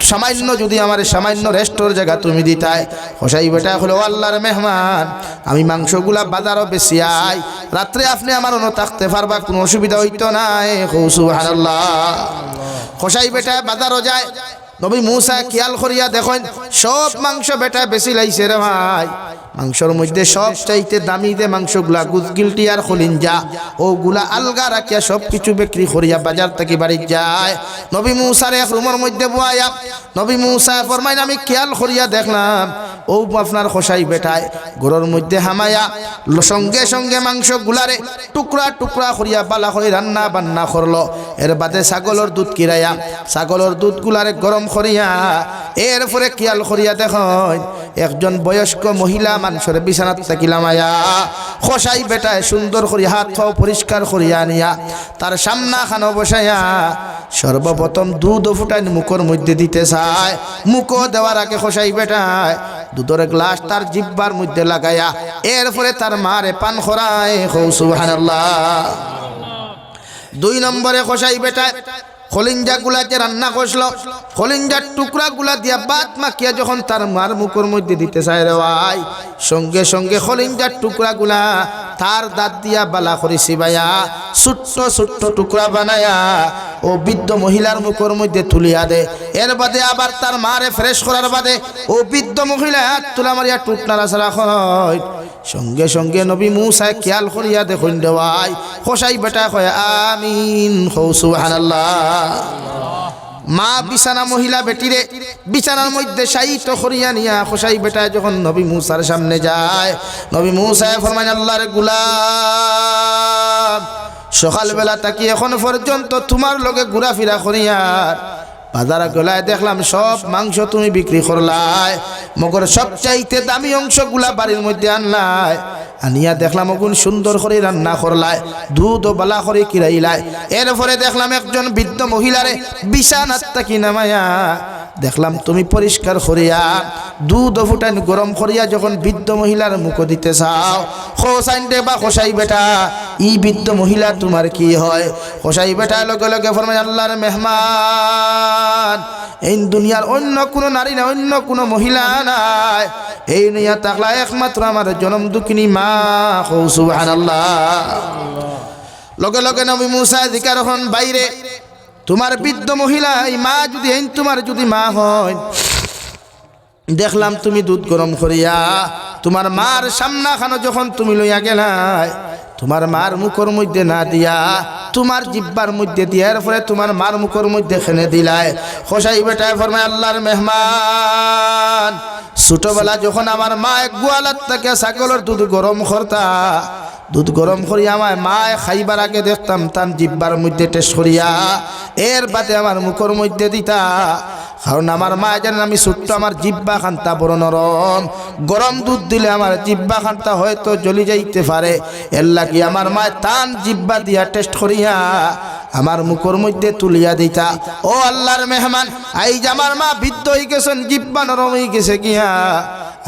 সামান্য যদি আমার সামান্য রেস্টোর জায়গা তুমি দিতাই। খোসাই বেটা হলো আল্লাহর মেহমান, আমি মাংসগুলা বাজারও বেশি আই, রাত্রে আপনি আমার অন্য থাকতে পারবা, কোনো অসুবিধা হইতো না। সুবহানাল্লাহ। খোসাই বেটা বাজারও যায়, নবী মূসা খেয়াল করিয়া দেখেন সব মাংস বেটা বেশি লাইছে রে ভাই। মাংসর মধ্যে সব চাইতে দামি যে মাংসগুলা গুদগিলটি আর খলিঞ্জা ওগুলা আলগা রাখিয়া সব কিছু বিক্রি করিয়া বাজার থেকে বাড়ি যায়। নবী মূসার এক রুমের মধ্যে বয়ায়া নবী মূসা ফরমাইন আমি খেয়াল করিয়া দেখলাম ও আপনার খোসাই বেটায় ঘরের মধ্যে হামায়া সঙ্গে সঙ্গে মাংস গুলারে টুকরা টুকরা করিয়া বালা করে রান্না বান্না করলো। এর বাদে ছাগলের দুধ কিরাইয়া ছাগলের দুধ গুলারে গরম করিয়া এরপরে খেয়াল করিয়া দেখেন একজন বয়স্ক মহিলা মানুষের বিছানাত থাকিলামায়া খোসাই বেটায় সুন্দর করিয়া হাত পাও পরিষ্কার করিয়া আনিয়া তার সামনা খানো বসাইয়া সর্বপ্রথম দুধ ফুটাই মুখের মধ্যে দিতে চায়। মুখো দেওয়ার আগে খোসাই বেটায় দুধের গ্লাস তার জিব্বার মধ্যে লাগাইয়া এরপরে তার মারে পান করায়। সুবহানাল্লাহ। 2 নম্বরে খোসাই বেটায় খলিঞ্জা গুলা যে রান্না করছিল খলিঞ্জার টুকরা গুলা দিয়া বাত মাখিয়া যখন তার মার মুখের মধ্যে দিতে চায় রে ভাই সঙ্গে সঙ্গে খলিঞ্জার টুকরা গুলা তার দাঁত দিয়া বালা করে চিবাইয়া ছোট্ট ছোট্ট টুকরা বানায়া ও বৃদ্ধ মহিলার মুখের মধ্যে তুলিয়া দে। এর বাদে আবার তার মারে ফ্রেশ করার বাদে ও বৃদ্ধ মহিলা হাত তুলা মারিয়া টুক নাড়াচাড়া হয়। সঙ্গে সঙ্গে নবী মূসা খেয়াল করিয়া দেখুন রে ভাই খোসাই বেটা কয় আমিন। সুবহানাল্লাহ। মা বিছানা মহিলা বেটিরে বিছানার মধ্যে শায়িত করিয়া নিয়া খোসাই বেটা যখন নবী মূসার সামনে যায় নবী মূসা ফরমান আল্লাহর গোলাম সকালবেলা তাকি এখন পর্যন্ত তোমার লগে ঘোরাফেরা করিয়ার বাজারে গলায় দেখলাম সব মাংস তুমি বিক্রি করলাই মগর সবচাইতে দামি অংশগুলা বাড়ির মধ্যে আনলাই আনিয়া দেখলাম ওগুন সুন্দর করে রান্না করলাই দুধ ও বালা করে কিরাইলাই। এরপরে দেখলাম একজন বৃদ্ধ মহিলারে বিছানাত তাকি নামায়া দেখলাম তুমি পরিষ্কার করিয়া দুধ ও ফুটান গরম করিয়া যখন বৃদ্ধ মহিলার মুখ দিতে চাও খোসাইন দে বা খোসাই বেটা ই বৃদ্ধ মহিলা তোমার কি হয়? খোসাই বেটা লগে লগে ফরমায় আল্লাহর মেহমান এই দুনিয়ার অন্য কোনো নারী না অন্য কোনো মহিলা নাই এই নিয়া তাকলা একমাত্র আমার জনম দুঃখিনী মা। সুবহানাল্লাহ। লগে লগে নবী মূসা জিকার হন বাইরে তোমার বৃদ্ধ মহিলা এই মা যদি তোমার যদি মা হয় দেখলাম তুমি দুধ গরম করিয়া তোমার মার সামনা খানো যখন তুমি লইয়া গেলাই তোমার মার মুখের মধ্যে না দিয়া তোমার জিব্বার মধ্যে দিয়া এরপরে তোমার মার মুখের মধ্যে খেনে দিলাই। খোসাই বেটায় ফরমায় আল্লাহর মেহমান ছোটবেলা যখন আমার মা এক গোয়ালার থেকে ছাগলের দুধ গরম করতা দুধ গরম করিয়া আমার মায় খাইবার আগে দেখতাম তার জিব্বার মধ্যে টেস্ট করিয়া এর বাদে আমার মুখের মধ্যে দিতা কারণ আমার মা জানেন আমি ছোট্ট আমার জিব্বা খান্তা বড় নরম গরম দুধ দিলে আমার জিব্বা খান্তা হয়তো জ্বলি যাইতে পারে এর লাগি আমার মা তান জিব্বা দিয়া টেস্ট করিয়া আমার মুখের মধ্যে তুলিয়া দিতা। ও আল্লাহর মেহমান এই যে আমার মা বৃদ্ধ হয়ে গেছেন জিব্বা নরম হয়ে গেছে গিয়া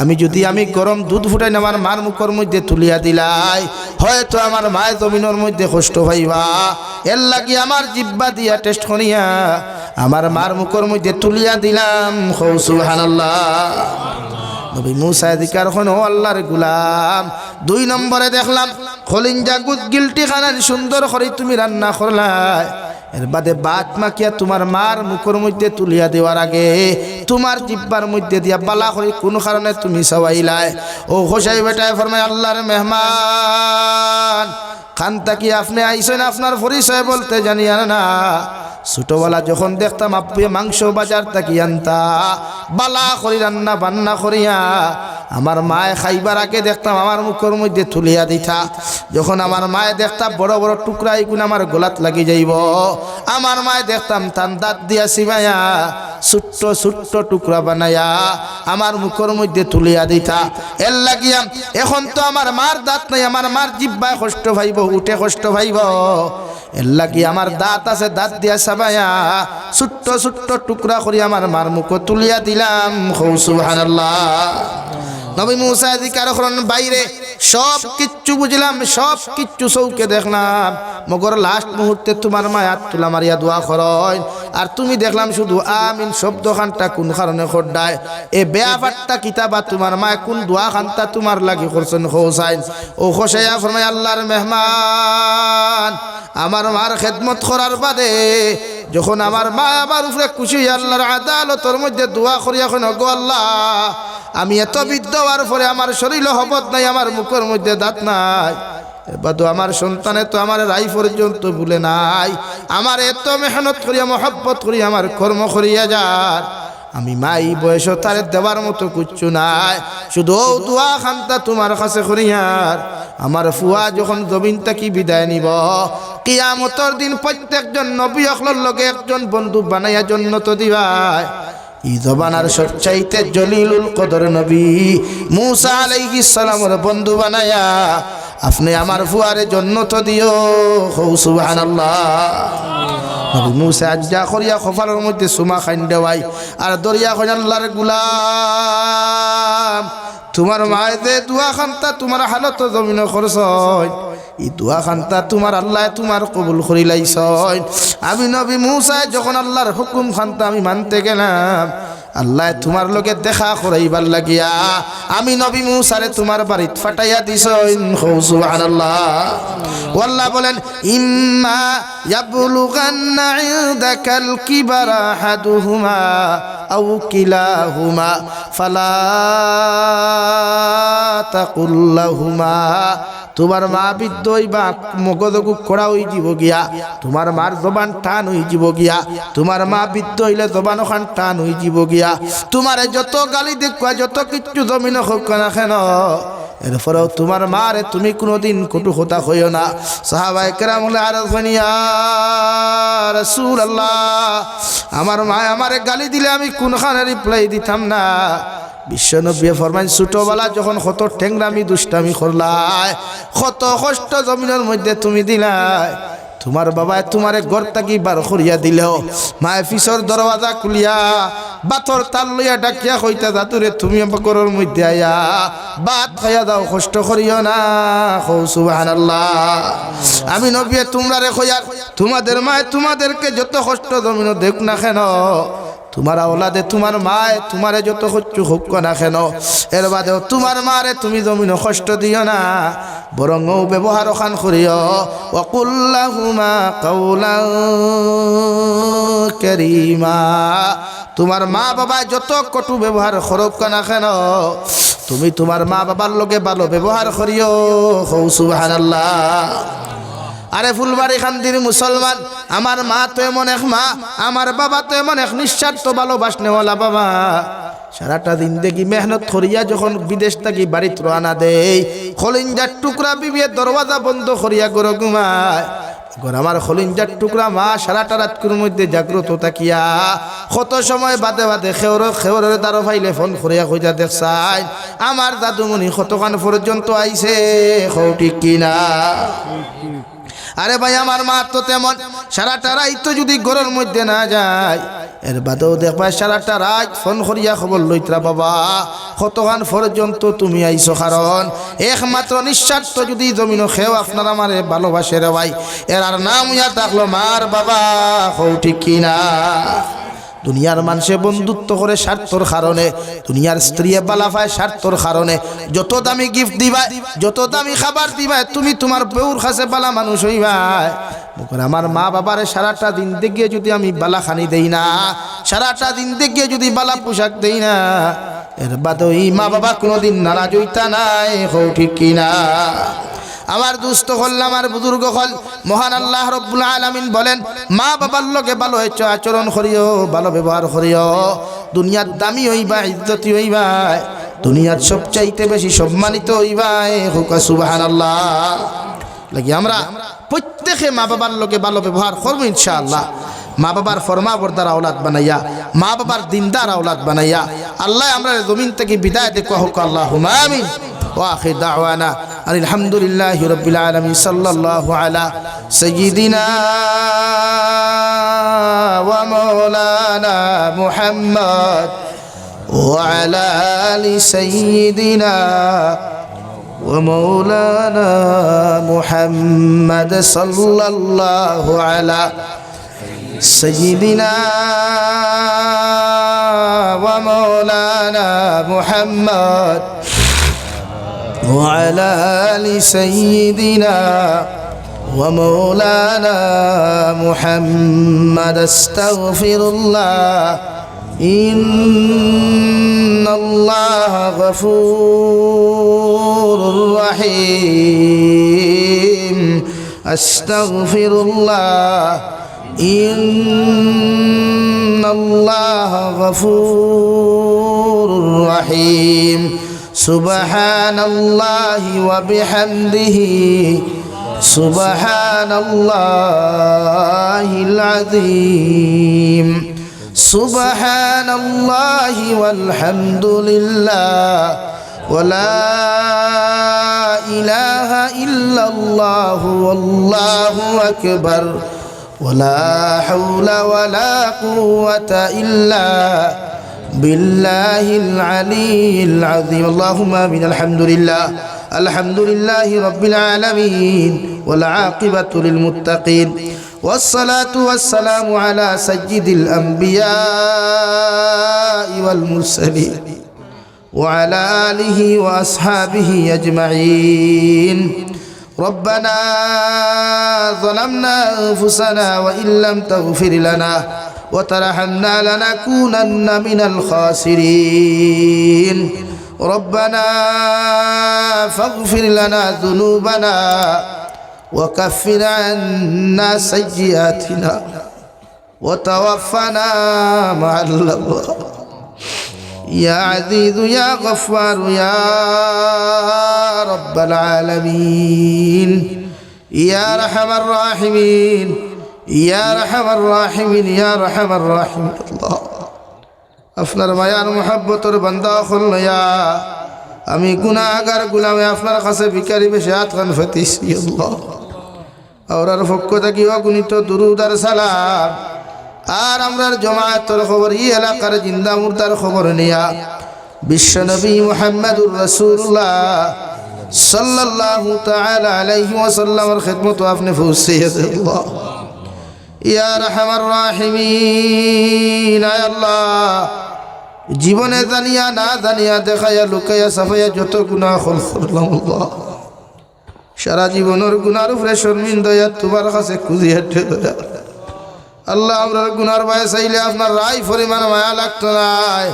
আমি যদি আমি গরম দুধ ফুটাই আমার মার মুখের মধ্যে তুলিয়া দিলাই হয়তো আমার মায়ের জমিনের মধ্যে কষ্ট পাইবা এর লাগি আমার জিব্বা দিয়া টেস্ট করিয়া আমার মার মুখের মধ্যে তুলিয়া দিলাম। সুবহানাল্লাহ। নবী মূসা দিকার হন ও আল্লাহর গোলাম 2 নম্বরে দেখলাম খলিঞ্জা গুদগিলটি খানান সুন্দর করে তুমি রান্না করলাই এর বাদে বাত মাখিয়া তোমার মার মুখের মধ্যে তুলিয়া দেওয়ার আগে তোমার জিব্বার মধ্যে দিয়া বালা করে কোন কারণে তুমি সবাইলাই। ও খোসাই বেটায় ফরমায় আল্লাহর মেহমান খানতা কি আপনি আইছেন আপনার পরিচয় বলতে জানি আর না ছোটবেলা যখন দেখতাম আপনি মাংস বাজার তাকি আনতা বালা করি রান্না বান্না করিয়া আমার মায়ে খাইবার আগে দেখতাম আমার মুখের মধ্যে তুলিয়া দিতা যখন আমার মায়ে দেখতাম বড় বড় টুকরা এগুলো আমার গোলাত লাগি যাইব আমার মায়ে দেখতাম তার দাঁত দিয়া চিবাইয়া ছোট্ট ছোট্ট টুকরা বানাইয়া আমার মুখের মধ্যে তুলিয়া দিতা। এর লাগিয়া এখন তো আমার মার দাঁত নাই আমার মার জিব্বায় কষ্ট পাইব উঠে কষ্ট পাইব এর লাগি আমার দাঁত আছে দাঁত দিয়া চাবাইয়া ছোট্ট ছোট্ট টুকরা করি আমার মার মুখ তুলিয়া দিলাম। সুবহানাল্লাহ। নবী মূসা জিকার করেন বাইরে সব কিচ্ছু বুঝলাম সব কিচ্ছু চৌকে দেখলাম মগর লাস্ট মুহূর্তে তোমার মা হাত তুলা মারিয়া দোয়া করেন আর তুমি দেখলাম শুধু আমিন শব্দ খানটা কোন কারণে খোড্ডায় এ বেয়াবারটা কিতাবা তোমার মা কোন দোয়া খানটা তোমার লাগি করছেন হোসাইন। ও হোসাইয়া ফরমায় আল্লাহর মেহমান আমার মার খেদমত করার বাদে যখন আমার মা আমার উপরে খুশি আল্লাহর আদালতের মধ্যে দোয়া করি এখন গো আল্লাহ আমি এত বৃদ্ধ হওয়ার পরে আমার শরীরে হবত নাই, আমার মুখের মধ্যে দাঁত নাই, এবার তো আমার সন্তানে তো আমার রাই পর্যন্ত ভুলে নাই, আমার এত মেহনত করিয়া মহব্বত করি আমার কর্ম করিয়া যার আমি মাই বয়স তারে দেওয়ার মতো কিচ্ছু নাই, শুধু দোয়া খান্তা তোমার কাছে করিয়ার আমার ফুয়া যখন জমিন থাকি বিদায় নিব কিয়ামতের দিন প্রত্যেকজন নবী অখলর লগে একজন বন্ধু বানাইয়া জন্নত দিবাই। এই জবানার সবচাইতে জলিলুল কদর নবী মুসা আলাইহিস সালামের বন্ধু বানায়া আপনি আমার ফুয়ারে জন্নত দিও, সুবহানাল্লাহ। নবী মুসা আজ্জা করিয়া খফারের মধ্যে সুমা খাইন দেওয়াই আর দরিয়া কইন আল্লাহর গুলাম তোমার মায়েতে দোয়া খান্তা তোমার হালত জমিন খরচ হয়, এই দোয়া খান্তা তোমার আল্লাহ তোমার কবুল করি লাইছয়। আমি নবী মুসা যখন আল্লাহর হুকুম খান্তা আমি মানতে গেলাম আল্লাহ তোমার লগে দেখা করাইবার লাগিয়া আমি নবী মুসারে তোমার বাড়িতে ফাটাইয়া দিছইন, সুবহানাল্লাহ। আল্লাহ বলেন ইম্মা ইয়াবলুগান্না ইনদাকাল কিবারা আহাদুহুমা আও কিলাহুমা ফালা তাকুল লাহুমা, তোমার মা বৃদ্ধ হইবা মগজগু কড়া হই যাব গিয়া, তোমার মার জবান টান হই যাব গিয়া, তোমার মা বৃদ্ধ হইলে জবান ওখান টান হই যাব গিয়া, তোমারে যত গালি দেখবা যত কিচ্ছু জমিন হোক না কেন এরপরেও তোমার মারে তুমি কোনোদিন কটু কথা কইও না। সাহাবায়ে কেরাম বলে আরজ ইয়া রাসূলুল্লাহ আমার মা আমারে গালি দিলে আমি কোনখানে রিপ্লাই দিতাম না। বিশ্বনবী ফরমান ছোটবেলা যখন কত ঠেংরামি দুষ্টামি করলাই কত কষ্ট জমিনের মধ্যে তুমি দিলাই, তোমার বাবায় তোমারে ঘর থাকি বার করিয়া দিলেও মায়ে পিছর দরওয়াজা খুলিয়া বাতর তাল লইয়া ডাকিয়া কইতা দাতুরে তুমি ঘরের মধ্যে আয়া ভাত খাইয়া দাও, কষ্ট করিও না, সুবহানাল্লাহ। আমি নবী তোমরারে কইয়া তোমাদের মায়ে তোমাদেরকে যত কষ্ট জমিন দেখ না কেন তোমার আওলাদে তোমার মায়ে তোমারে যত কষ্ট হোক না কেন এর বাদেও তোমার মারে তুমি জমিন কষ্ট দিও না, বরং ব্যবহার খান করিও ওয়াকুল্লাহুমা কাওলান কারীমা, তোমার মা বাবা যত কটু ব্যবহার করুক না কেন তুমি তোমার মা বাবার লগে ভালো ব্যবহার করিও, সুবহানাল্লাহ। আরে ফুলবাড়ি খান্দির মুসলমান আমার মা তো এমন এক মা, আমার বাবা তো এমন এক নিঃস্বার্থ ভালোবাসনেওয়ালা বাবা, সারাটা দিন দেখি মেহনত করিয়া যখন বিদেশ থাকি বাড়িতে রওনা দেই খলিঞ্জার টুকরা বিবিয়ে দরওয়াজা বন্ধ করিয়া গড় ঘুমায়, আমার খলিঞ্জার টুকরা মা সারাটা রাতকুর মধ্যে জাগ্রত থাকিয়া কত সময় বাদে বাদে খেওরের দ্বারা ফাইলে ফোন করিয়া কইয়া দেখছাই আমার দাদুমণি কতক্ষণ পর্যন্ত আইছে, ঠিক কিনা? আরে ভাই আমার মা তো তেমন সারাটা রাত যদি ঘরের মধ্যে না যায় এর বাদেও দেখবা সারাটা রাত ফোন করিয়া খবর লইত্রা বাবা কতক্ষণ পর্যন্ত তুমি আইছো, কারণ একমাত্র নিঃস্বার্থ যদি জমিন খেও আপনার আমারে ভালোবাসে রে ভাই এর আর নাম ইয়া থাকলো মার বাবা, ঠিক কিনা? দুনিয়ার মানুষে বন্ধুত্ব করে স্বার্থর কারণে, দুনিয়ার স্ত্রী বালা পায় স্বার্থর কারণে, যত দামি গিফট দিবাই যত দামি খাবার দিবাই তুমি তোমার বউর কাছে বালা মানুষ হইবাই। আমার মা বাবারে সারাটা দিন দেখিয়ে যদি আমি বালা খানি দেই না, সারাটা দিন দেখিয়ে যদি বালা পোশাক দেই না এর বাদে এই মা বাবা কোনোদিন নারাজ হইতা নাই, ঠিক কিনা? আমার দুস্থ হল আমার বুজুর্গ হল মহান আল্লাহ রব্বুল আলামিন বলেন মা বাবার লগে ভালো আচরণ করিও, ভালো ব্যবহার করিও, দুনিয়ার দামি হইবা, ইজ্জতি হইবা, দুনিয়ার সবচাইতে বেশি সম্মানিত হইবা, সুবহানাল্লাহ। লাগি আমরা প্রত্যেকে মা বাবার লগে ভালো ব্যবহার করবো ইনশাআল্লাহ। মা বাবার ফরমা বরদার আওলাদ বানাইয়া, মা বাবার দিনদার আওলাদ বানাইয়া আল্লাহ আমরা জমিন থেকে বিদায় দেখো, হোক আল্লাহুম্মা আমিন। وآخر دعوانا أن الحمد لله رب العالمين صلى الله على سيدنا ومولانا محمد وعلى آل سيدنا ومولانا محمد صلى الله على سيدنا ومولانا محمد وعلى آل سيدنا ومولانا محمد استغفر الله إن الله غفور رحيم أستغفر الله إن الله غفور رحيم سبحان الله وبحمده سبحان الله العظيم سبحان الله والحمد لله ولا إله إلا الله والله أكبر ولا حول ولا قوة إلا بالله العلي العظيم اللهم آمين الحمد لله رب العالمين والعاقبة للمتقين والصلاة والسلام على سيد الأنبياء والمرسلين وعلى آله وأصحابه أجمعين ربنا ظلمنا أنفسنا وإن لم تغفر لنا وترحمنا لنكونن من الخاسرين ربنا فاغفر لنا ذنوبنا وكفر عنا سيئاتنا وتوفنا مع الأبرار يا عزيز يا غفار يا رب العالمين يا أرحم الراحمين يا أرحم الراحمين يا أرحم الراحمين الله আপনার মায়ার মোহাব্বতের বান্দা হল না আমি গুনাহগার গোলামে আপনার কাছে ভিখারি বেশে হাত খান ফাতিছি আল্লাহ আওরার পক্ষ থেকে অগণিত দুরূদ আর সালাম আর আমরার জামায়াতের খবর এই এলাকার জিন্দা মুর্দার খবর নিয়া বিশ্ব নবী মুহাম্মদুর রাসূলুল্লাহ সাল্লাল্লাহু তাআলা আলাইহি ওয়াসাল্লামের খিদমত আপনি পৌঁছিয়ে দেন আল্লাহ ইয়া আরহামার রাহিমিন আয় আল্লাহ জীবনে জানিয়া না জানিয়া দেখাইয়া লুকাইয়া সাফাইয়া যত গুনাহ করলাম আল্লাহ সারা জীবনের গুনার উপরে শর্মিন্দা তোমার কাছে খুঁজিয়া ঠেলা আল্লাহ আমরার গুনার ভয়ে চাইলে আপনার রায় পরিমাণ মায়া লাগতো নাই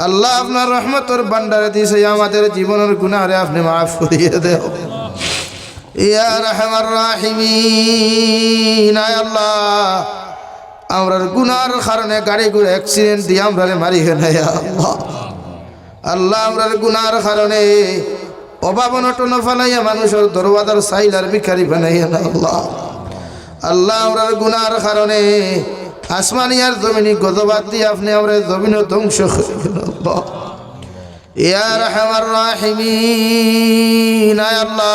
আল্লাহ আপনার রহমতের ভান্ডারে দিয়েছে আমাদের জীবনের গুনাহরে আপনি মাফ করিয়ে দেও ইয়া আরহামার রাহিমিন আয় আল্লাহ আমরার গুনার কারণে গাড়ি ঘোড়া অ্যাক্সিডেন্ট দিয়ে আমরারে মারি গেলে আল্লাহ আল্লাহ আমরার গুনার কারণে অভাব অনটন ফেলাইয়া মানুষের দরওয়াজার সাইলার ভিখারি বানাইয়া না আল্লাহ আল্লাহ আমরার গুনার কারণে আসমানি আর জমিনি গজবাদ দিয়ে আপনি আমরা জমিন ধ্বংস করেন আল্লাহ ইয়া আরহামার রাহিমিন আয় আল্লাহ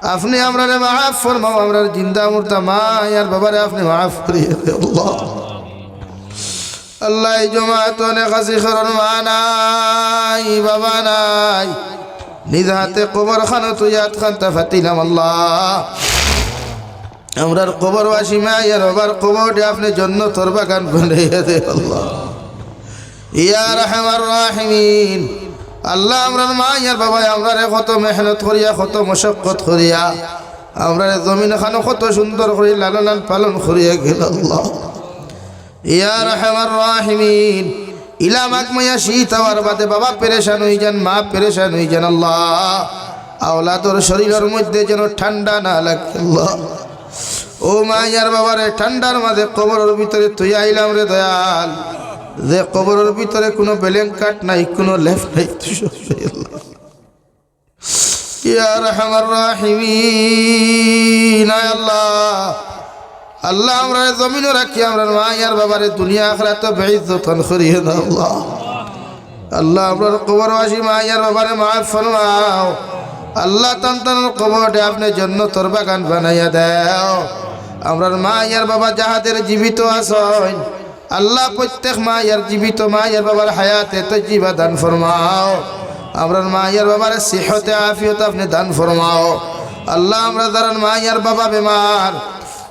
আপনি আমরারে মাফ ফরমাও আমরার জিন্দা মুর্দা মা আর বাবারে আপনি মাফ করিয়ে দেন আল্লাহ আল্লাহ এই জামাত অনেক আসি করন মা নাই বাবা নাই নিজ হাতে কবর খানো তুই হাত খানটা ফাতিলাম আল্লাহ আমরার কবরবাসী মা আর বাবার কবরটি আপনি জান্নাতের বাগান বানাইয়া দেন আল্লাহ ইয়া আরহামার রাহিমিন আল্লাহ আমরার মা আর বাবা আমরারে কত মেহনত করিয়া কত মশক্কত করিয়া আমরারে জমিন খানো কত সুন্দর করে লালন পালন করিয়া গেল আল্লাহ ইয়া আরহামার রাহিমিন ইলামাক মায়া শীত হওয়ার বাদে বাবা পেরেশান হয়ে যান মা পেরেশান হয়ে যান আল্লাহ আওলাদর শরীরের মধ্যে যেন ঠান্ডা না লাগে আল্লাহ ও মা আর বাবারে ঠান্ডার মাঝে কবরের ভিতরে তুই আইলাম রে দয়াল যে কবরের ভিতরে কোনো ব্ল্যাঙ্কেট নাই কোনো লেফ নাই ইয়া আরহামার রাহিমিন আয় আল্লাহ আল্লাহ আমরা জমিনও রাখি আমরা মা আর বাবারে দুনিয়া আখিরাত বেইজ্জতন করিয়ে দাও আল্লাহ আল্লাহ আমরা কবরবাসী মা আর বাবারে মাফ ফরমাও আল্লাহ তান্তানোর কবরটা আপনি জান্নাতের বাগান বানাইয়া দাও আমরার মা আর বাবা যাহাদের জীবিত আছেন আল্লাহ প্রত্যেক মা আর জীবিত মা আর বাবার হায়াতে তজ্জিবা দান ফরমাও আমরার মা আর বাবার সিহতে আফিয়ত আপনি দান ফরমাও আল্লাহ আমরা যারা মা আর বাবা বেমার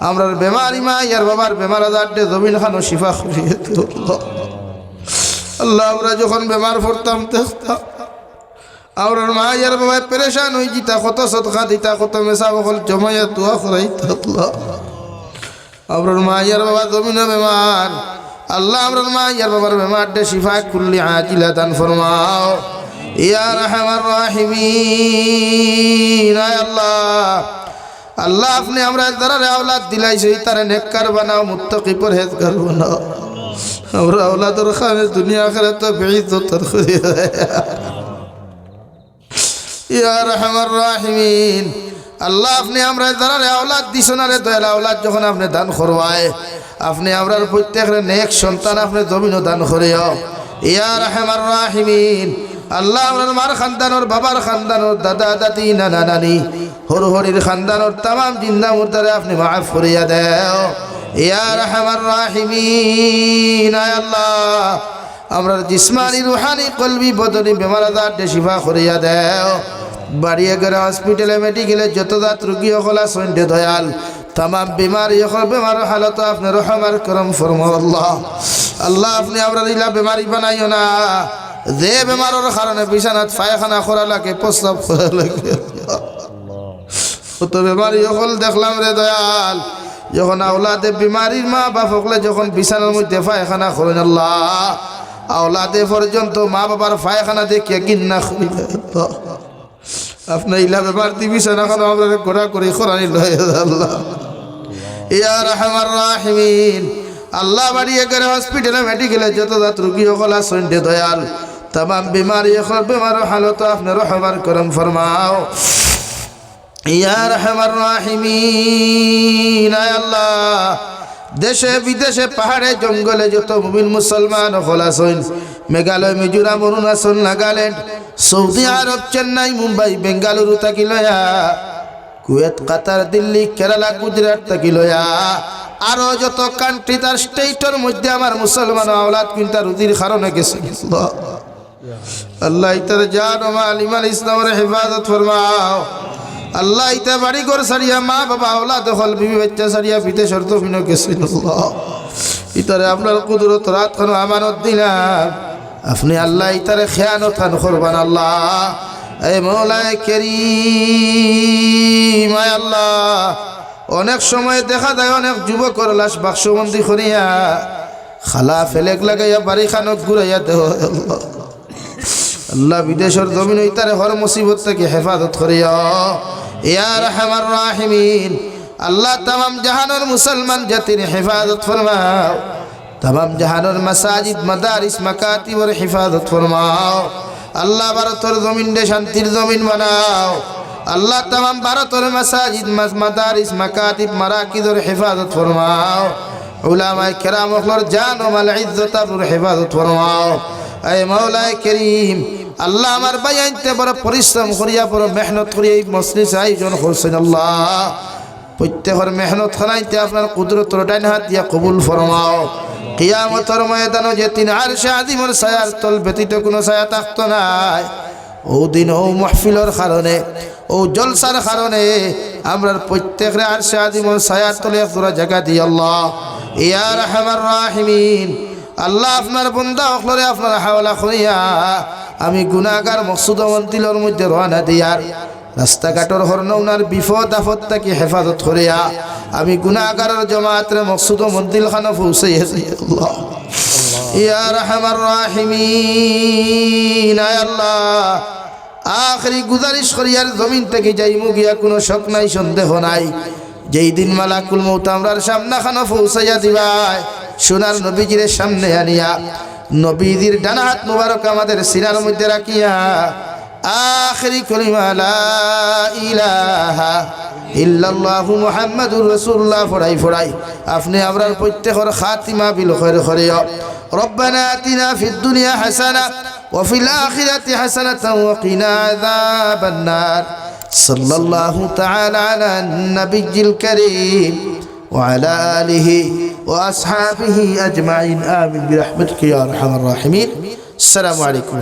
আমরার বেমারি মা আর বাবার বেমার আজারটে জমিন খানো শিফা করিয়ে দিও আল্লাহ আমরা যখন বেমার পড়তাম দেখতাম और माँ यार बाबा परेशान हुई जीता कत सदका दीता कत मेसा बखल जमाया दुआ खराइता अल्लाह और माँ यार बाबा जमीन बीमार अल्लाह और माँ यार बाबर बीमार दे शिफा कुल्ली आजिला दान फरमाओ या रहमान राहिमीन अल्लाह अल्लाह अपने हमरा दरा औलाद दिलाई से तारे नेककार बनाओ मुत्तकी परहेजगार बनाओ और औलाद और खाने दुनिया आखिरत तो बेइज्जत कर या रहमान राहिमीन अल्लाह अपने हमरा दरा औलाद दिसना रे दयाल औलाद যখন আপনি দান করবায় আপনি আমরার প্রত্যেকের নেক সন্তান আপনি জমিনও দান করিও ইয়া রহমান রাহিমিন আল্লাহ আমরার মার খানদানোর বাবার খানদানোর দাদা দাদি নানা নানি হরির খানদানোর तमाम জিন্দা মুর্দারে আপনি মাফ করিয়া দাও ইয়া রহমান রাহিমিন আয় আল্লাহ আমরার জিসমানি রূহানি কলবি বদনি বেমার আজার দে শিফা করিয়া দাও বাড়িয়ে গেলে হসপিটালে মেডিকেলে যত দাঁত রোগী হলা সন্ধ্যে দয়াল तमाम बीमारी बेमार हालत आपने रहमार करम फरमाओ अल्लाह अल्लाह अपने আমরা ইলা बीमारी बनाइयो ना যে বেমারের কারণে বিছানাত পায়খানা করা লাগে প্রস্রাব করা লাগে তো বেমারি হল দেখলাম রে দয়াল যখন আওলাদে বিমারির মা বাপ হলে যখন বিছানার মধ্যে পায়খানা করেন আল্লাহ আওলাদে পর্যন্ত মা বাবার পায়খানা দেখে গিন্না করিলে আপনি ইলা বেমার দি বিছানা খানা আমরা ঘোরা করে খরানি লয় আল্লাহ ইয়া রহমান রাহিমিন আল্লাহ বাড়িয়ে গেলে হসপিটালে মেডিকেলে যত দাঁত রোগী হলা সন্ধ্যে দয়াল तमाम बीमारी बेमार हालत आपने रहमान करम फरमाओ या रहमान राहिमीन अल्लाह देशे विदेशे पहाड़े जंगले जो तो मुमिन मुसलमान हलासन मेघालय मिजोराम अरुणाचल नागालैंड सऊदी आरब चेन्नई मुम्बई बेंगालुरु तक लया कुवैत कतार दिल्ली केराला गुजरात तक लया आरो जो तो कांट्री तार स्टेटर मध्य आमार मुसलमान औलाद किंता रुजिर कारणে গেছে अल्लाह इतर जान व माल ईमान इस्लाम और हिफाजत फरमाओ अल्लाह इते बाड़ी घर सरिया माँ बाबा औलाद हल बीवी बच्चा सरिया बीते शर्त फिनो कैसे अल्लाह इतर আপনার কুদরত রাত খানো আমানত দিলাম আপনি আল্লাহ ইতারে খেয়ানত খান করবান আল্লাহ এ মওলা করিম আয় আল্লাহ অনেক সময় দেখা যায় অনেক যুবকর লাশ বাক্সবন্দি করিয়া খালা ফেলেক লাগাইয়া বাড়ি খানক ঘুরাইয়া দেও আল্লাহ अल्लाह विदेशर जमीन इतारे हर मुसीबत থেকে হেফাজত করিয়া ইয়া রহমান রাহিমিন अल्लाह तमाम जहानर मुसलमान জাতির হেফাজত ফরমাও तमाम जहानर मसाजिद मदारिस मकातिब और हिफाजत फरमाओ अल्लाह भारतर जमीन दे शांतिर जमीन बनाओ अल्लाह तमाम भारतर मसाजिद मदारिस मकातिब मराकिद और हिफाजत फरमाओ उलामा किराम और जान व माल इज्जत और हिफाजत फरमाओ ऐ मौला करीम अल्लाह हमार भाई आनते बड़ा परिश्रम करिया बड़ा मेहनत करिया मजलिस आयोजन करছেন अल्लाह প্রত্যেকের মেহনত খানাইতে আপনার কুদরতের ডান হাত দিয়া কবুল ফরমাও কিয়ামতের ময়দানে যে তিন আরশে আজিমের ছায়ার তল ব্যতীত কোনো ছায়া থাকতো না ও দিন ও মাহফিলের কারণে ও জলসার কারণে আমরা প্রত্যেকের আরশে আজিমের ছায়ার তলে একজোড়া জায়গা দিই আল্লাহ ইয়া রহমান রাহিমিন আল্লাহ আপনার বান্দা হকলরে আপনার হাওলা করিয়া আমি গুনাহগার মকসুদ মন্দিরের মধ্যে রওনা দিয়ার রাস্তাঘাটর হরনৌনার বিপদ আপদ থেকে হেফাজত করিয়া আমি গুনাহগারের জমাতের মকসুদ মন্দির খানা পৌঁছাইয়াছি আল্লাহ ইয়া রহমান রাহিমিন আয় আল্লাহ আখরি গুজারিশ করিয়ার জমিন থেকে যাইমু গিয়া কোনো শক নাই সন্দেহ নাই যেই দিন মালাকুল মউত আমরার সামনে খানা পৌঁছাইয়া দিবাই সোনার নবীজির সামনে আনিয়া নবীজির ডান হাত মুবারক আমাদের সিনার মধ্যে রাখিয়া আখরি কালিমা লা ইলাহা ইল্লাল্লাহু মুহাম্মাদুর রাসূলুল্লাহ ফড়াই ফড়াই আপনি আমরার প্রত্যেকের খাতিমা বিল খায়র করিয়া রব্বানা আতিনা ফিদ দুনিয়া হাসানা ওয়া ফিল আখিরাতি হাসানাতাও ওয়া কিনা আযাবান নার সাল্লাল্লাহু তাআলা আলা নবিয়্যিল কারীম وعلى آله وأصحابه أجمعين آمين برحمتك يا أرحم الراحمين السلام عليكم